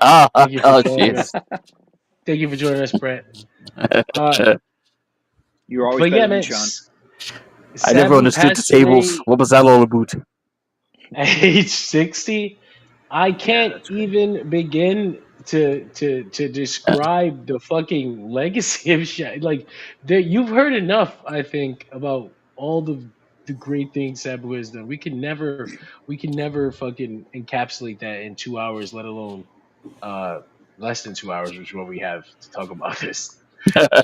Speaker 3: Thank you for joining
Speaker 5: jeez.
Speaker 3: us. Thank you for joining us, Brett.
Speaker 4: You're always
Speaker 3: But
Speaker 4: better
Speaker 3: yeah,
Speaker 4: than
Speaker 3: man.
Speaker 4: Sean.
Speaker 5: I never understood the tables. What was that all about?
Speaker 3: At age 60, I can't even begin to describe the fucking legacy of shit. Like, you've heard enough, I think, about all the great things Sabu has done. We can never fucking encapsulate that in 2 hours, let alone less than 2 hours, which is what we have to talk about this.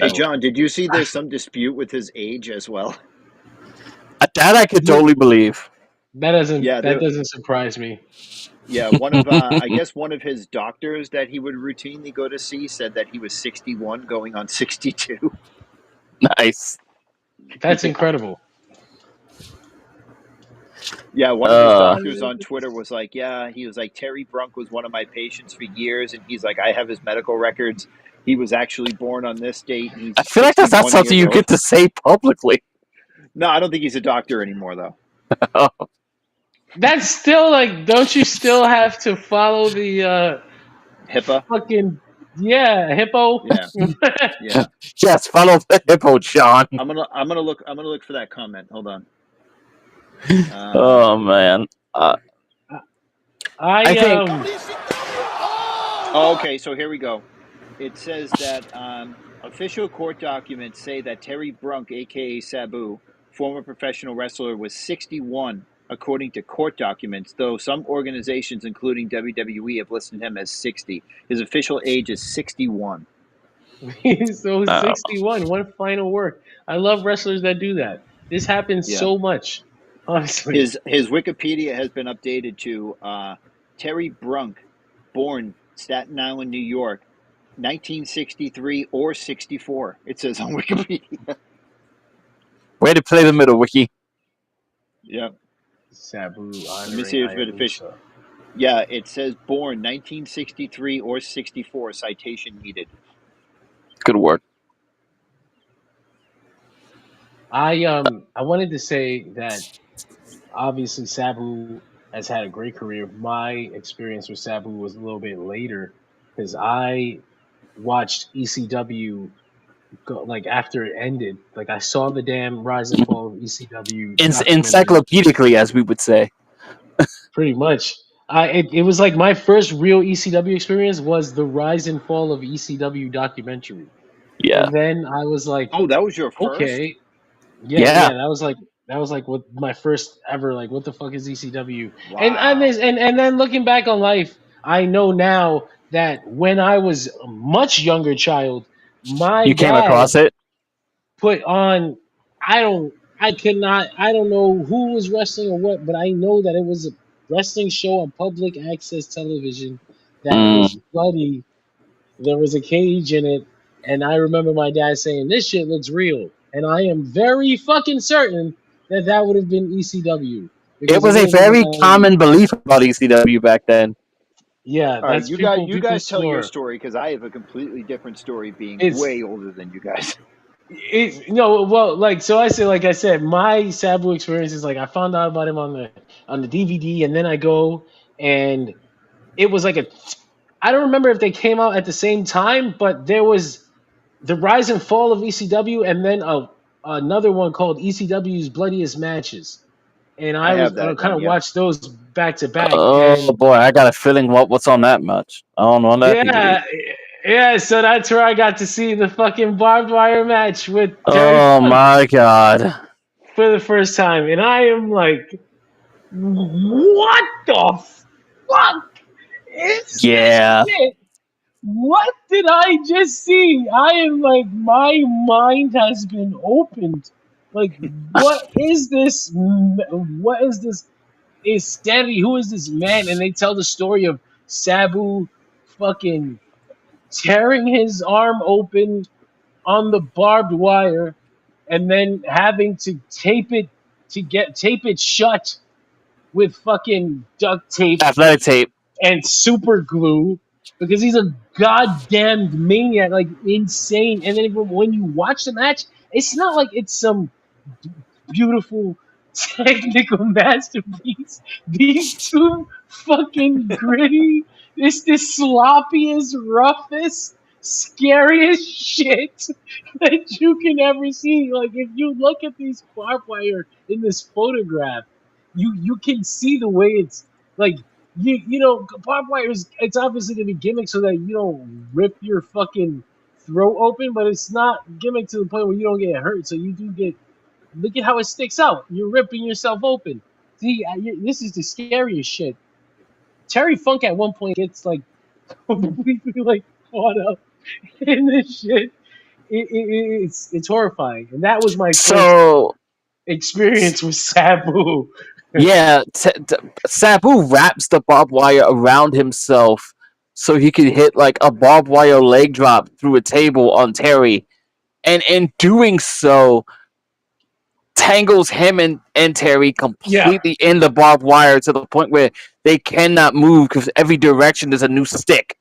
Speaker 4: Hey, John, did you see there's some dispute with his age as well?
Speaker 5: That I could totally believe.
Speaker 3: That doesn't surprise me.
Speaker 4: Yeah, one of I guess one of his doctors that he would routinely go to see said that he was 61 going on 62.
Speaker 5: Nice.
Speaker 3: That's incredible.
Speaker 4: Yeah, one of his doctors on Twitter was like, he was like, Terry Brunk was one of my patients for years, and he's like, I have his medical records. He was actually born on this date. And he's
Speaker 5: I feel like that's not something you get to say publicly.
Speaker 4: No, I don't think he's a doctor anymore, though.
Speaker 3: That's still like, don't you still have to follow the
Speaker 4: HIPAA?
Speaker 3: Fucking hippo.
Speaker 4: Yeah.
Speaker 5: Yes, follow the hippo, John.
Speaker 4: I'm gonna look for that comment. Hold on.
Speaker 5: Oh man.
Speaker 3: I think.
Speaker 4: Oh, okay, so here we go. It says that official court documents say that Terry Brunk, aka Sabu, former professional wrestler, was 61, according to court documents, though some organizations, including WWE, have listed him as 60. His official age is 61.
Speaker 3: So 61, one final work. I love wrestlers that do that. This happens so much, honestly.
Speaker 4: His Wikipedia has been updated to Terry Brunk, born Staten Island, New York, 1963 or 64. It says on Wikipedia.
Speaker 5: Way to play the middle, Wiki.
Speaker 4: Yeah.
Speaker 3: Sabu.
Speaker 4: Let me see if it's official. Yeah, it says born 1963 or 64. Citation needed.
Speaker 5: Good work.
Speaker 3: I wanted to say that obviously Sabu has had a great career. My experience with Sabu was a little bit later because I watched ECW like after it ended. Like I saw the damn rise and fall of ECW.
Speaker 5: Encyclopedically, as we would say.
Speaker 3: Pretty much. It was like my first real ECW experience was the rise and fall of ECW documentary.
Speaker 5: Yeah.
Speaker 3: And then I was like,
Speaker 4: oh, that was your first?
Speaker 3: Okay. Yeah. That was like what my first ever, like, what the fuck is ECW? Wow. And then looking back on life, I know now that when I was a much younger child, my
Speaker 5: came across it?
Speaker 3: Put on, I don't know who was wrestling or what, but I know that it was a wrestling show on public access television that was bloody. There was a cage in it, and I remember my dad saying, "This shit looks real," and I am very fucking certain that would have been ECW.
Speaker 5: It was a very common belief about ECW back then.
Speaker 3: Yeah,
Speaker 4: that's you guys tell your story because I have a completely different story, being way older than you guys.
Speaker 3: Like I said, my Sabu experience is like I found out about him on the DVD, and then I go and it was like I don't remember if they came out at the same time, but there was the rise and fall of ECW, and then another one called ECW's Bloodiest Matches, and I kind of watched those back to back.
Speaker 5: Oh boy, I got a feeling what's on that match. I don't know on that.
Speaker 3: Yeah. Yeah, so that's where I got to see the fucking barbed wire match with Terry
Speaker 5: Funk my god.
Speaker 3: For the first time. And I am like, what the fuck is this shit? What did I just see? I am like, my mind has been opened. Like, what is this? What is this insanity? Who is this man? And they tell the story of Sabu fucking tearing his arm open on the barbed wire and then having to tape it shut with fucking duct tape,
Speaker 5: athletic tape,
Speaker 3: and super glue because he's a goddamn maniac, like insane. And then when you watch the match, It's not like it's some beautiful technical masterpiece. These two fucking gritty. It's the sloppiest, roughest, scariest shit that you can ever see. Like if you look at these barbed wire in this photograph, you can see the way it's like barbed wire is it's obviously gonna be gimmick so that you don't rip your fucking throat open, but it's not gimmick to the point where you don't get hurt. So you do get. Look at how it sticks out. You're ripping yourself open. See, this is the scariest shit. Terry Funk at one point gets like completely like caught up in this shit. It's horrifying, and that was my first
Speaker 5: So
Speaker 3: experience with Sabu.
Speaker 5: yeah, Sabu wraps the barbed wire around himself so he could hit like a barbed wire leg drop through a table on Terry, and in doing so, tangles him and Terry
Speaker 3: Yeah,
Speaker 5: completely in the barbed wire to the point where they cannot move because every direction there's a new stick.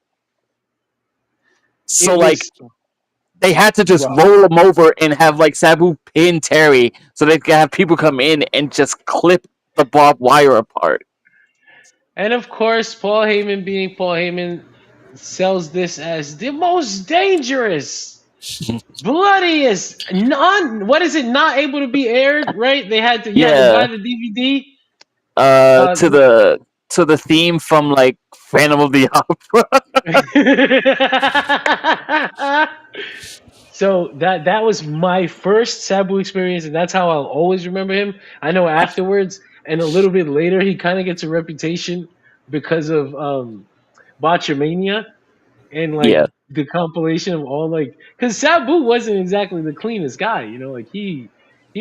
Speaker 5: So
Speaker 3: it
Speaker 5: like
Speaker 3: was
Speaker 5: they had to just
Speaker 3: rough.
Speaker 5: roll him over and have like Sabu pin Terry so they could have people come in and just clip the barbed wire apart.
Speaker 3: And of course, Paul Heyman, being Paul Heyman, sells this as the most dangerous, bloodiest, what is it? Not able to be aired, right? They had to, you had to buy
Speaker 5: Yeah,
Speaker 3: the DVD.
Speaker 5: uh,
Speaker 3: Uh,
Speaker 5: to the to the theme from like Phantom of the Opera.
Speaker 3: so that was my first Sabu experience, and that's how I'll always remember him. I know afterwards, and a little bit later, he kind of gets a reputation because of Botchamania and like
Speaker 5: Yeah,
Speaker 3: the compilation of all like because Sabu wasn't exactly the cleanest guy, like he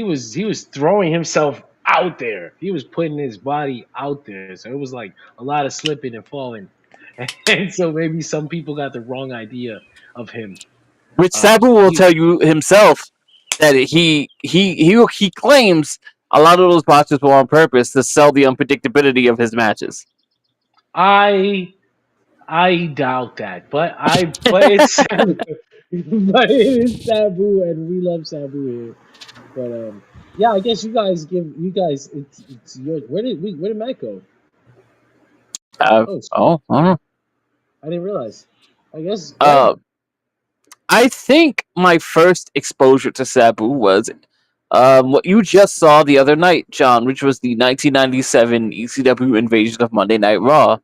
Speaker 3: was throwing himself out there. He was putting his body out there, so it was like a lot of slipping and falling, and so maybe some people got the wrong idea of him.
Speaker 5: which Sabu will
Speaker 3: He,
Speaker 5: tell you himself that he claims a lot of those botches were on purpose to sell the unpredictability of his matches.
Speaker 3: I I doubt that, but it's Sabu. But it is Sabu, and we love Sabu here. But yeah, I guess you guys it's your where did Matt go? Oh,
Speaker 5: I don't know.
Speaker 3: I didn't realize. I guess go
Speaker 5: Uh,
Speaker 3: ahead.
Speaker 5: I think my first exposure to Sabu was what you just saw the other night, John, which was the 1997 ECW Invasion of Monday Night Raw,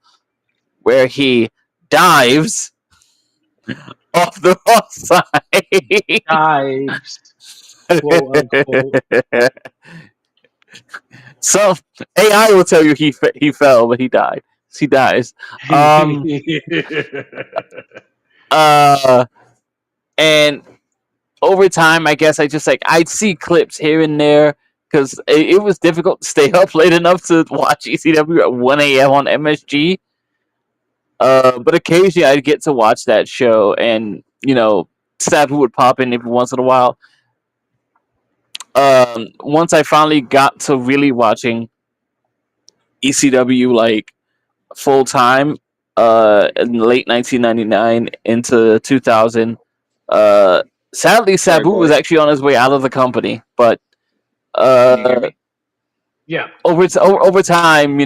Speaker 5: where he dives off the raw side.
Speaker 3: Dives, quote unquote.
Speaker 5: So AI will tell you he fell, but he died. He dies. Um. Uh. And over time, I guess I just like I'd see clips here and there because it was difficult to stay up late enough to watch ECW at 1 a.m. on MSG. But occasionally I'd get to watch that show, and Sabu would pop in every once in a while. Once I finally got to really watching ECW like full time, in late 1999 into 2000. Sadly,
Speaker 4: Sorry,
Speaker 5: Sabu was
Speaker 4: boys.
Speaker 5: actually on his way out of the company, but
Speaker 4: Can you hear me?
Speaker 3: Yeah,
Speaker 5: over time,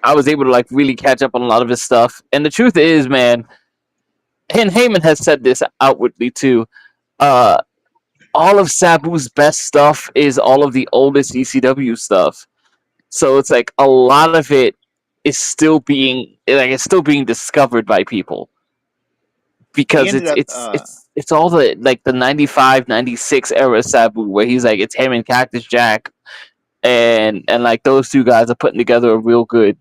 Speaker 5: I was able to like really catch up on a lot of his stuff. And the truth is, man, and Heyman has said this outwardly too. Uh, all of Sabu's best stuff is all of the oldest ECW stuff. So it's like a lot of it is still being discovered by people
Speaker 4: He
Speaker 5: because
Speaker 4: ended
Speaker 5: it's
Speaker 4: up.
Speaker 5: it's it's it's all the like the 95, 96 era Sabu where he's like it's him and Cactus Jack and like those two guys are putting together a real good,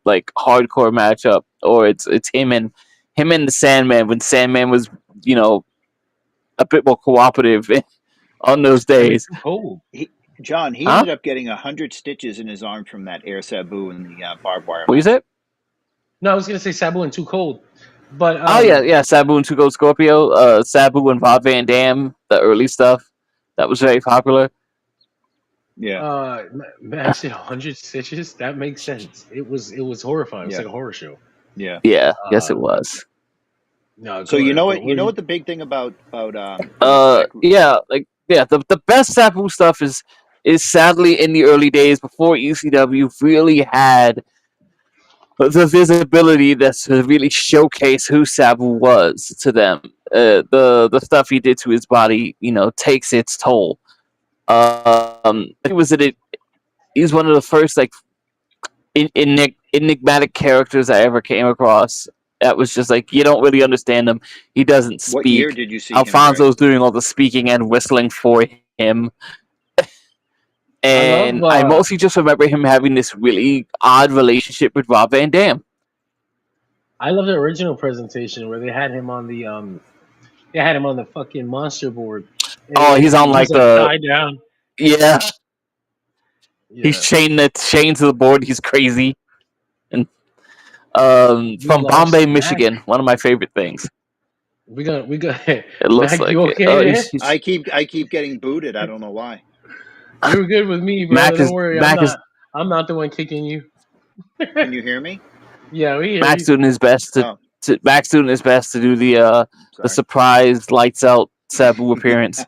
Speaker 5: like hardcore matchup, or it's him and the Sandman when Sandman was, you know, a bit more cooperative on those
Speaker 3: and
Speaker 5: days.
Speaker 3: too cold.
Speaker 4: John, he
Speaker 5: Huh?
Speaker 4: ended up getting 100 stitches in his arm from that air Sabu in the barbed wire
Speaker 5: What you
Speaker 4: match.
Speaker 5: say?
Speaker 3: No, I was gonna say Sabu and too cold, but
Speaker 5: Oh yeah, Sabu and Two Goat Scorpio, Sabu and Bob Van Dam, the early stuff that was very popular.
Speaker 4: Yeah,
Speaker 3: man said 100 stitches. That makes sense. It was horrifying. It was
Speaker 4: yeah,
Speaker 3: like a horror show.
Speaker 4: yeah.
Speaker 5: Yeah, yes
Speaker 3: Uh,
Speaker 5: it was.
Speaker 3: No,
Speaker 4: So
Speaker 3: go ahead, bro.
Speaker 4: you know what the big thing about
Speaker 5: The best Sabu stuff is sadly in the early days before ECW really had the visibility that's to really showcase who Sabu was to them. The stuff he did to his body, takes its toll. He was it. He's one of the first enigmatic characters I ever came across. That was just like you don't really understand him. He doesn't
Speaker 4: what year
Speaker 5: speak.
Speaker 4: did you see him, Greg?
Speaker 5: Alfonso's doing all the speaking and whistling for him. And I mostly just remember him having this really odd relationship with Rob Van Dam.
Speaker 3: I love the original presentation where they had him on the fucking monster board.
Speaker 5: Oh, he's on like the
Speaker 3: tied down.
Speaker 5: yeah.
Speaker 3: Yeah.
Speaker 5: He's chained to the board. He's crazy. And from Bombay, Michigan, one of my favorite things.
Speaker 3: We got.
Speaker 5: It looks
Speaker 3: Mac,
Speaker 5: like
Speaker 3: you okay there?
Speaker 4: I keep getting booted. I don't know why.
Speaker 3: You're good with me, brother. Don't worry. I'm not the one kicking you.
Speaker 4: Can you hear me?
Speaker 3: Yeah, we hear
Speaker 5: Mac's
Speaker 3: you.
Speaker 5: doing his best Mac's doing his best to do the surprise lights out Sabu appearance.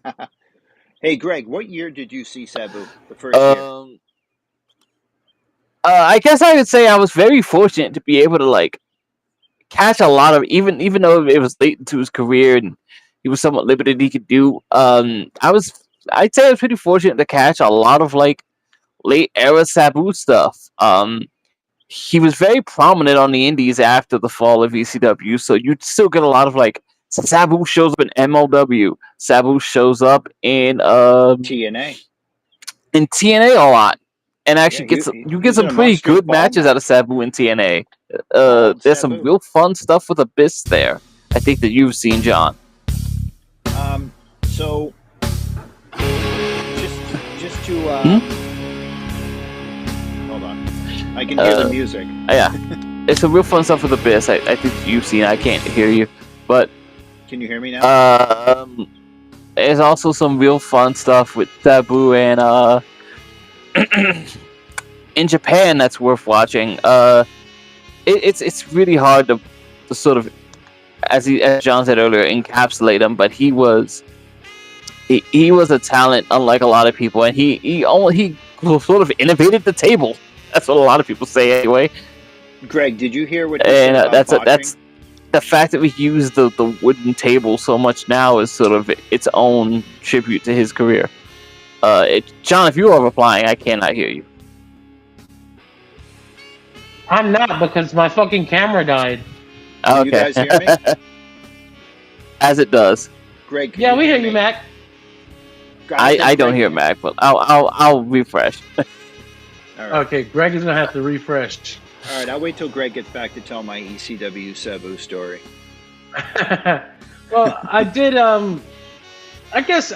Speaker 4: Hey, Greg, what year did you see Sabu? The first year?
Speaker 5: I guess I would say I was very fortunate to be able to catch a lot of even though it was late into his career and he was somewhat limited he could do. I'd say I was pretty fortunate to catch a lot of late era Sabu stuff. He was very prominent on the indies after the fall of ECW, so you'd still get a lot of Sabu shows up in MLW. Sabu shows up in
Speaker 4: TNA.
Speaker 5: In TNA a lot, and actually you get some pretty good matches out of Sabu in TNA. There's some real fun stuff with Abyss there. I think that you've seen, John.
Speaker 4: So just to hold on, I can hear the music.
Speaker 5: Yeah, it's some real fun stuff with Abyss. I think you've seen. I can't hear you, but
Speaker 4: can you hear me now?
Speaker 5: There's also some real fun stuff with Sabu and in Japan that's worth watching. It's really hard to sort of, as John said earlier, encapsulate him, but he was a talent unlike a lot of people, and he sort of innovated the table. That's what a lot of people say anyway.
Speaker 4: Greg, did you hear what? And
Speaker 5: that's the fact that we use the wooden table so much now is sort of its own tribute to his career. John, if you are replying, I cannot hear you.
Speaker 3: I'm not because my fucking camera died.
Speaker 4: Okay. You guys hear me?
Speaker 5: As it does.
Speaker 4: Greg,
Speaker 3: yeah, we hear you, Mac.
Speaker 5: I don't hear Mac, but I'll refresh.
Speaker 4: All right.
Speaker 3: Okay, Greg is gonna have to refresh.
Speaker 4: All right, I'll wait till Greg gets back to tell my ECW Sabu story.
Speaker 3: Well, I did. I guess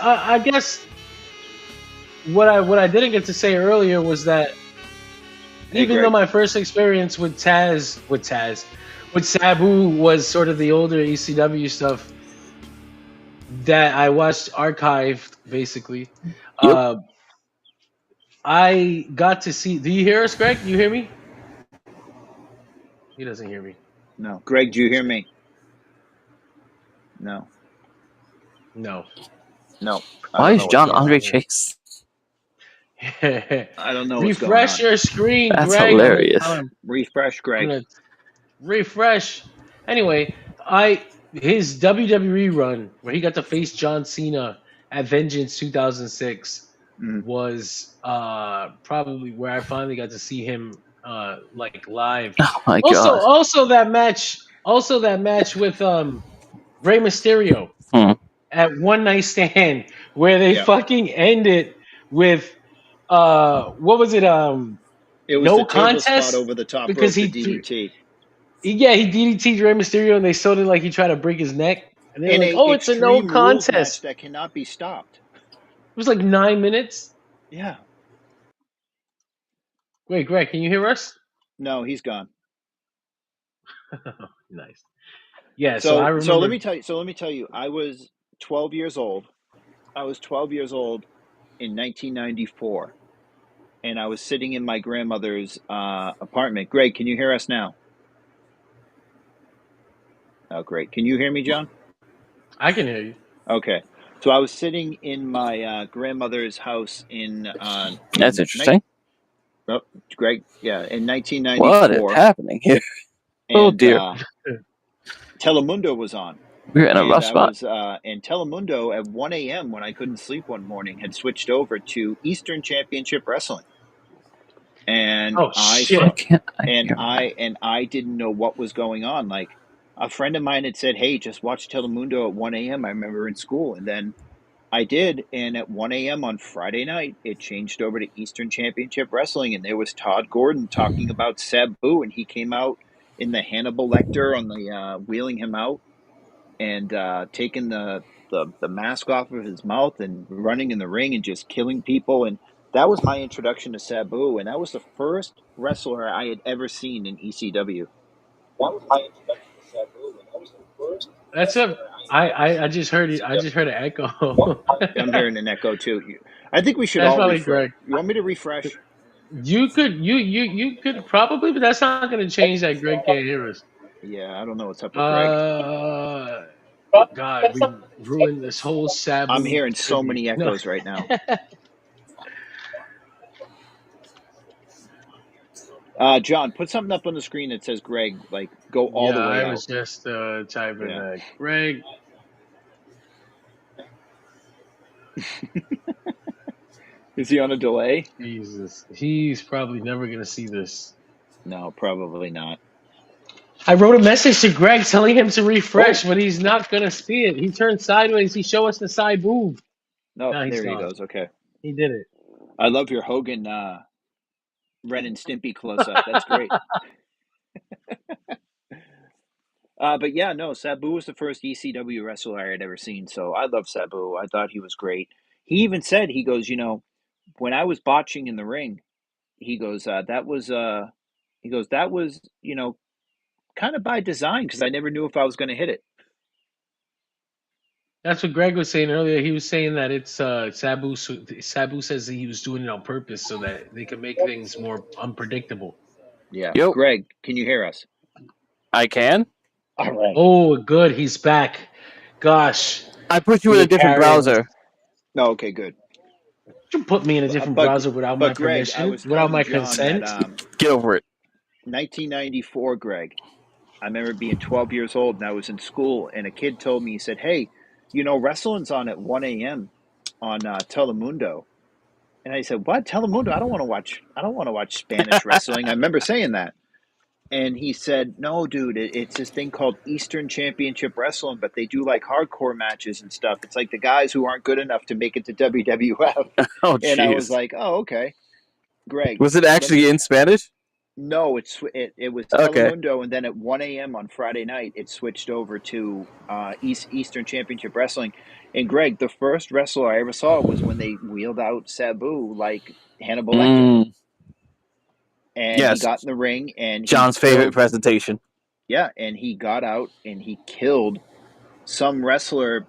Speaker 3: what I didn't get to say earlier was that even though my first experience with Sabu was sort of the older ECW stuff that I watched archived, basically.
Speaker 5: Yep.
Speaker 3: I got to see. Do you hear us, Greg? Do you hear me? He doesn't hear me.
Speaker 4: No. Greg, do you hear me? No.
Speaker 5: Why is John Andre Chase?
Speaker 4: I don't know.
Speaker 3: Refresh your screen,
Speaker 5: That's
Speaker 3: Greg.
Speaker 5: hilarious.
Speaker 4: Refresh, Greg.
Speaker 3: Refresh. Anyway, his WWE run where he got to face John Cena at Vengeance 2006 was probably where I finally got to see him live.
Speaker 5: Oh my god!
Speaker 3: Also that match with Rey Mysterio at One Night Stand where they fucking ended with what was it?
Speaker 4: It was
Speaker 3: no
Speaker 4: the
Speaker 3: contest
Speaker 4: spot over the top
Speaker 3: because
Speaker 4: rope, the DDT.
Speaker 3: He DDT'd Rey Mysterio and they sold it like he tried to break his neck. And they're like, oh, it's a no contest
Speaker 4: that cannot be stopped.
Speaker 3: It was like 9 minutes.
Speaker 4: Yeah.
Speaker 3: Wait, Greg, can you hear us?
Speaker 4: No, he's gone.
Speaker 3: Nice. Yeah.
Speaker 4: So
Speaker 3: I remember.
Speaker 4: So let me tell you. I was 12 years old. in 1994, and I was sitting in my grandmother's apartment. Greg, can you hear us now? Oh, great. Can you hear me, John?
Speaker 3: I can hear you.
Speaker 4: Okay. So I was sitting in my grandmother's house
Speaker 5: That's interesting.
Speaker 4: Oh, Greg, yeah, in
Speaker 5: What is
Speaker 4: 1994,
Speaker 5: happening here? Oh
Speaker 4: and
Speaker 5: dear,
Speaker 4: Telemundo was on,
Speaker 5: we're in a
Speaker 4: and
Speaker 5: rough
Speaker 4: I
Speaker 5: spot.
Speaker 4: was and Telemundo at 1 a.m. when I couldn't sleep one morning had switched over to Eastern Championship Wrestling, and
Speaker 3: Oh
Speaker 4: I
Speaker 5: Why
Speaker 4: saw
Speaker 3: shit!
Speaker 5: can't I
Speaker 4: and
Speaker 5: hear
Speaker 4: I
Speaker 5: myself?
Speaker 4: and I didn't know what was going on. Like a friend of mine had said, "Hey, just watch Telemundo at 1 a.m." I remember in school, and then I did, and at 1 a.m. on Friday night, it changed over to Eastern Championship Wrestling, and there was Todd Gordon talking about Sabu, and he came out in the Hannibal Lecter on the wheeling him out and taking the mask off of his mouth and running in the ring and just killing people, and that was my introduction to Sabu, and that was the first wrestler I had ever seen in ECW. That was my introduction to Sabu, and that was the first
Speaker 3: That's a.
Speaker 4: wrestler
Speaker 3: I just heard it. I just heard an echo.
Speaker 4: I'm hearing an echo too. I think we should
Speaker 3: That's
Speaker 4: all
Speaker 3: probably
Speaker 4: refresh.
Speaker 3: Greg.
Speaker 4: You want me to refresh?
Speaker 3: You could probably, but that's not going to change that Greg can't hear us.
Speaker 4: Yeah, I don't know what's up with Greg.
Speaker 3: Uh, God, we ruined this whole
Speaker 4: I'm
Speaker 3: Sabu
Speaker 4: hearing so
Speaker 3: tribute.
Speaker 4: many
Speaker 3: No.
Speaker 4: echoes right now. John, put something up on the screen that says Greg, like go all
Speaker 3: Yeah,
Speaker 4: the way
Speaker 3: I
Speaker 4: out.
Speaker 3: was just typing
Speaker 4: Yeah.
Speaker 3: Greg.
Speaker 4: Is he on a delay?
Speaker 3: Jesus, he's probably never going to see this.
Speaker 4: No, probably not.
Speaker 3: I wrote a message to Greg telling him to refresh,
Speaker 4: Oh,
Speaker 3: but he's not going to see it. He turned sideways. He showed us the side boob.
Speaker 4: no,
Speaker 3: Now he
Speaker 4: there he
Speaker 3: saw it.
Speaker 4: goes. Okay.
Speaker 3: He did it.
Speaker 4: I love your Hogan Ren and Stimpy close up. That's great. But yeah, no, Sabu was the first ECW wrestler I had ever seen. So I love Sabu. I thought he was great. He even said, he goes, when I was botching in the ring, he goes, that was, kind of by design because I never knew if I was going to hit it.
Speaker 3: That's what Greg was saying earlier. He was saying that it's Sabu. Sabu says that he was doing it on purpose so that they could make things more unpredictable.
Speaker 4: Yeah.
Speaker 5: Yep,
Speaker 4: Greg, can you hear us?
Speaker 5: I can.
Speaker 4: All right.
Speaker 3: Oh, good. He's back. Gosh,
Speaker 5: I put you in
Speaker 3: you're
Speaker 5: a different
Speaker 3: carrying us.
Speaker 5: browser.
Speaker 4: No, okay, good.
Speaker 3: You put me in a different
Speaker 4: But
Speaker 3: browser without my
Speaker 4: but Greg, I
Speaker 3: permission,
Speaker 4: was
Speaker 3: without
Speaker 4: telling
Speaker 3: my
Speaker 4: John that
Speaker 3: consent.
Speaker 5: Get over it.
Speaker 4: 1994, Greg. I remember being 12 years old and I was in school and a kid told me, he said, "Hey, wrestling's on at 1 a.m. on Telemundo." And I said, "What? Telemundo? I don't want to watch. I don't want to watch Spanish wrestling." I remember saying that. And he said, "No, dude, it's this thing called Eastern Championship Wrestling, but they do like hardcore matches and stuff. It's like the guys who aren't good enough to make it to WWF."
Speaker 5: Oh
Speaker 4: And I was
Speaker 5: jeez.
Speaker 4: like, "Oh, okay." Greg,
Speaker 5: Was it
Speaker 4: let me
Speaker 5: actually in Spanish?
Speaker 4: no, it was
Speaker 5: Okay.
Speaker 4: Telemundo, and then at 1 a.m. on Friday night, it switched over to Eastern Championship Wrestling. And Greg, the first wrestler I ever saw was when they wheeled out Sabu like Hannibal Lecter,
Speaker 5: Mm,
Speaker 4: and he
Speaker 5: yes,
Speaker 4: got in the ring and he
Speaker 5: John's favorite
Speaker 4: killed.
Speaker 5: presentation.
Speaker 4: Yeah, and he got out and he killed some wrestler,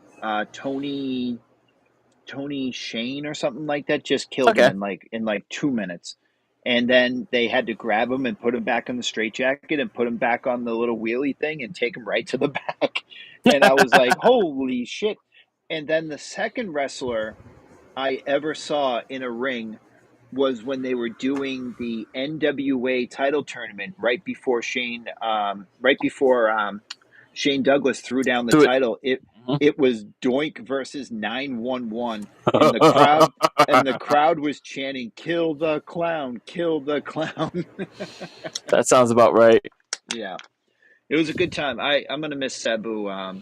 Speaker 4: Tony Shane or something like that. Just killed him
Speaker 5: Okay.
Speaker 4: in like 2 minutes, and then they had to grab him and put him back in the straitjacket and put him back on the little wheelie thing and take him right to the back. And I was like, "Holy shit!" And then the second wrestler I ever saw in a ring was when they were doing the NWA title tournament right before Shane Douglas threw down the
Speaker 5: Do it.
Speaker 4: title. It
Speaker 5: Mhm.
Speaker 4: it was Doink versus 911, and the crowd was chanting, "Kill the clown, kill the clown."
Speaker 5: That sounds about right.
Speaker 4: Yeah, it was a good time. I'm gonna miss Sabu. I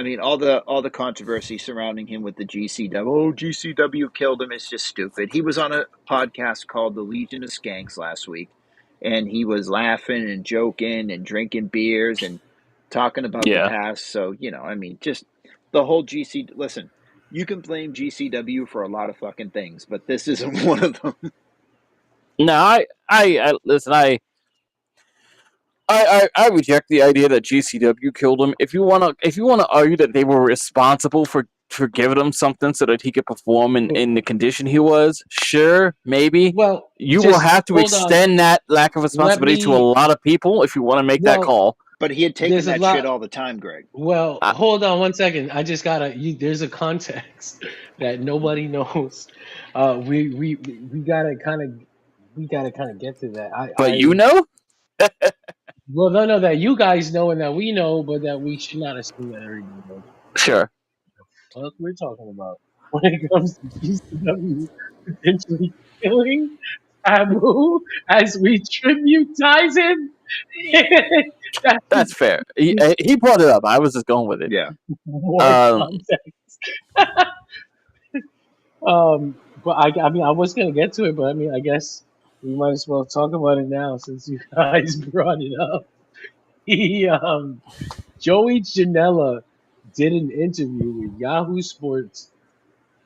Speaker 4: mean, all the controversy surrounding him with the GCW. Oh, GCW killed him. It's just stupid. He was on a podcast called The Legion of Skanks last week, and he was laughing and joking and drinking beers and talking about the
Speaker 5: Yeah.
Speaker 4: past. So, I mean, just the whole GC. Listen, you can blame GCW for a lot of fucking things, but this isn't one of them.
Speaker 5: No, I listen. I reject the idea that GCW killed him. If you wanna argue that they were responsible for giving him something so that he could perform in the condition he was, sure, maybe.
Speaker 3: Well,
Speaker 5: You will
Speaker 3: just
Speaker 5: have to
Speaker 3: hold on.
Speaker 5: extend that lack of
Speaker 3: Let
Speaker 5: responsibility to a
Speaker 3: me.
Speaker 5: lot of people if you want to make that
Speaker 3: Well,
Speaker 5: call.
Speaker 4: But he had taken
Speaker 3: there's a
Speaker 4: that
Speaker 3: lot.
Speaker 4: shit all the time, Greg.
Speaker 3: Well, hold on one second. I just gotta. There's a context that nobody knows. We gotta kind of get to that.
Speaker 5: But you know,
Speaker 3: Well, no, that you guys know and that we know, but that we should not assume that everybody knows
Speaker 5: sure.
Speaker 3: what we're talking about when it comes to GCW potentially killing Sabu as we tributize him.
Speaker 5: That's
Speaker 3: That's
Speaker 5: fair. He brought it up. I was just going with it.
Speaker 4: Yeah.
Speaker 3: more
Speaker 5: Um,
Speaker 3: context. But I mean, I was gonna get to it, but I mean, I guess we might as well talk about it now since you guys brought it up. He, Joey Janela did an interview with Yahoo Sports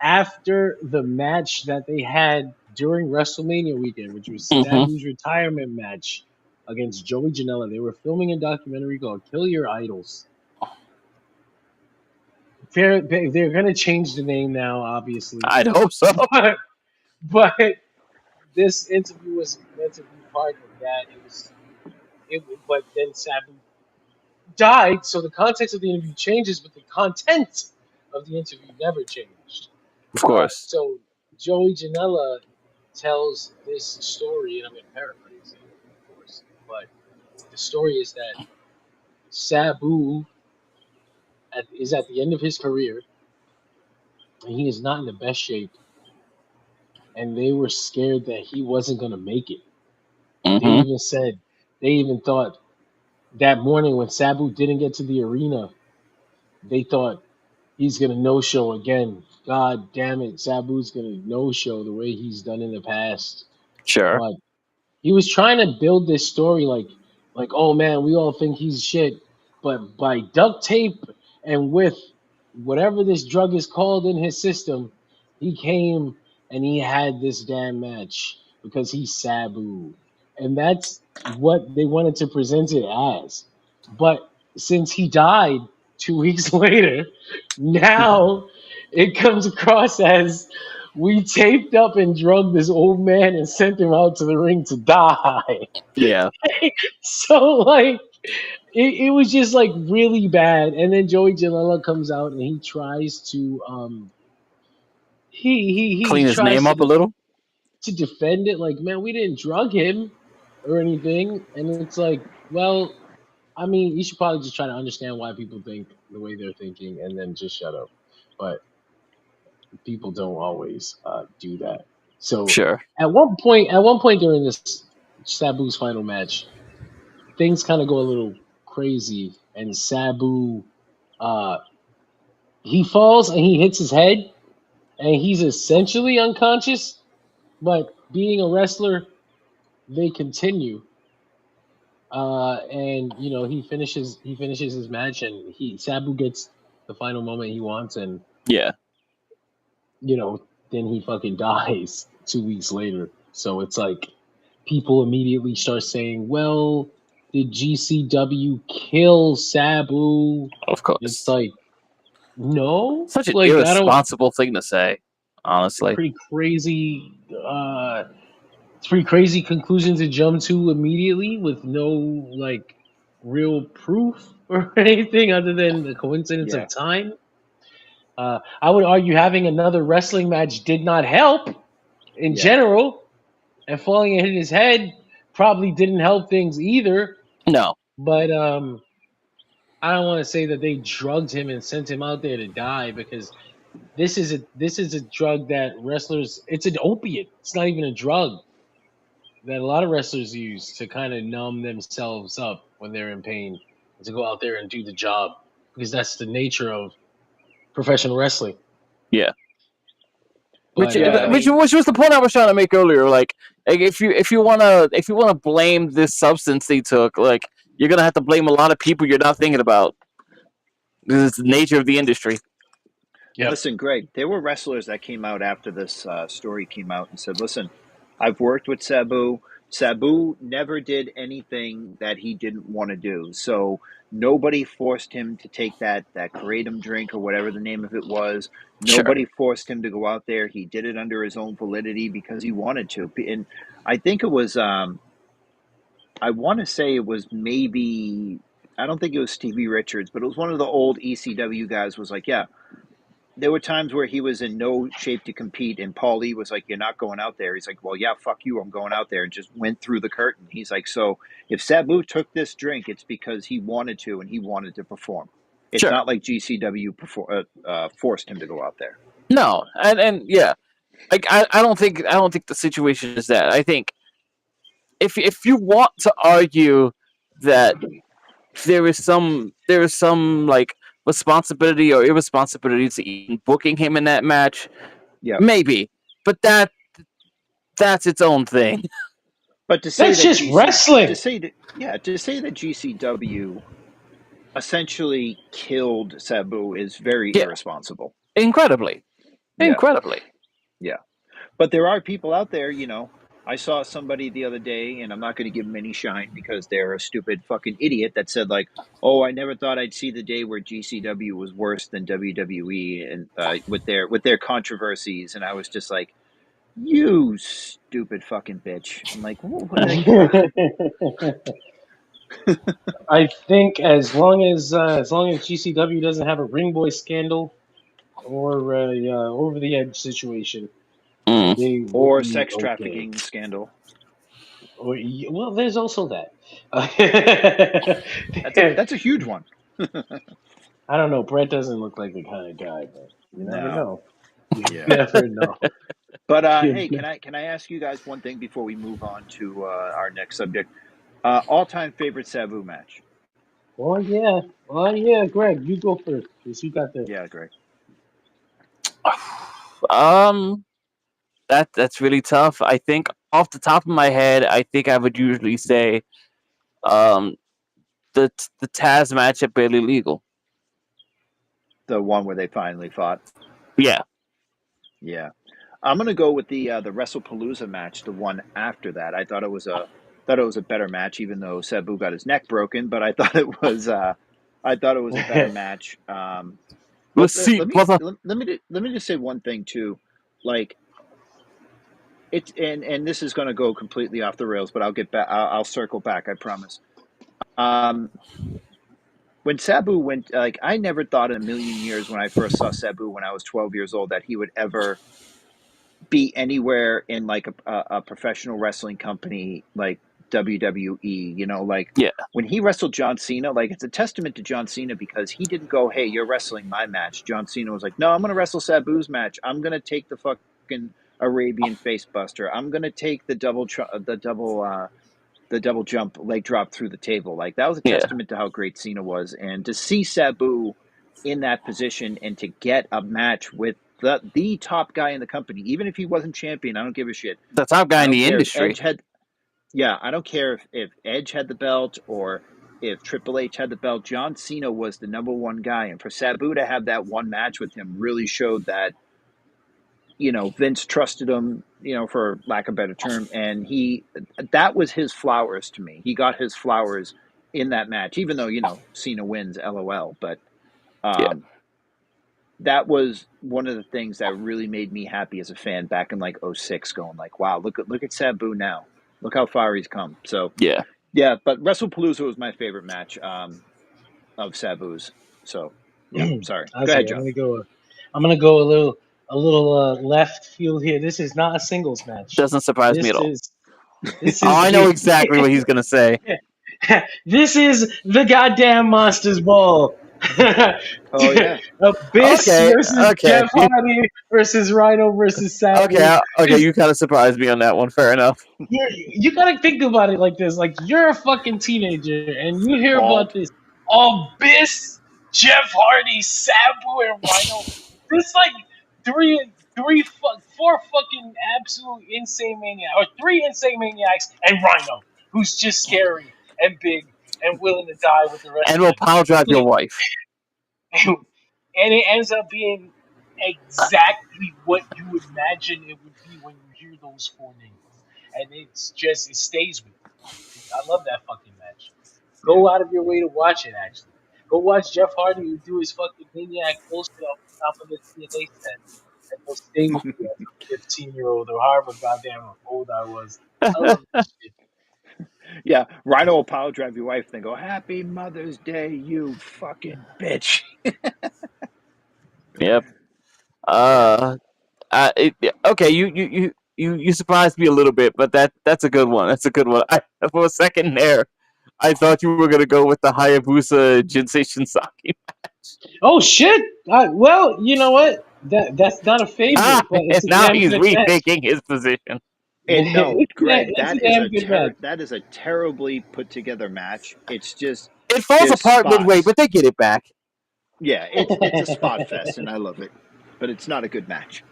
Speaker 3: after the match that they had during WrestleMania weekend, which was
Speaker 5: mhm.
Speaker 3: Sabu's retirement match against Joey Janela. They were filming a documentary called "Kill Your Idols." They're going to change the name now, obviously,
Speaker 5: I'd hope so.
Speaker 3: but this interview was meant to be part of that. But then Sabu died, so the context of the interview changes, but the content of the interview never changed.
Speaker 5: Of course.
Speaker 3: So Joey Janela tells this story, and I'm going to paraphrase it, of course, but the story is that Sabu is at the end of his career, and he is not in the best shape, and they were scared that he wasn't going to make it.
Speaker 5: Hmm.
Speaker 3: They even thought that morning when Sabu didn't get to the arena, they thought he's going to no-show again. God damn it, Sabu's going to no-show the way he's done in the past.
Speaker 5: Sure.
Speaker 3: But he was trying to build this story like, oh man, we all think he's shit. But by duct tape and with whatever this drug is called in his system, he came and he had this damn match because he's Sabu. And that's what they wanted to present it as. But since he died 2 weeks later, now it comes across as we taped up and drugged this old man and sent him out to the ring to die.
Speaker 5: Yeah.
Speaker 3: So like it was just like really bad. And then Joey Janela comes out and he tries to he
Speaker 5: Clean his
Speaker 3: tries
Speaker 5: name up a little.
Speaker 3: to defend it like, man, we didn't drug him or anything. And it's like, well, I mean, you should probably just try to understand why people think the way they're thinking and then just shut up. But people don't always do that. So
Speaker 5: Sure.
Speaker 3: at one point during this Sabu's final match, things kind of go a little crazy, and Sabu he falls and he hits his head, and he's essentially unconscious. But being a wrestler, they continue, and you know he finishes his match, and Sabu gets the final moment he wants, and
Speaker 5: Yeah.
Speaker 3: you know then he fucking dies 2 weeks later. So it's like people immediately start saying, well, did GCW kill Sabu?
Speaker 5: Of course.
Speaker 3: It's like, no.
Speaker 5: Such an
Speaker 3: Like, I don't.
Speaker 5: irresponsible thing to say, honestly.
Speaker 3: Pretty crazy. It's pretty crazy conclusion to jump to immediately with no, like, real proof or anything other than the coincidence
Speaker 4: Yeah.
Speaker 3: of time. I would argue having another wrestling match did not help in general, and falling and hitting his head probably didn't help things either.
Speaker 5: No.
Speaker 3: But I don't want to say that they drugged him and sent him out there to die, because this is a drug that wrestlers. It's an opiate. It's not even a drug that a lot of wrestlers use to kind of numb themselves up when they're in pain and to go out there and do the job, because that's the nature of professional wrestling.
Speaker 5: Yeah.
Speaker 3: But,
Speaker 5: Which was the point I was trying to make earlier. Like if you wanna blame this substance they took, like you're gonna have to blame a lot of people you're not thinking about. This is the nature of the industry.
Speaker 3: Yep.
Speaker 4: Listen, Greg, there were wrestlers that came out after this story came out and said, listen, I've worked with Sabu. Sabu never did anything that he didn't want to do. So nobody forced him to take that kratom drink or whatever the name of it was. Nobody forced him to go out there. He did it under his own validity because he wanted to. And I think it was, I want to say it was maybe I don't think it was Stevie Richards, but it was one of the old ECW guys. Was like, yeah, there were times where he was in no shape to compete, and Paul Lee was like, "You're not going out there." He's like, "Well, yeah, fuck you, I'm going out there," and just went through the curtain. He's like, "So if Sabu took this drink, it's because he wanted to, and he wanted to perform. It's
Speaker 5: Sure.
Speaker 4: not like GCW forced him to go out there."
Speaker 5: No, and yeah, like I don't think the situation is that. I think if you want to argue that there is some like responsibility or irresponsibility to even booking him in that match,
Speaker 4: Yeah,
Speaker 5: maybe, but that's its own thing.
Speaker 4: but to say
Speaker 3: That's
Speaker 4: that
Speaker 3: just wrestling.
Speaker 4: to say that GCW essentially killed Sabu is very
Speaker 5: Yeah,
Speaker 4: irresponsible.
Speaker 5: incredibly.
Speaker 4: Yeah,
Speaker 5: Yeah.
Speaker 4: but there are people out there, I saw somebody the other day, and I'm not going to give them any shine because they're a stupid fucking idiot that said like, "Oh, I never thought I'd see the day where GCW was worse than WWE and with their controversies." And I was just like, "You stupid fucking bitch!" I'm like,
Speaker 3: I think as long as GCW doesn't have a ring boy scandal or a over the edge situation,
Speaker 5: Mm.
Speaker 3: they will
Speaker 4: or
Speaker 3: be
Speaker 4: sex
Speaker 3: okay.
Speaker 4: trafficking scandal.
Speaker 3: Or well, there's also that.
Speaker 4: That's a huge one.
Speaker 3: I don't know. Brett doesn't look like the kind of guy, but you never
Speaker 4: No,
Speaker 3: know. You
Speaker 4: yeah.
Speaker 3: never know.
Speaker 4: But
Speaker 3: You
Speaker 4: hey, can I ask you guys one thing before we move on to our next subject? All-time favorite Sabu match?
Speaker 3: oh yeah, Greg, you go first because you got the.
Speaker 4: Yeah, Greg.
Speaker 5: Um, that's really tough. I think off the top of my head, I think I would usually say um the Taz match at Barely Legal.
Speaker 4: The one where they finally fought.
Speaker 5: Yeah.
Speaker 4: Yeah, I'm gonna go with the WrestlePalooza match, the one after that. I thought it was a better match, even though Sabu got his neck broken. But I thought it was a better match. But
Speaker 5: Let's see, brother.
Speaker 4: let me just say one thing too, like it's and this is gonna go completely off the rails, but I'll get back. I'll circle back. I promise. Um, when Sabu went, like I never thought in a million years when I first saw Sabu when I was 12 years old that he would ever be anywhere in like a professional wrestling company like WWE, like
Speaker 5: Yeah.
Speaker 4: when he wrestled John Cena, like it's a testament to John Cena because he didn't go, "Hey, you're wrestling my match." John Cena was like, "No, I'm going to wrestle Sabu's match. I'm going to take the fucking Arabian face buster. I'm going to take the double jump leg drop through the table." Like that was a
Speaker 5: Yeah.
Speaker 4: testament to how great Cena was, and to see Sabu in that position and to get a match with the top guy in the company, even if he wasn't champion, I don't give a shit.
Speaker 5: The top guy
Speaker 4: I
Speaker 5: in
Speaker 4: don't
Speaker 5: the
Speaker 4: care if
Speaker 5: industry.
Speaker 4: Edge had, yeah, I don't care if Edge had the belt or if Triple H had the belt. John Cena was the number one guy, and for Sabu to have that one match with him really showed that Vince trusted him, for lack of a better term, and that was his flowers to me. He got his flowers in that match, even though Cena wins, LOL. But
Speaker 5: Yeah.
Speaker 4: that was one of the things that really made me happy as a fan back in like '06, going like, wow, look at Sabu now, look how far he's come. So
Speaker 5: Yeah.
Speaker 4: yeah, but WrestlePalooza was my favorite match of Sabu's. So yeah, sorry,
Speaker 3: I
Speaker 4: go
Speaker 3: say
Speaker 4: ahead, John.
Speaker 3: I'm gonna go a little left field here. This is not a singles match.
Speaker 5: Doesn't surprise me
Speaker 3: This
Speaker 5: at all.
Speaker 3: is this
Speaker 5: Oh,
Speaker 3: is
Speaker 5: I know
Speaker 3: the
Speaker 5: exactly what he's gonna say.
Speaker 3: this is the goddamn Monsters Ball.
Speaker 4: Oh yeah,
Speaker 3: Abyss
Speaker 5: Okay.
Speaker 3: versus
Speaker 5: Okay.
Speaker 3: Jeff Hardy versus Rhino versus Sabu.
Speaker 5: Okay. You kind of surprised me on that one. Fair enough.
Speaker 3: You gotta think about it like this. Like you're a fucking teenager and you hear about
Speaker 4: bald.
Speaker 3: this Abyss, Jeff Hardy, Sabu, and Rhino. This like four fucking absolute insane maniacs, or three insane maniacs, and Rhino, who's just scary and big and willing to die with the rest
Speaker 5: And
Speaker 3: of
Speaker 5: we'll
Speaker 3: them.
Speaker 5: power drive your wife.
Speaker 3: And it ends up being exactly what you imagine it would be when you hear those four names. And it stays with you. I love that fucking match.
Speaker 4: Yeah.
Speaker 3: Go out of your way to watch it, actually. Go watch Jeff Hardy do his fucking maniac bullshit off the top of the TNA set. And it'll stay with you as a 15-year-old or however goddamn old I was. I love that shit.
Speaker 4: Yeah, Rhino will power drive your wife, then go, "Happy Mother's Day, you fucking bitch."
Speaker 5: Yep.
Speaker 4: Yeah.
Speaker 5: Okay, you surprised me a little bit, but that's a good one. That's a good one. For a second there, I thought you were gonna go with the Hayabusa Jinsei Shinsaki.
Speaker 3: Oh shit! Well, you know what? That's not a
Speaker 5: Ah,
Speaker 3: favorite, but
Speaker 5: and
Speaker 3: it's a
Speaker 5: now
Speaker 3: damn
Speaker 5: he's
Speaker 3: good match.
Speaker 5: rethinking his position.
Speaker 4: No, Greg,
Speaker 3: It's a damn good match.
Speaker 4: that is a terribly put together match. It's just
Speaker 5: It falls
Speaker 4: there's
Speaker 5: apart midway,
Speaker 4: spots.
Speaker 5: but they get it back.
Speaker 4: Yeah, it's a spot fest, and I love it, but it's not a good match.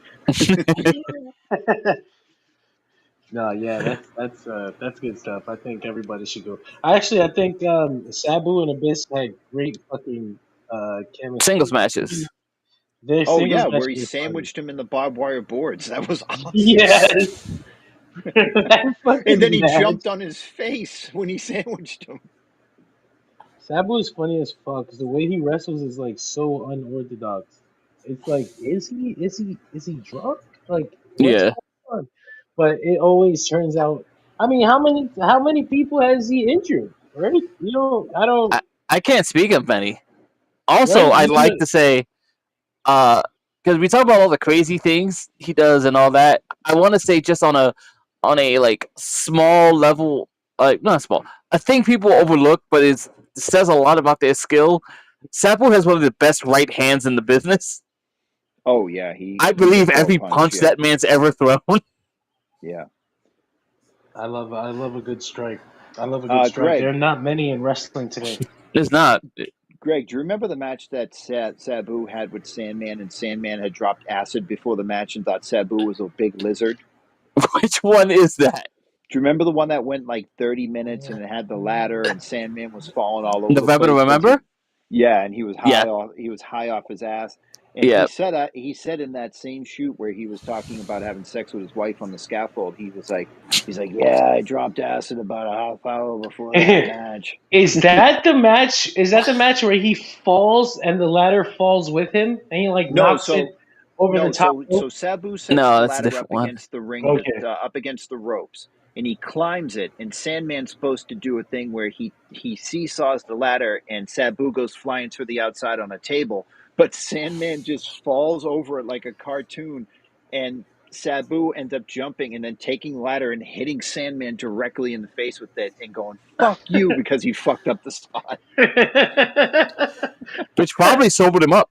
Speaker 3: No, yeah, that's good stuff. I think everybody should go. I think Sabu and Abyss had great fucking
Speaker 5: Singles
Speaker 3: chemistry.
Speaker 5: matches.
Speaker 3: Their
Speaker 4: Oh
Speaker 3: singles
Speaker 4: yeah,
Speaker 3: match
Speaker 4: where he
Speaker 3: was funny.
Speaker 4: sandwiched him in the barbed wire boards. That was awesome.
Speaker 3: Yes, that
Speaker 4: And then
Speaker 3: fucking
Speaker 4: he
Speaker 3: match.
Speaker 4: jumped on his face when he sandwiched him.
Speaker 3: Sabu is funny as fuck 'cause the way he wrestles is like so unorthodox. It's like, is he drunk? Like, what's
Speaker 5: Yeah,
Speaker 3: going on? But it always turns out. I mean, how many people has he injured? Right? I don't.
Speaker 5: I, I can't speak of many. Also,
Speaker 3: Right?
Speaker 5: I'd like to say, because we talk about all the crazy things he does and all that. I want to say just on a like small level, like not small, a thing people overlook, but it says a lot about their skill. Sabu has one of the best right hands in the business.
Speaker 4: Oh yeah,
Speaker 5: I
Speaker 4: he can
Speaker 5: believe
Speaker 4: throw a
Speaker 5: every
Speaker 4: punch.
Speaker 5: punch
Speaker 4: Yeah,
Speaker 5: that man's ever thrown.
Speaker 4: yeah.
Speaker 3: I love a good strike. I love a good strike. There are
Speaker 4: Greg,
Speaker 3: not many in wrestling today.
Speaker 5: It's not.
Speaker 4: Greg, do you remember the match that Sabu had with Sandman, and Sandman had dropped acid before the match and thought Sabu was a big lizard?
Speaker 5: Which one is that?
Speaker 4: Do you remember the one that went like 30 minutes and it had the ladder and Sandman was falling all over the
Speaker 5: November to
Speaker 4: place because
Speaker 5: Remember?
Speaker 4: yeah, and
Speaker 5: Yeah,
Speaker 4: he was high off his ass. And
Speaker 5: yeah.
Speaker 4: he said in that same shoot where he was talking about having sex with his wife on the scaffold, he's like, "Yeah, I dropped acid about a half hour before that match."
Speaker 3: Is that the match? Is that the match where he falls and the ladder falls with him and he like
Speaker 4: No,
Speaker 3: knocks it
Speaker 4: so
Speaker 3: over the
Speaker 4: no,
Speaker 3: top
Speaker 4: so
Speaker 3: rope?
Speaker 4: Sabu sets
Speaker 5: No,
Speaker 4: the
Speaker 5: that's a
Speaker 4: ladder
Speaker 5: different
Speaker 4: up
Speaker 5: one.
Speaker 4: against the ring,
Speaker 3: Okay.
Speaker 4: up against the ropes, and he climbs it. And Sandman's supposed to do a thing where he seesaws the ladder, and Sabu goes flying through the outside on a table, but Sandman just falls over it like a cartoon, and Sabu ends up jumping and then taking the ladder and hitting Sandman directly in the face with it, and going "fuck you" because he fucked up the spot.
Speaker 5: Which probably sobered him up.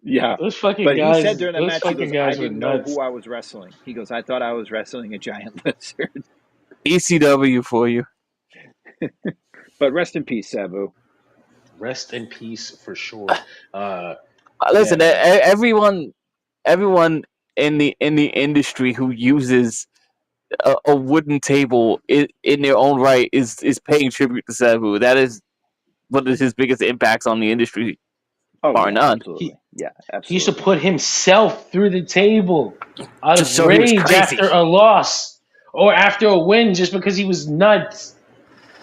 Speaker 4: Yeah.
Speaker 3: those fucking
Speaker 4: But he said
Speaker 3: guys,
Speaker 4: during the
Speaker 3: those
Speaker 4: match, he
Speaker 3: fucking
Speaker 4: goes, "I
Speaker 3: guys were
Speaker 4: didn't know
Speaker 3: nuts.
Speaker 4: who I was wrestling." He goes, "I thought I was wrestling a giant lizard."
Speaker 5: ECW for you.
Speaker 4: But rest in peace, Sabu.
Speaker 3: Rest in peace for sure. Uh, yeah,
Speaker 5: Listen,
Speaker 3: man.
Speaker 5: everyone in the industry who uses a wooden table in their own right is paying tribute to Sabu. That is one of his biggest impacts on the industry,
Speaker 4: Oh
Speaker 5: bar
Speaker 4: yeah,
Speaker 5: none.
Speaker 4: absolutely. Yeah,
Speaker 3: He used to
Speaker 4: absolutely.
Speaker 3: put himself through the table out
Speaker 5: Just
Speaker 3: of
Speaker 5: so he was
Speaker 3: rage
Speaker 5: crazy.
Speaker 3: after a loss or after a win just because he was nuts.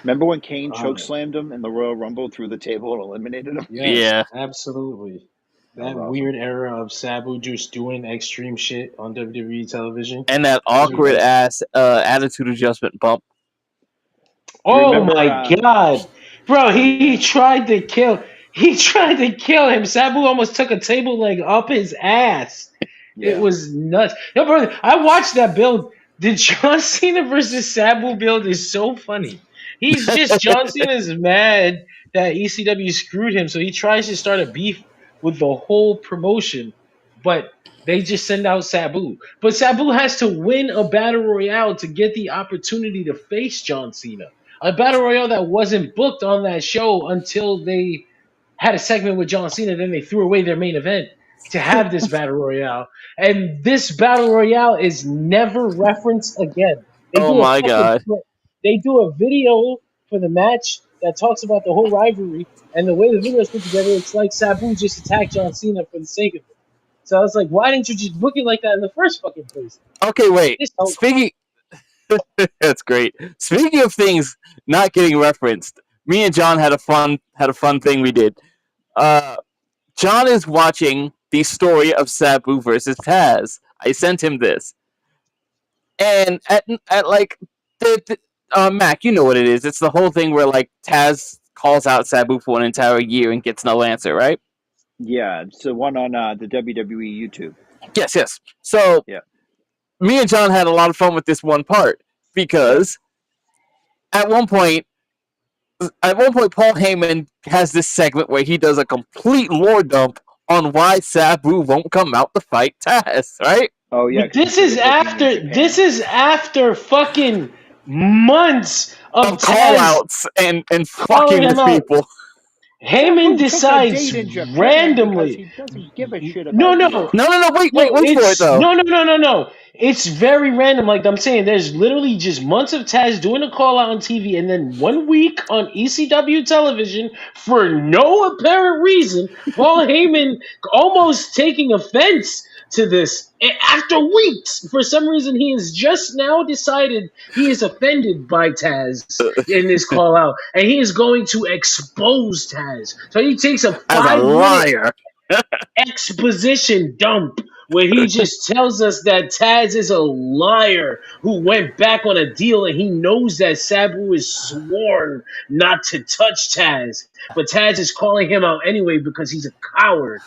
Speaker 4: Remember when Kane
Speaker 3: Um,
Speaker 4: chokeslammed him in the Royal Rumble through the table and eliminated him?
Speaker 3: yes,
Speaker 5: Yeah,
Speaker 3: absolutely.
Speaker 4: That was
Speaker 3: That
Speaker 4: awesome.
Speaker 3: weird era of Sabu just doing extreme shit on WWE television.
Speaker 5: and that
Speaker 3: Those are
Speaker 5: awkward
Speaker 3: like,
Speaker 5: ass attitude adjustment bump.
Speaker 4: Do you
Speaker 3: oh
Speaker 4: remember?
Speaker 3: my god, bro! He tried to kill him. Sabu almost took a table leg up his ass. It
Speaker 4: Yeah.
Speaker 3: was nuts. Yo, brother, I watched that build. The John Cena versus Sabu build is so funny. He's just John Cena's mad that ECW screwed him, so he tries to start a beef with the whole promotion, but they just send out Sabu. But Sabu has to win a battle royale to get the opportunity to face John Cena. A battle royale that wasn't booked on that show until they had a segment with John Cena, then they threw away their main event to have this battle royale. And this battle royale is never referenced again. They
Speaker 5: Oh
Speaker 3: do a
Speaker 5: my
Speaker 3: fucking
Speaker 5: god.
Speaker 3: they do a video for the match that talks about the whole rivalry, and the way the video is put together, it's like Sabu just attacked John Cena for the sake of it. So I was like, why didn't you just book it like that in the first fucking place?
Speaker 5: Okay, wait.
Speaker 3: This whole
Speaker 5: Speaking, that's great. Speaking of things not getting referenced, me and John had a fun thing we did. Uh, John is watching the story of Sabu versus Taz. I sent him this, and at like the Mac, you know what it is. It's the whole thing where like Taz calls out Sabu for an entire year and gets no answer, right?
Speaker 4: Yeah, it's the one on the WWE YouTube.
Speaker 5: Yes. So
Speaker 4: Yeah.
Speaker 5: me and John had a lot of fun with this one part because at one point, Paul Heyman has this segment where he does a complete lore dump on why Sabu won't come out to fight Taz, right?
Speaker 4: Oh yeah.
Speaker 3: But this is after fucking months of
Speaker 5: Call
Speaker 3: Taz
Speaker 5: outs and
Speaker 3: calling
Speaker 5: fucking
Speaker 3: him
Speaker 5: with
Speaker 3: out.
Speaker 5: people.
Speaker 3: Heyman
Speaker 4: Sabu took a
Speaker 3: decides
Speaker 4: date in Japan because
Speaker 3: randomly.
Speaker 4: he doesn't give a shit
Speaker 3: No,
Speaker 4: about
Speaker 3: no,
Speaker 4: Europe.
Speaker 5: No, wait for it
Speaker 3: it's
Speaker 5: though.
Speaker 3: no. It's very random. Like I'm saying, there's literally just months of Taz doing a call out on TV, and then 1 week on ECW television for no apparent reason. Paul Heyman almost taking offense to this after weeks. For some reason, he has just now decided he is offended by Taz in this call out, and he is going to expose Taz. So he takes a
Speaker 5: As a
Speaker 3: 5 minute
Speaker 5: liar.
Speaker 3: exposition dump where he just tells us that Taz is a liar who went back on a deal and he knows that Sabu is sworn not to touch Taz. But Taz is calling him out anyway because he's a coward.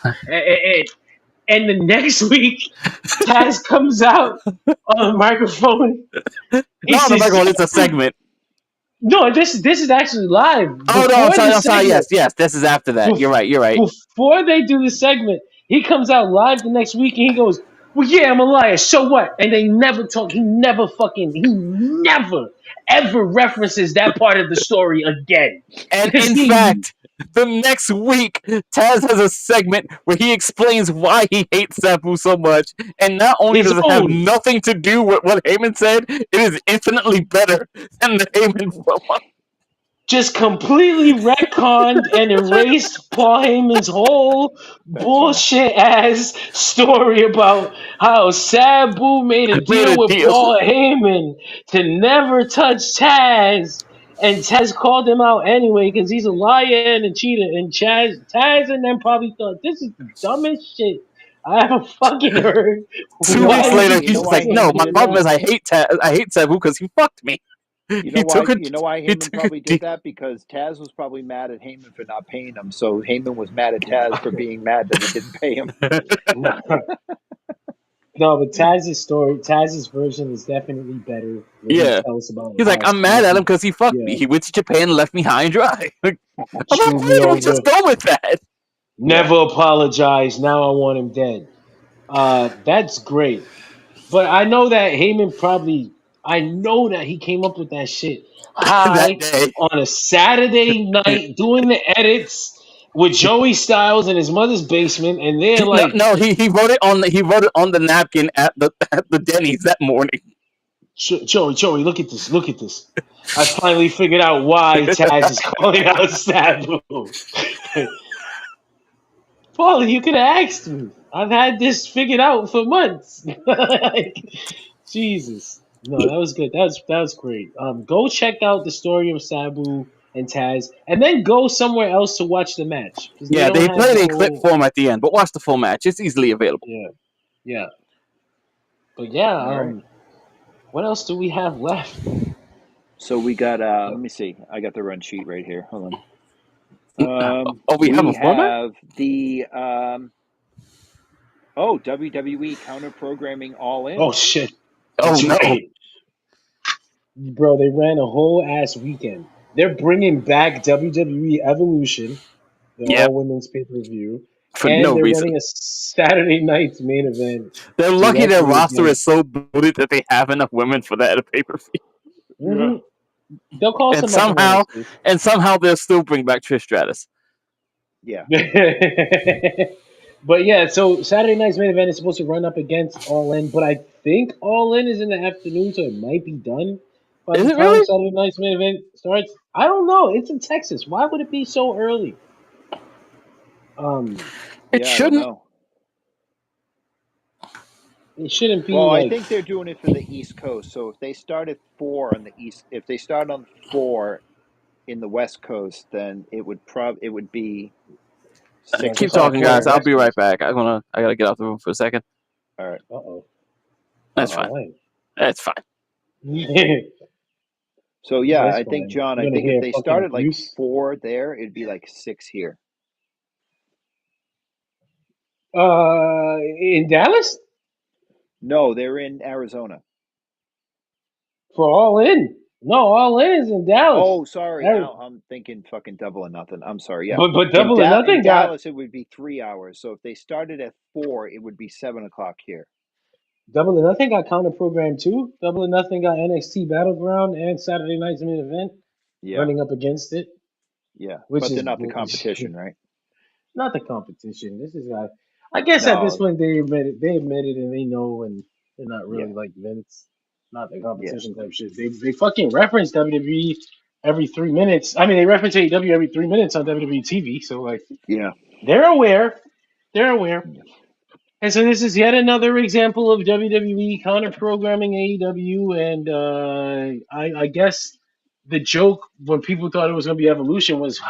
Speaker 3: And the next week, Taz comes out on the microphone.
Speaker 5: Not on the microphone, it's a segment.
Speaker 3: No, this is actually live.
Speaker 5: Oh no, I'm sorry. Yes, this is after that. You're right.
Speaker 3: Before they do the segment, he comes out live the next week and he goes, "Well, yeah, I'm a liar. So what?" And they never talk. He never ever references that part of the story again.
Speaker 5: And in fact, the next week, Taz has a segment where he explains why he hates Sabu so much, and not only does it have nothing to do with what Heyman said, it is infinitely better than the Heyman promo.
Speaker 3: Just completely retconned and erased Paul Heyman's whole bullshit ass story about how Sabu made a deal with Paul Heyman to never touch Taz. And Taz called him out anyway because he's a liar and a cheater. And Taz and them probably thought, this is the dumbest shit I ever fucking heard.
Speaker 5: 2 weeks later, he's like, no, my problem is I hate Sabu because he fucked me.
Speaker 4: You know why Heyman probably did that? Because Taz was probably mad at Heyman for not paying him. So Heyman was mad at Taz for being mad that he didn't pay him.
Speaker 3: No, but Taz's version is definitely better.
Speaker 5: Yeah. He's like, I'm mad at him because he fucked me. He went to Japan and left me high and dry. I'm like, just go with that.
Speaker 3: Never apologize. Now I want him dead. That's great. But I know that Heyman I know that he came up with that shit high on a Saturday night doing the edits with Joey Styles in his mother's basement, and they're like,
Speaker 5: he wrote it on the napkin at the Denny's that morning.
Speaker 3: Joey, look at this. I finally figured out why Taz is calling out Sabu. Paulie, you could have asked me. I've had this figured out for months. Jesus. No, that was good. That was great. Go check out the story of Sabu and Taz, and then go somewhere else to watch the match.
Speaker 5: Yeah, they played in clip form at the end, but watch the full match. It's easily available.
Speaker 3: Yeah. But yeah, what else do we have left?
Speaker 4: So we got. Let me see. I got the run sheet right here. Hold on.
Speaker 5: We have a format?
Speaker 4: The WWE counter programming All In.
Speaker 3: Oh shit!
Speaker 5: Oh no,
Speaker 3: bro! They ran a whole ass weekend. They're bringing back WWE Evolution, the all women's pay per view, and they're running a Saturday night's main event.
Speaker 5: They're lucky their roster is so booted that they have enough women for that pay per view.
Speaker 3: Mm-hmm. They'll call
Speaker 5: and somehow they'll still bring back Trish Stratus.
Speaker 4: Yeah.
Speaker 3: But yeah, so Saturday night's main event is supposed to run up against All In, but I think All In is in the afternoon, so it might be done by the time Saturday night's main event starts. I don't know. It's in Texas. Why would it be so early?
Speaker 5: It shouldn't.
Speaker 3: It shouldn't be.
Speaker 4: Well, I think they're doing it for the East Coast. So if they start at 4 on the East, if they start on 4 in the West Coast, then it would be.
Speaker 5: Keep talking, guys. I'll be right back. I gotta get out the room for a second.
Speaker 4: All right.
Speaker 3: Uh-oh.
Speaker 5: That's fine. That's fine.
Speaker 4: So yeah,
Speaker 3: That's
Speaker 4: I think
Speaker 3: fine.
Speaker 4: John.
Speaker 3: You're
Speaker 4: I
Speaker 3: gonna
Speaker 4: think if
Speaker 3: hear
Speaker 4: they
Speaker 3: fucking
Speaker 4: started like
Speaker 3: abuse.
Speaker 4: 4 there, it'd be like 6 here.
Speaker 3: In Dallas
Speaker 4: No, they're in Arizona.
Speaker 3: for All In. No, All In is in Dallas.
Speaker 4: Oh, sorry.
Speaker 3: Ari-
Speaker 4: I'm thinking fucking Double or Nothing. I'm sorry. Yeah,
Speaker 3: But
Speaker 4: in
Speaker 3: Double or
Speaker 4: In
Speaker 3: Nothing got
Speaker 4: Dallas it would be 3 hours. So if they started at 4, it would be 7 o'clock here.
Speaker 3: Double or Nothing got counter programmed too. Double or Nothing got NXT Battleground and Saturday Night's Main Event
Speaker 4: Yeah,
Speaker 3: running up against it,
Speaker 4: yeah,
Speaker 3: which
Speaker 4: but they're
Speaker 3: is
Speaker 4: not the competition, right?
Speaker 3: not the competition. This is I guess at this
Speaker 4: No.
Speaker 3: point they admit it and they know, and they're not
Speaker 4: Yeah,
Speaker 3: really like Vince, not the
Speaker 4: yeah,
Speaker 3: competition type shit. They fucking reference WWE every 3 minutes. I mean, they reference AEW every 3 minutes on WWE TV. So like
Speaker 4: yeah.
Speaker 3: they're aware, they're aware.
Speaker 4: Yeah.
Speaker 3: And so this is yet another example of WWE counter programming AEW, and I guess the joke when people thought it was going to be Evolution was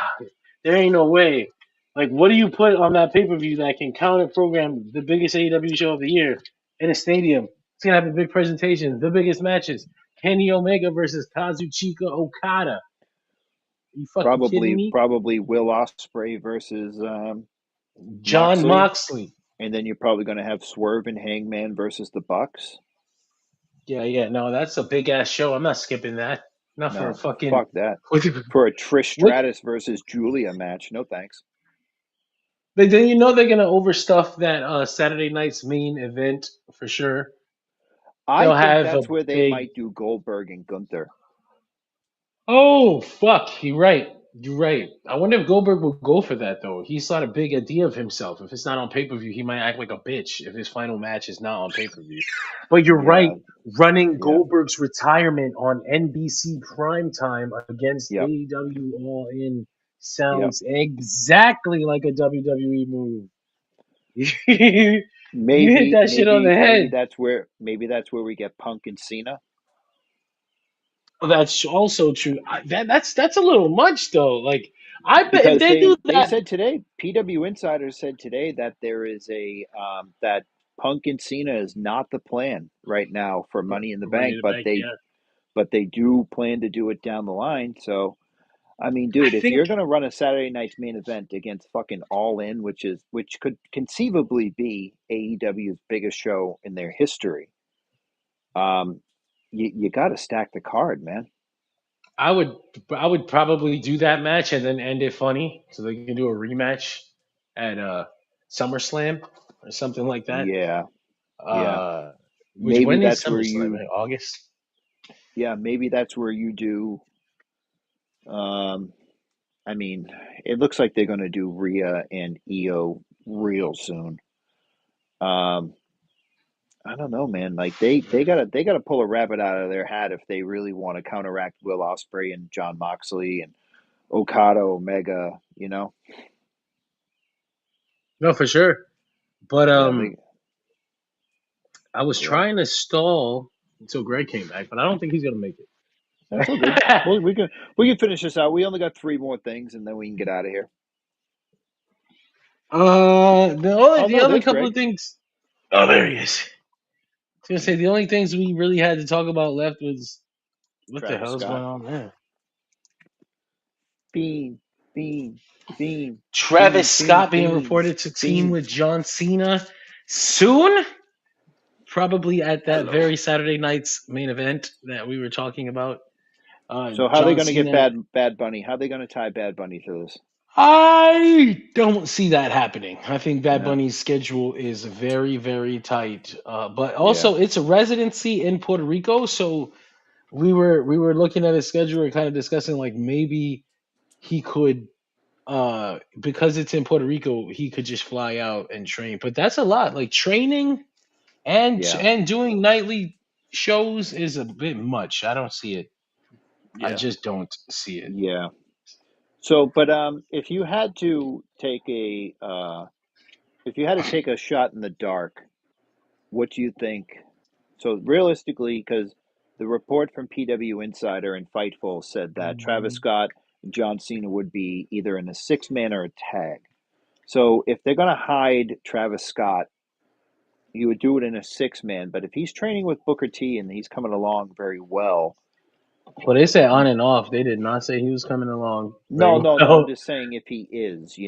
Speaker 3: there ain't no way. Like, what do you put on that pay per view that can counter program the biggest AEW show of the year in a stadium? It's gonna have a big presentation, the biggest matches: Kenny Omega versus Kazuchika Okada. Are you fucking kidding me?
Speaker 4: Probably Will Ospreay versus
Speaker 3: John
Speaker 4: Moxley,
Speaker 3: Moxley.
Speaker 4: and then you're probably going to have Swerve and Hangman versus the Bucks.
Speaker 3: Yeah, no, that's a big ass show. I'm not skipping that. Not for a
Speaker 4: No,
Speaker 3: fucking
Speaker 4: fuck that.
Speaker 3: what?
Speaker 4: For a Trish
Speaker 3: What?
Speaker 4: Stratus versus Julia match, no thanks.
Speaker 3: But then you know they're gonna overstuff that Saturday night's main event for sure.
Speaker 4: I
Speaker 3: They'll
Speaker 4: think
Speaker 3: have a
Speaker 4: that's where they
Speaker 3: big.
Speaker 4: might do Goldberg and Gunther.
Speaker 3: Oh fuck! You're right. You're right. I wonder if Goldberg will go for that though. He's not a big idea of himself. If it's not on pay per view, he might act like a bitch if his final match is not on pay per view. But you're right.
Speaker 4: Yeah,
Speaker 3: Running
Speaker 4: yeah,
Speaker 3: Goldberg's retirement on NBC primetime against
Speaker 4: yep,
Speaker 3: AEW All In
Speaker 4: yep.
Speaker 3: sounds exactly like a WWE move. You hit that shit on the head.
Speaker 4: Maybe that's where we get Punk and Cena.
Speaker 3: That's also true. That's a little much though. Like I bet if
Speaker 4: Because
Speaker 3: they do
Speaker 4: they
Speaker 3: that
Speaker 4: said today, PW Insider said today that there is that Punk and Cena is not the plan right now for Money in the
Speaker 3: for Money in
Speaker 4: Bank,
Speaker 3: the Bank, yeah.
Speaker 4: but they do plan to do it down the line. So I mean,
Speaker 3: I
Speaker 4: dude, if you're
Speaker 3: think
Speaker 4: gonna run a Saturday night's main event against fucking All In, which could conceivably be AEW's biggest show in their history, um, you got to stack the card, man.
Speaker 3: I would I would probably do that match and then end it funny so they can do a rematch at SummerSlam or something like that.
Speaker 4: Yeah, yeah.
Speaker 3: Uh, which
Speaker 4: Maybe
Speaker 3: when is
Speaker 4: that's where
Speaker 3: SummerSlam?
Speaker 4: you,
Speaker 3: Right? August.
Speaker 4: yeah, maybe that's where you do. Um, I mean, it looks like they're gonna do Rhea and Io real soon. Um, I don't know, man. Like they gotta pull a rabbit out of their hat if they really want to counteract Will Ospreay and John Moxley and Okada Omega. You know,
Speaker 3: No, for sure. But
Speaker 4: yeah, they,
Speaker 3: I was
Speaker 4: yeah,
Speaker 3: trying to stall until Greg came back, but I don't think he's gonna make
Speaker 4: that's all good.
Speaker 3: it.
Speaker 4: Well, we can finish this out. We only got 3 more things, and then we can get out of here. Oh
Speaker 3: The
Speaker 4: no,
Speaker 3: only
Speaker 4: there's
Speaker 3: couple of
Speaker 4: Greg.
Speaker 3: things. Oh, there he is. I was gonna say the only things we really had to talk about left was what the
Speaker 4: Travis
Speaker 3: hell is going
Speaker 4: Scott.
Speaker 3: on there.
Speaker 4: Bean, bean, bean,
Speaker 3: Travis
Speaker 4: bean, bean,
Speaker 3: Scott being
Speaker 4: bean,
Speaker 3: reported to team
Speaker 4: bean.
Speaker 3: with John Cena soon, probably at that very Saturday night's main event that we were talking about.
Speaker 4: So how are they
Speaker 3: John
Speaker 4: going to get
Speaker 3: Cena.
Speaker 4: Bad Bunny? How are they going to tie Bad Bunny to this?
Speaker 3: I don't see that happening. I think Bad
Speaker 4: No.
Speaker 3: Bunny's schedule is very, very tight. But
Speaker 4: Yeah.
Speaker 3: also, it's a residency in Puerto Rico, so we were looking at his schedule and kind of discussing like maybe he could because it's in Puerto Rico, he could just fly out and train. But that's a lot. Like training
Speaker 4: Yeah.
Speaker 3: and doing nightly shows is a bit much. I don't see it. I
Speaker 4: Yeah.
Speaker 3: just don't see it.
Speaker 4: Yeah. So, but if you had to take a shot in the dark, what do you think? So realistically, because the report from PW Insider and Fightful said that Travis Scott and John Cena would be either in a 6-man or a tag. So if they're going to hide Travis Scott, you would do it in a 6-man. But if he's training with Booker T and he's coming along very well,
Speaker 3: Well, they said on and off. They did not say he was coming along very
Speaker 4: No. I'm
Speaker 3: well.
Speaker 4: just saying if he is,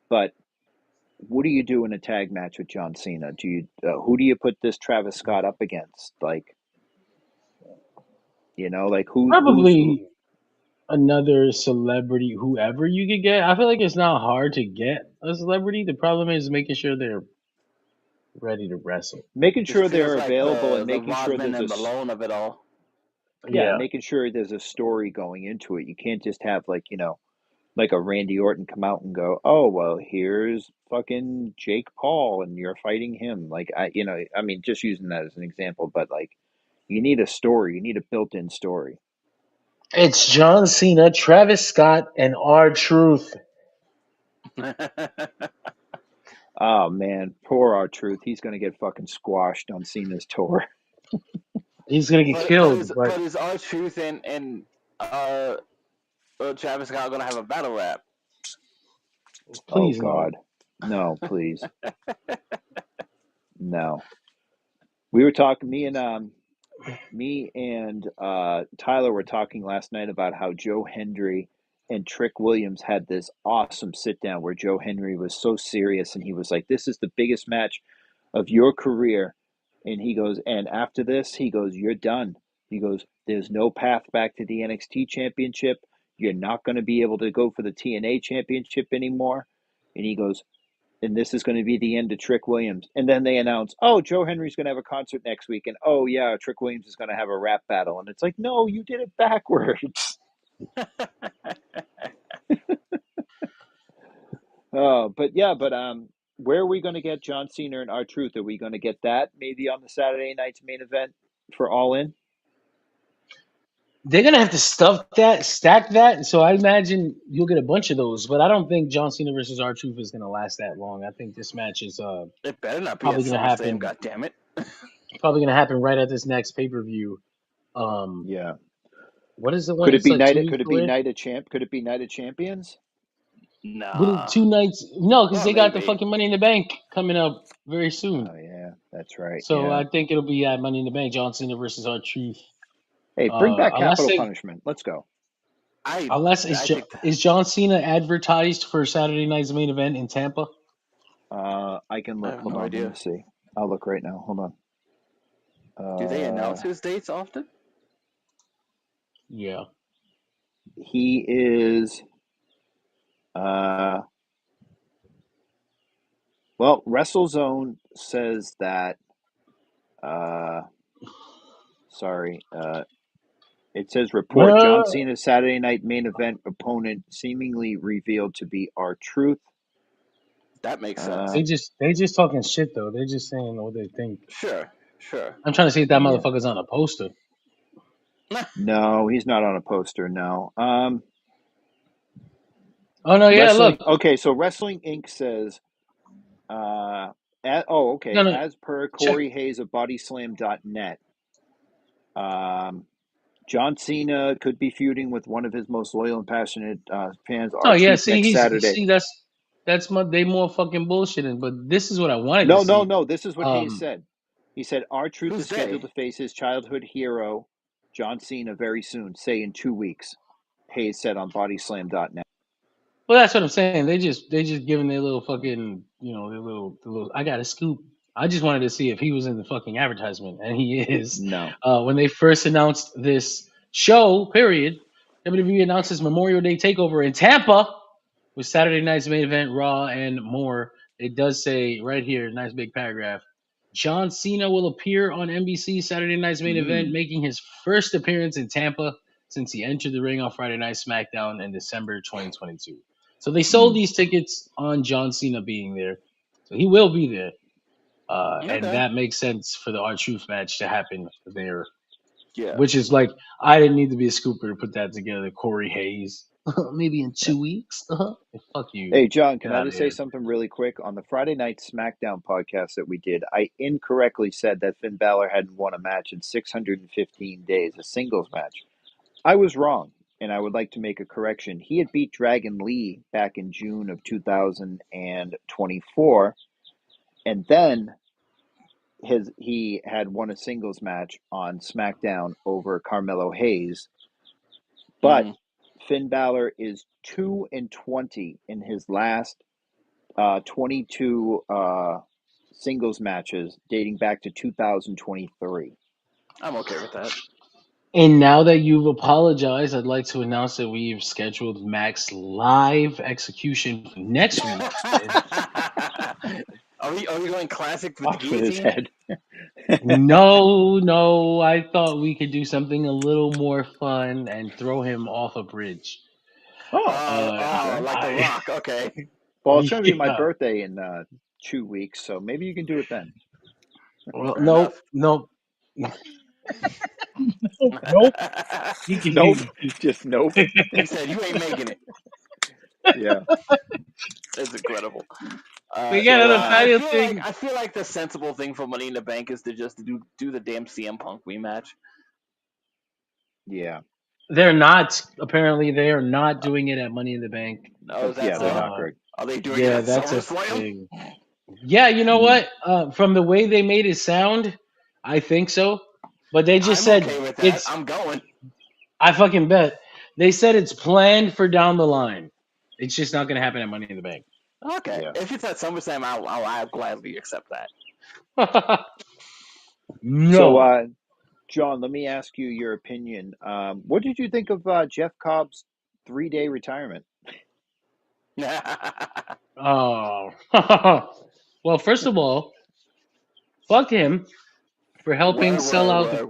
Speaker 4: but what do you do in a tag match with John Cena? Who do you put this Travis Scott up against? Like, like who?
Speaker 3: Probably another celebrity, whoever you could get. I feel like it's not hard to get a celebrity. The problem is making sure they're ready to wrestle.
Speaker 4: Making
Speaker 5: This
Speaker 4: sure
Speaker 5: feels
Speaker 4: they're
Speaker 5: like
Speaker 4: available and
Speaker 5: the
Speaker 4: making sure
Speaker 5: Rodman
Speaker 4: there's
Speaker 5: and Malone of it all.
Speaker 3: Yeah.
Speaker 4: making sure there's a story going into it. You can't just have like a Randy Orton come out and go, "Oh, well, here's fucking Jake Paul and you're fighting him." Like I mean just using that as an example, but like you need a story, you need a built-in story.
Speaker 3: It's John Cena, Travis Scott, and R-Truth.
Speaker 4: Oh man, poor R-Truth. He's going to get fucking squashed on Cena's tour.
Speaker 3: He's gonna get killed,
Speaker 5: but
Speaker 3: but
Speaker 5: is R-Truth and Travis Scott gonna have a battle rap?
Speaker 4: Oh
Speaker 3: please no.
Speaker 4: god. No, please. No. We were talking me and Tyler were talking last night about how Joe Hendry and Trick Williams had this awesome sit down where Joe Hendry was so serious and he was like, "This is the biggest match of your career." And he goes, "And after this," he goes, "you're done." He goes, "There's no path back to the NXT championship. You're not going to be able to go for the TNA championship anymore." And he goes, "And this is going to be the end of Trick Williams." And then they announce, "Oh, Joe Henry's going to have a concert next week." And oh, yeah, Trick Williams is going to have a rap battle. And it's like, no, you did it backwards. But where are we going to get John Cena and R-Truth? Are we going to get that maybe on the Saturday night's main event for All In?
Speaker 3: they're gonna have to stack that. So I imagine you'll get a bunch of those. But I don't think John Cena versus R-Truth is gonna last that long. I think this match is
Speaker 5: It better not be at
Speaker 3: probably gonna
Speaker 5: SummerSlam.
Speaker 3: happen.
Speaker 5: God damn it!
Speaker 3: Probably gonna happen right at this next pay per view.
Speaker 4: Yeah.
Speaker 3: What is the one?
Speaker 4: Could it
Speaker 3: It's
Speaker 4: be
Speaker 3: like
Speaker 4: night?
Speaker 3: 2 weeks
Speaker 4: Could it be
Speaker 3: away.
Speaker 4: night of champ? Could it be Night of Champions?
Speaker 3: Would it
Speaker 5: Nah.
Speaker 3: 2 nights? No, because
Speaker 5: Well,
Speaker 3: they got the
Speaker 5: maybe.
Speaker 3: fucking Money in the Bank coming up very soon.
Speaker 4: Oh yeah, that's right.
Speaker 3: So
Speaker 4: Yeah.
Speaker 3: I think it'll be at Money in the Bank, John Cena versus R-Truth.
Speaker 4: Hey, bring back
Speaker 3: Unless
Speaker 4: Capital
Speaker 3: they,
Speaker 4: Punishment. Let's go.
Speaker 3: unless
Speaker 5: I think
Speaker 3: Is John Cena advertised for Saturday night's main event in Tampa?
Speaker 4: I can
Speaker 5: I
Speaker 4: look.
Speaker 5: have
Speaker 4: Hold
Speaker 5: no
Speaker 4: on. Let me
Speaker 5: idea.
Speaker 4: see. I'll look right now. Hold on.
Speaker 5: Do they announce his dates often?
Speaker 3: Yeah.
Speaker 4: He is. Well, WrestleZone says that. Sorry. It says report John Cena's Saturday night main event opponent seemingly revealed to be R-Truth.
Speaker 5: That makes sense.
Speaker 3: They just talking shit though. They're just saying what they think.
Speaker 5: Sure.
Speaker 3: I'm trying to see if that
Speaker 4: Yeah.
Speaker 3: motherfucker's on a poster.
Speaker 4: No, he's not on a poster. No.
Speaker 3: Oh no, yeah,
Speaker 4: Wrestling.
Speaker 3: look.
Speaker 4: Okay, so Wrestling Inc. says. Okay.
Speaker 3: No,
Speaker 4: As per
Speaker 3: check.
Speaker 4: Corey Hayes of BodySlam.net, John Cena could be feuding with one of his most loyal and passionate fans,
Speaker 3: Oh yeah,
Speaker 4: R-Truth,
Speaker 3: see
Speaker 4: next Saturday.
Speaker 3: that's they more fucking bullshitting. But this is what I wanted to
Speaker 4: No.
Speaker 3: see.
Speaker 4: This is what Hayes said. He said R-Truth
Speaker 5: Who's
Speaker 4: is scheduled
Speaker 5: they?
Speaker 4: to face his childhood hero, John Cena, very soon, say in 2 weeks. Hayes said on BodySlam.net.
Speaker 3: Well, that's what I'm saying. They just giving their little fucking their little. I got a scoop. I just wanted to see if he was in the fucking advertisement, and he is.
Speaker 4: No.
Speaker 3: When they first announced this show, period, WWE announced its Memorial Day takeover in Tampa with Saturday night's main event, Raw, and more. It does say right here, nice big paragraph. John Cena will appear on NBC Saturday night's main event, making his first appearance in Tampa since he entered the ring on Friday Night SmackDown in December 2022. So they sold these tickets on John Cena being there. So he will be there. And
Speaker 5: Okay.
Speaker 3: that makes sense for the R-Truth match to happen there.
Speaker 5: Yeah.
Speaker 3: Which is like, I didn't need to be a scooper to put that together. Corey Hayes. Maybe in 2 weeks. Fuck you.
Speaker 4: Hey, John, can
Speaker 3: Get
Speaker 4: I
Speaker 3: out of
Speaker 4: just say
Speaker 3: here.
Speaker 4: something really quick? On the Friday Night SmackDown podcast that we did, I incorrectly said that Finn Balor hadn't won a match in 615 days, a singles match. I was wrong, and I would like to make a correction. He had beat Dragon Lee back in June of 2024, and then he had won a singles match on SmackDown over Carmelo Hayes, but Finn Balor is 2-20 in his last 22 singles matches dating back to 2023.
Speaker 5: I'm okay with that.
Speaker 3: And now that you've apologized, I'd like to announce that we've scheduled Mac's live execution for next week.
Speaker 5: Are we going classic with the
Speaker 4: Off with his
Speaker 5: guillotine?
Speaker 4: head.
Speaker 3: No, I thought we could do something a little more fun and throw him off a bridge.
Speaker 5: Like The Rock. Okay.
Speaker 4: Well, it's going to be my
Speaker 3: Yeah.
Speaker 4: birthday in 2 weeks, so maybe you can do it then.
Speaker 3: Well,
Speaker 5: Fair
Speaker 3: nope.
Speaker 5: enough.
Speaker 3: Nope. He can,
Speaker 4: Nope. Just nope.
Speaker 5: He said, "You ain't making it."
Speaker 4: Yeah.
Speaker 5: That's incredible.
Speaker 3: We got the final thing.
Speaker 5: I feel like the sensible thing for Money in the Bank is to just do the damn CM Punk rematch.
Speaker 4: Yeah.
Speaker 3: They're not. Apparently, they are not doing it at Money in the Bank.
Speaker 5: Oh, is that
Speaker 4: Yeah,
Speaker 5: so?
Speaker 4: they're not great.
Speaker 5: Are they doing it at
Speaker 3: that's a
Speaker 5: SummerSlam?
Speaker 3: thing. Yeah, you know what? From the way they made it sound, I think so. But they just said
Speaker 5: okay with that.
Speaker 3: it's.
Speaker 5: I'm going.
Speaker 3: I fucking bet. They said it's planned for down the line. It's just not going to happen at Money in the Bank.
Speaker 5: Okay.
Speaker 4: Yeah.
Speaker 5: If it's at SummerSlam, I'll gladly accept that.
Speaker 3: No.
Speaker 4: So, John, let me ask you your opinion. What did you think of Jeff Cobb's 3-day retirement?
Speaker 3: Oh. Well, first of all, fuck him for helping sell out the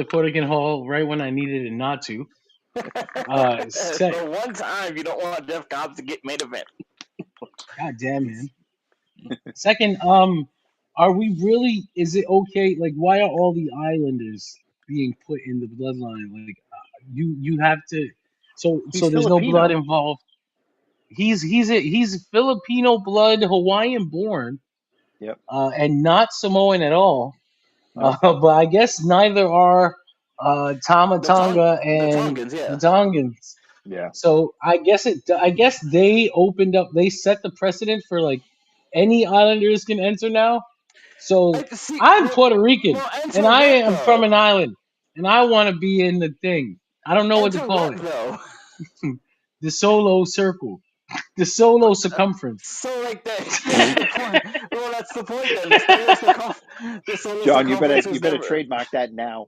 Speaker 3: Corrigan Hall right when I needed it not to.
Speaker 5: The one time you don't want Jeff Cobb to get main event.
Speaker 3: God damn, man. Second, are we really? Is it okay? Like, why are all the Islanders being put in the bloodline? Like, you have to. So there's no blood involved. He's Filipino blood, Hawaiian born.
Speaker 4: Yep.
Speaker 3: And not Samoan at all.
Speaker 4: Nope.
Speaker 3: But I guess neither are Tamatonga and
Speaker 5: the
Speaker 3: Tongans.
Speaker 4: Yeah.
Speaker 3: So I guess they opened up. They set the precedent for like any Islanders can enter now. So I'm Puerto Rican and I am from an island and I want to be in the thing. I don't know what to call it. The solo circle. The solo circumference.
Speaker 5: So like that. That's the point. Well, that's the point then. The solo
Speaker 4: John, you better trademark that now.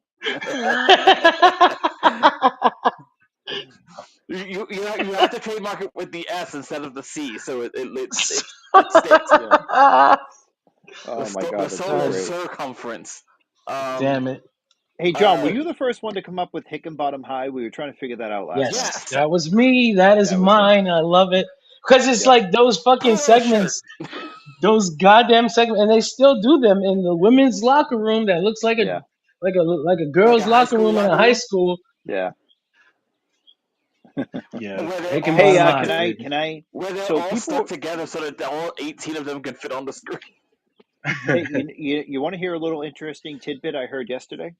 Speaker 5: You have to trademark it with the S instead of the C, so it sticks. Oh
Speaker 4: my God,
Speaker 5: the solo circumference.
Speaker 3: Damn it.
Speaker 4: Hey, John, were you the first one to come up with Hickenbottom High? We were trying to figure that out last
Speaker 3: Yes,
Speaker 4: night.
Speaker 3: that was me. That is mine. I love it. Because it's like those fucking segments, those goddamn segments, and they still do them in the women's locker room that looks like a girl's locker room in a high school.
Speaker 4: Yeah.
Speaker 3: Yeah.
Speaker 4: Hey, can I?
Speaker 5: Where they're all stuck together so that all 18 of them can fit on the screen.
Speaker 4: Hey, you want to hear a little interesting tidbit I heard yesterday?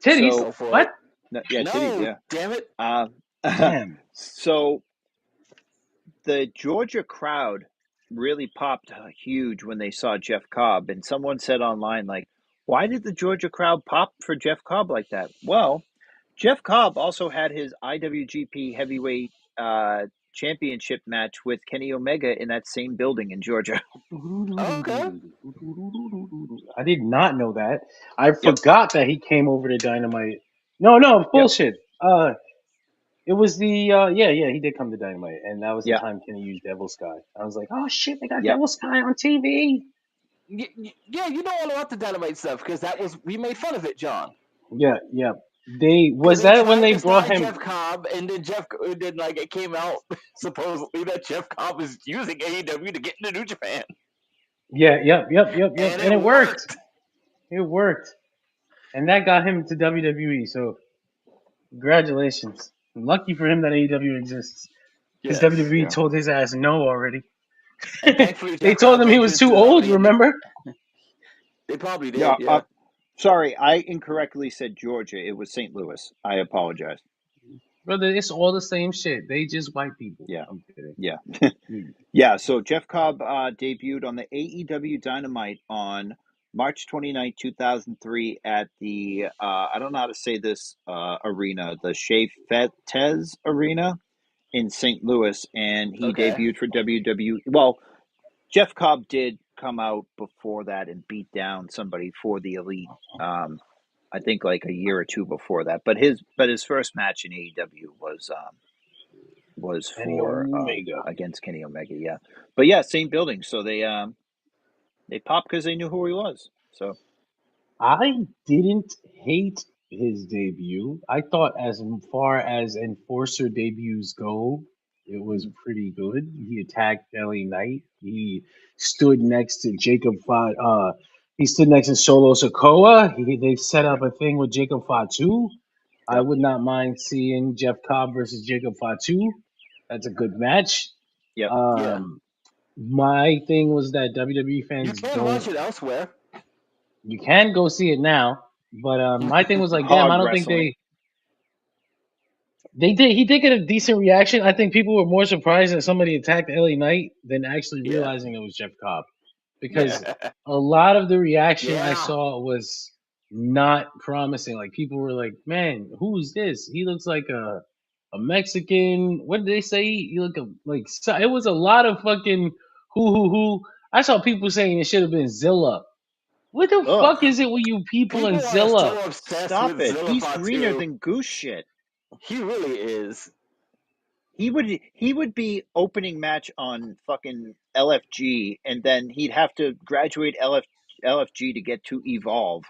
Speaker 3: Titties? What?
Speaker 4: Titties. Yeah.
Speaker 5: Damn it.
Speaker 3: Damn.
Speaker 4: So the Georgia crowd really popped huge when they saw Jeff Cobb, and someone said online, like, why did the Georgia crowd pop for Jeff Cobb like that? Well, Jeff Cobb also had his IWGP Heavyweight Championship match with Kenny Omega in that same building in Georgia.
Speaker 5: Okay.
Speaker 3: I did not know that. I forgot that he came over to Dynamite. No, bullshit. It was the he did come to Dynamite, and that was the time Kenny used Devil Sky. I was like, oh shit, they got Devil Sky on TV.
Speaker 5: Yeah, you know all about the Dynamite stuff because we made fun of it, John.
Speaker 3: Yeah. When they brought him
Speaker 5: Jeff Cobb, and then it came out supposedly that Jeff Cobb is using AEW to get into New Japan.
Speaker 3: Yeah, and it worked. It worked, and that got him to WWE. So, congratulations. Lucky for him that AEW exists, because WWE told his ass no already. They told him he was too old. Remember?
Speaker 5: They probably did. Yeah.
Speaker 4: Sorry, I incorrectly said Georgia. It was St. Louis. I apologize.
Speaker 3: Brother, it's all the same shit. They just white people.
Speaker 4: Yeah.
Speaker 3: I'm kidding.
Speaker 4: Yeah.
Speaker 3: You-
Speaker 4: Yeah. So Jeff Cobb debuted on the AEW Dynamite on March 29th, 2003 at the, I don't know how to say this arena, the Shea Fetez Arena in St. Louis. And he
Speaker 5: Okay.
Speaker 4: debuted for WWE. Well, Jeff Cobb did come out before that and beat down somebody for the Elite. I think like a year or two before that. But his first match in AEW was
Speaker 3: Kenny
Speaker 4: for
Speaker 3: Omega.
Speaker 4: against Kenny Omega. Yeah, but yeah, same building. So they popped because they knew who he was. So
Speaker 3: I didn't hate his debut. I thought as far as enforcer debuts go, it was
Speaker 4: mhm.
Speaker 3: pretty good. He attacked LA Knight. He stood next to Jacob he stood next to Solo Sokoa. They set up
Speaker 4: Yep,
Speaker 3: a thing with Jacob Fatu. I
Speaker 4: yep,
Speaker 3: would not mind seeing Jeff Cobb versus Jacob Fatu. That's a good match.
Speaker 4: yep.
Speaker 5: Yeah.
Speaker 3: My thing was that WWE
Speaker 5: You
Speaker 3: fans
Speaker 5: can
Speaker 3: don't.
Speaker 5: watch it elsewhere.
Speaker 3: You can go see it now, but my thing was like, damn, I
Speaker 4: Hog
Speaker 3: don't think
Speaker 4: wrestling.
Speaker 3: they did. He did get a decent reaction. I think people were more surprised that somebody attacked LA Knight than actually
Speaker 5: Yeah.
Speaker 3: realizing it was Jeff Cobb,
Speaker 4: Yeah,
Speaker 3: because a lot of the reaction I
Speaker 5: Yeah.
Speaker 3: saw was not promising. Like people were like, "Man, who's this? He looks like a Mexican. What did they say? He look like so, it was a lot of fucking who. I saw people saying it should have been Zilla. What the
Speaker 4: ugh,
Speaker 3: fuck is it with you people
Speaker 5: People
Speaker 3: in
Speaker 5: are
Speaker 3: Zilla?
Speaker 5: so obsessed
Speaker 4: stop
Speaker 5: with
Speaker 4: it. He's greener
Speaker 5: Zillify
Speaker 4: than goose shit.
Speaker 5: He really is.
Speaker 4: He would be opening match on fucking LFG, and then he'd have to graduate LFG to get to Evolve.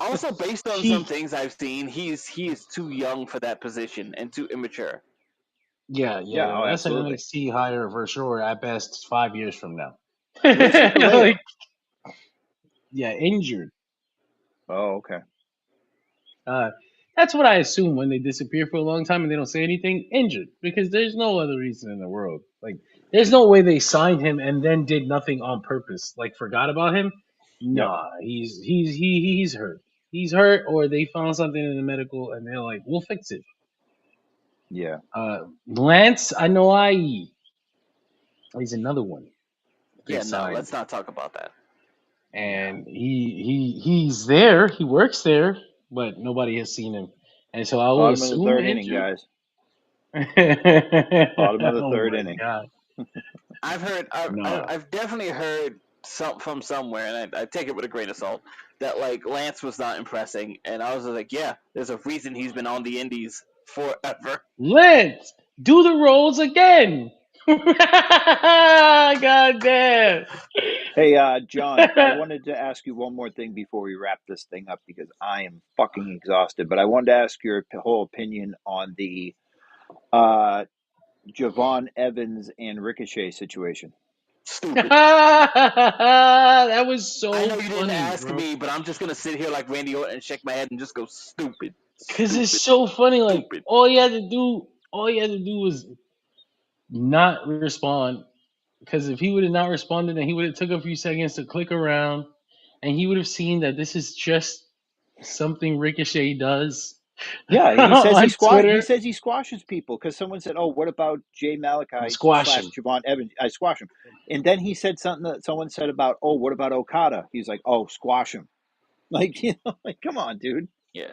Speaker 5: Also, based on some
Speaker 3: He,
Speaker 5: things I've seen, he is too young for that position and too immature.
Speaker 3: yeah,
Speaker 4: Yeah, oh,
Speaker 3: that's an
Speaker 4: absolutely.
Speaker 3: NXT hire for sure. At best, 5 years from now.
Speaker 4: Where's Hikuleo?
Speaker 3: Like, yeah, injured.
Speaker 4: Oh, okay.
Speaker 3: Uh, that's what I assume when they disappear for a long time and they don't say anything. Injured, because there's no other reason in the world. Like, there's no way they signed him and then did nothing on purpose. Like, forgot about him.
Speaker 4: Yep.
Speaker 3: Nah, he's hurt. He's hurt, or they found something in the medical and they're like, we'll fix it.
Speaker 4: Yeah.
Speaker 3: Lance Anoa'i, he's another one they
Speaker 5: Yeah, no,
Speaker 3: signed,
Speaker 5: let's not talk about that.
Speaker 3: and he's there. He works there, but nobody has seen him, and so I will
Speaker 4: Bottom of the
Speaker 3: assume
Speaker 4: third inning,
Speaker 3: injured.
Speaker 4: guys. Bottom of the
Speaker 3: Oh
Speaker 4: third
Speaker 3: my
Speaker 4: inning.
Speaker 3: god,
Speaker 5: I've
Speaker 3: no.
Speaker 5: I've definitely heard from somewhere, and I take it with a grain of salt, that like Lance was not impressing, and I was like, yeah, there's a reason he's been on the Indies forever.
Speaker 3: Lance, do the rolls again. God damn.
Speaker 4: Hey, John, I wanted to ask you one more thing before we wrap this thing up because I am fucking exhausted. But I wanted to ask your whole opinion on the uh, Javon Evans and Ricochet situation.
Speaker 5: Stupid.
Speaker 3: That was
Speaker 5: I
Speaker 3: so
Speaker 5: know you didn't
Speaker 3: funny,
Speaker 5: ask
Speaker 3: bro.
Speaker 5: me, but I'm just gonna sit here like Randy Orton and shake my head and just go stupid,
Speaker 3: Cause it's
Speaker 5: stupid,
Speaker 3: so funny. Like
Speaker 5: stupid.
Speaker 3: all he had to do was not respond. Because if he would have not responded, then he would have took a few seconds to click around, and he would have seen that this is just something Ricochet does
Speaker 4: Yeah, he says
Speaker 3: on
Speaker 4: he
Speaker 3: Twitter.
Speaker 4: says he squashes people because someone said, "Oh, what about Jay Malachi
Speaker 3: Squash
Speaker 4: slash
Speaker 3: him.
Speaker 4: Javon Evans? I squash him." And then he said something that someone said about, "Oh, what about Okada?" He's like, "Oh, squash him." Like like come on, dude.
Speaker 5: Yeah.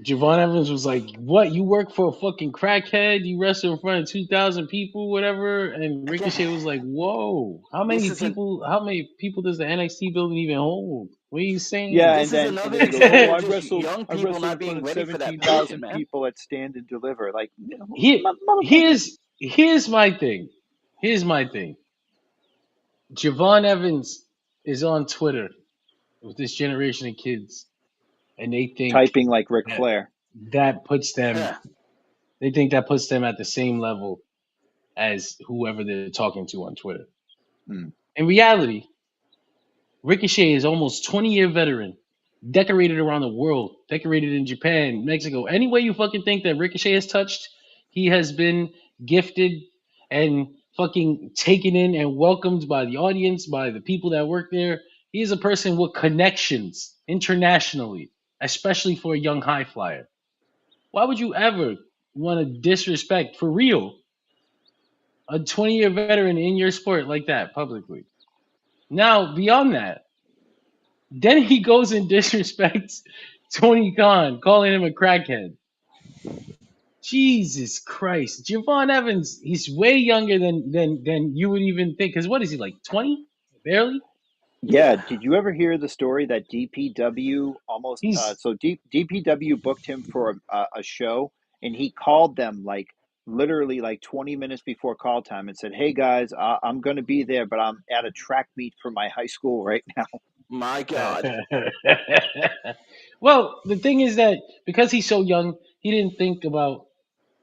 Speaker 3: Javon Evans was like, "What? You work for a fucking crackhead? You wrestle in front of 2,000 people, whatever?" And
Speaker 5: Again,
Speaker 3: Ricochet was like, "Whoa! How
Speaker 5: this
Speaker 3: many
Speaker 5: is an
Speaker 3: people? How many people does the NXT building even hold? What are you
Speaker 4: Yeah,
Speaker 3: saying?"
Speaker 4: and
Speaker 5: this is
Speaker 4: then
Speaker 5: another
Speaker 4: he goes, "Oh,
Speaker 5: example of just young
Speaker 4: I
Speaker 5: people
Speaker 4: wrestled
Speaker 5: not
Speaker 4: in front
Speaker 5: being
Speaker 4: of
Speaker 5: ready for that
Speaker 4: seventeen
Speaker 5: position,
Speaker 4: thousand
Speaker 5: man.
Speaker 4: people at Stand and Deliver." Like,
Speaker 3: He
Speaker 4: motherfucker.
Speaker 3: here's my thing. Here's my thing. Javon Evans is on Twitter with this generation of kids, and they think
Speaker 4: Typing like Ric
Speaker 3: that
Speaker 4: Flair.
Speaker 3: that puts them.
Speaker 5: Huh.
Speaker 3: They think that puts them at the same level as whoever they're talking to on Twitter.
Speaker 4: Hmm.
Speaker 3: In reality, Ricochet is almost 20-year veteran, decorated around the world, decorated in Japan, Mexico. Any way you fucking think that Ricochet has touched, he has been gifted and fucking taken in and welcomed by the audience, by the people that work there. He is a person with connections internationally, especially for a young high flyer. Why would you ever want to disrespect for real a 20-year veteran in your sport like that publicly. Now, beyond that, then he goes and disrespects Tony Khan, calling him a crackhead. Jesus Christ, Javon Evans, he's way younger than you would even think. Because what is he, like 20? Barely.
Speaker 4: Yeah, did you ever hear the story that DPW almost
Speaker 3: He's
Speaker 4: DPW booked him for a show, and he called them like literally like 20 minutes before call time and said, "Hey guys, I'm going to be there, but I'm at a track meet for my high school right now."
Speaker 5: My God.
Speaker 3: well, the thing is that because he's so young, he didn't think about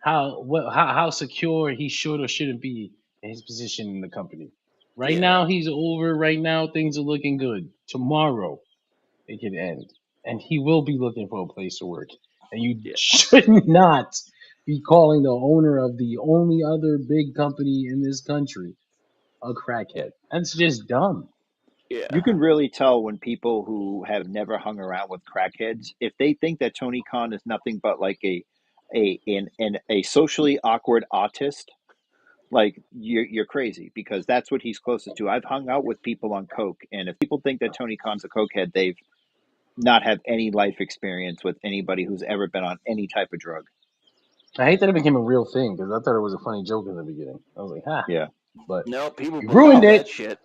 Speaker 3: how secure he should or shouldn't be in his position in the company. Right
Speaker 5: Yeah.
Speaker 3: now, he's over. Right now, things are looking good. Tomorrow, it could end, and he will be looking for a place to work. And you
Speaker 5: Yeah.
Speaker 3: should not be calling the owner of the only other big company in this country a crackhead. That's just dumb.
Speaker 4: You
Speaker 5: Yeah.
Speaker 4: can really tell when people who have never hung around with crackheads, if they think that Tony Khan is nothing but like a socially awkward autist, like you're crazy, because that's what he's closest to. I've hung out with people on coke, and if people think that Tony Khan's a cokehead, they've not have any life experience with anybody who's ever been on any type of drug.
Speaker 3: I hate that it became a real thing because I thought it was a funny joke in the beginning. I was like, ha,
Speaker 4: Yeah,
Speaker 3: but
Speaker 5: No, people
Speaker 3: you ruined
Speaker 5: believe
Speaker 3: it.
Speaker 5: that shit.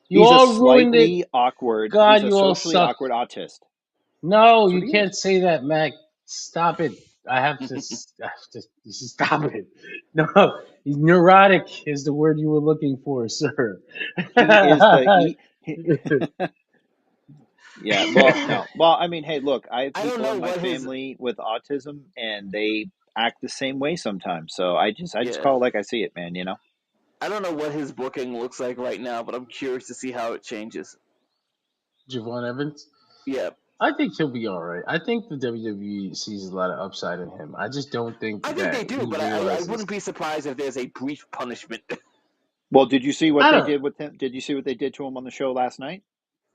Speaker 3: You
Speaker 4: he's a
Speaker 3: all ruined it.
Speaker 4: slightly awkward. He's
Speaker 3: God,
Speaker 4: a
Speaker 3: you all
Speaker 4: socially
Speaker 3: suck.
Speaker 4: awkward autist.
Speaker 3: No,
Speaker 4: That's what
Speaker 3: you
Speaker 4: he
Speaker 3: can't
Speaker 4: is.
Speaker 3: say that, Mac. Stop it. I have to stop it. No, he's neurotic is the word you were looking for, sir.
Speaker 4: He is the Yeah, well, no. Well, I mean, hey, look, I have
Speaker 5: I don't
Speaker 4: people
Speaker 5: know
Speaker 4: in my
Speaker 5: what his.
Speaker 4: family with autism, and they act the same way sometimes. So I just
Speaker 5: Yeah.
Speaker 4: call it like I see it, man.
Speaker 5: I don't know what his booking looks like right now, but I'm curious to see how it changes.
Speaker 3: Javon Evans.
Speaker 5: Yeah.
Speaker 3: I think he'll be all right. I think the WWE sees a lot of upside in him. I just don't think
Speaker 5: I think
Speaker 3: that
Speaker 5: they do,
Speaker 3: he
Speaker 5: but I
Speaker 3: realizes.
Speaker 5: wouldn't be surprised if there's a brief punishment.
Speaker 4: Well, did you see what
Speaker 3: I
Speaker 4: they
Speaker 3: don't
Speaker 4: did with him? Did you see what they did to him on the show last night?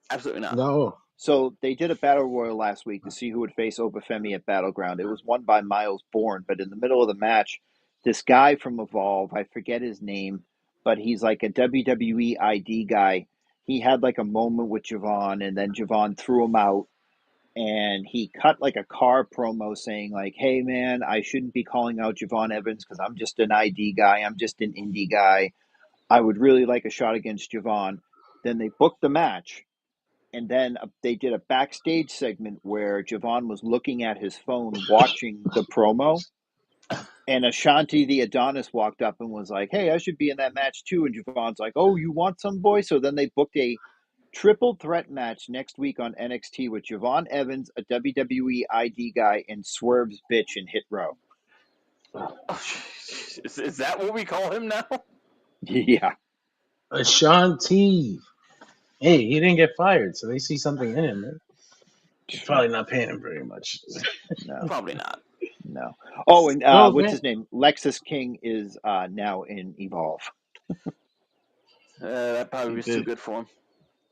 Speaker 5: Absolutely not.
Speaker 3: know.
Speaker 4: So they did a battle royal last week to see who would face Obafemi at Battleground. It was won by Miles Bourne, but in the middle of the match, this guy from Evolve, I forget his name, but he's like a WWE ID guy. He had like a moment with Javon, and then Javon threw him out, and he cut like a car promo saying like, "Hey man, I shouldn't be calling out Javon Evans because I'm just an ID guy. I'm just an indie guy. I would really like a shot against Javon." Then they booked the match, and then they did a backstage segment where Javon was looking at his phone watching the promo, and Ashanti the Adonis walked up and was like, "Hey, I should be in that match too." And Javon's like, "Oh, you want some, boy?" So then they booked a triple threat match next week on NXT with Javon Evans, a WWE ID guy, and Swerve's bitch in Hit Row.
Speaker 5: Oh, is that what we call him now?
Speaker 4: Yeah.
Speaker 3: Ashanti. Hey, he didn't get fired, so they see something in him. Man. They're probably not paying him very much.
Speaker 4: No,
Speaker 5: Probably not.
Speaker 4: no. Oh, and
Speaker 3: Oh
Speaker 4: what's
Speaker 3: man,
Speaker 4: his name? Lexus King is now in Evolve.
Speaker 5: That probably
Speaker 3: he
Speaker 5: was too
Speaker 3: did.
Speaker 5: good for him.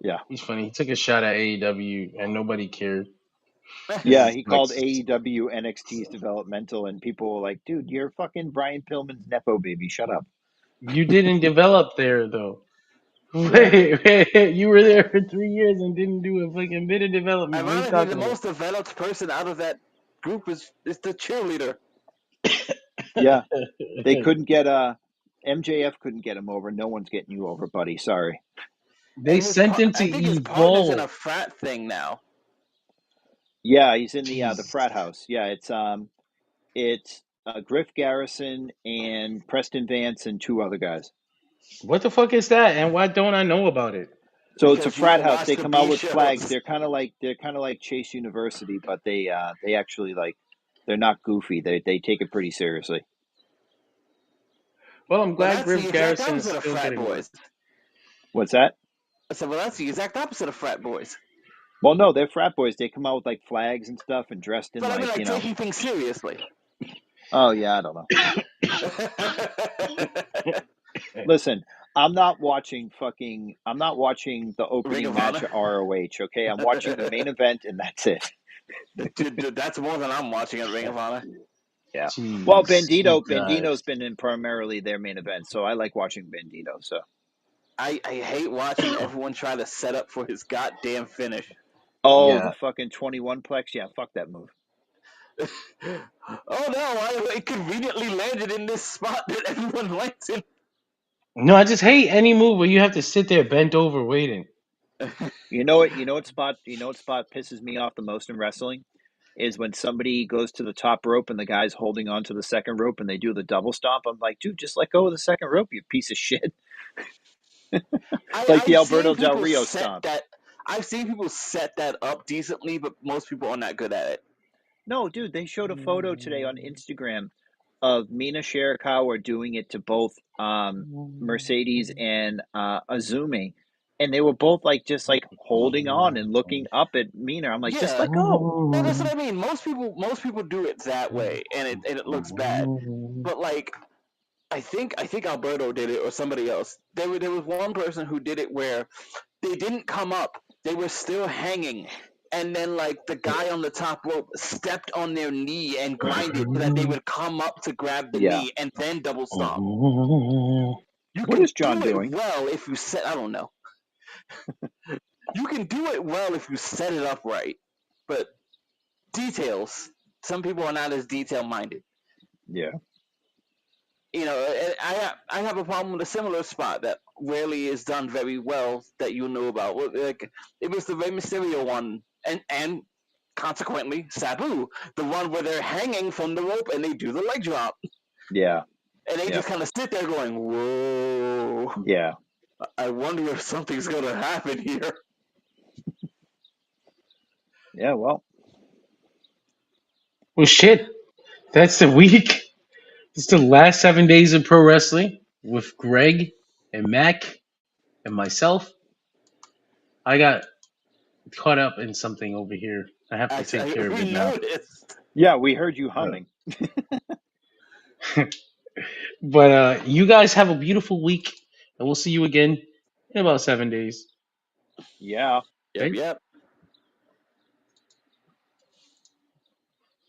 Speaker 4: Yeah.
Speaker 3: He's funny. He took a shot at AEW and nobody cared.
Speaker 4: Yeah,
Speaker 3: This
Speaker 4: he called
Speaker 3: Lexus.
Speaker 4: AEW NXT's developmental, and people were like, "Dude, you're fucking Brian Pillman's nepo baby. Shut up."
Speaker 3: You didn't develop there though.
Speaker 4: Yeah.
Speaker 3: Wait, you were there for 3 years and didn't do a fucking bit of development. What are you
Speaker 5: Ironically, the
Speaker 3: talking about?
Speaker 5: most developed person out of that group is the cheerleader.
Speaker 4: Yeah. They couldn't get MJF couldn't get him over. No one's getting you over, buddy. Sorry.
Speaker 3: They
Speaker 5: And
Speaker 3: sent him to
Speaker 5: I think his partner's in a
Speaker 3: Evolve.
Speaker 5: frat thing now.
Speaker 4: Yeah, he's in the
Speaker 3: Jesus.
Speaker 4: frat house. Yeah, it's Griff Garrison and Preston Vance and two other guys.
Speaker 3: What the fuck is that? And why don't I know about it?
Speaker 4: So it's a
Speaker 5: Because you
Speaker 4: frat
Speaker 5: don't
Speaker 4: house.
Speaker 5: watch
Speaker 4: They
Speaker 5: the
Speaker 4: come out
Speaker 5: B
Speaker 4: with flags.
Speaker 5: shows.
Speaker 4: They're kind of like Chase University, but they actually like they're not goofy. They take it pretty seriously.
Speaker 3: Well, I'm
Speaker 5: Well,
Speaker 3: glad
Speaker 5: that's the
Speaker 3: Griff
Speaker 5: exact
Speaker 3: Garrison is
Speaker 5: opposite of
Speaker 3: still
Speaker 5: frat
Speaker 3: getting work.
Speaker 5: boys.
Speaker 4: What's that?
Speaker 5: I said, well, that's the exact opposite of frat boys.
Speaker 4: Well, no, they're frat boys. They come out with like flags and stuff and dressed in
Speaker 5: But I mean,
Speaker 4: like,
Speaker 5: like taking things seriously.
Speaker 4: Oh yeah, I don't know. Listen, I'm not watching the
Speaker 5: Ring
Speaker 4: opening
Speaker 5: of
Speaker 4: match
Speaker 5: Honor.
Speaker 4: at ROH, okay? I'm watching the main event and that's it.
Speaker 5: Dude, that's more than I'm watching at Ring of Honor.
Speaker 4: Yeah. Well,
Speaker 3: Jeez, you
Speaker 4: Bandito's
Speaker 3: guys.
Speaker 4: been in primarily their main event, so I like watching Bandito. So.
Speaker 5: I hate watching everyone try to set up for his goddamn finish.
Speaker 4: Oh, the
Speaker 3: Yeah.
Speaker 4: fucking 21 plex. Yeah, fuck that move.
Speaker 5: Oh no! I conveniently landed in this spot that everyone lands in.
Speaker 3: No, I just hate any move where you have to sit there bent over waiting.
Speaker 4: You know what? You know what spot? You know what spot pisses me off the most in wrestling is when somebody goes to the top rope and the guy's holding on to the second rope and they do the double stomp. I'm like, dude, just let go of the second rope, you piece of shit. Like the
Speaker 5: I've
Speaker 4: Alberto
Speaker 5: seen
Speaker 4: Del
Speaker 5: people
Speaker 4: Rio
Speaker 5: set
Speaker 4: stomp.
Speaker 5: that. I've seen people set that up decently, but most people are not good at it.
Speaker 4: No, dude, they showed a photo today on Instagram of Mina Shirakawa doing it to both Mercedes and Azumi, and they were both like just like holding on and looking up at Mina. I'm like, just
Speaker 5: Yeah,
Speaker 4: let go.
Speaker 5: no, that's what I mean. Most people do it that way, and it looks bad. But like, I think Alberto did it or somebody else. There was one person who did it where they didn't come up; they were still hanging, and then like the guy on the top rope stepped on their knee and grinded so that they would come up to grab the
Speaker 4: Yeah.
Speaker 5: knee and then double stomp. You
Speaker 4: What
Speaker 5: can
Speaker 4: is John
Speaker 5: do it
Speaker 4: doing?
Speaker 5: well if you set. I don't know. You can do it well if you set it up right, but details. Some people are not as detail minded.
Speaker 4: Yeah.
Speaker 5: You know, I have a problem with a similar spot that rarely is done very well that you know about. Like it was the Rey Mysterio one, and consequently Sabu, the one where they're hanging from the rope and they do the leg drop,
Speaker 4: Yeah.
Speaker 5: and they
Speaker 4: Yep.
Speaker 5: just kind of sit there going, "Whoa."
Speaker 4: Yeah.
Speaker 5: I wonder if something's gonna happen here.
Speaker 4: Yeah. Well.
Speaker 3: Well, shit. That's the week. It's the last 7 days of pro wrestling with Greg and Mac and myself. I got caught up in something over here. I have to take care of
Speaker 5: We
Speaker 3: it now.
Speaker 5: noticed.
Speaker 4: Yeah, we heard you humming.
Speaker 3: But you guys have a beautiful week, and we'll see you again in about 7 days.
Speaker 4: Yeah.
Speaker 5: Yep,
Speaker 3: Okay?
Speaker 5: yep.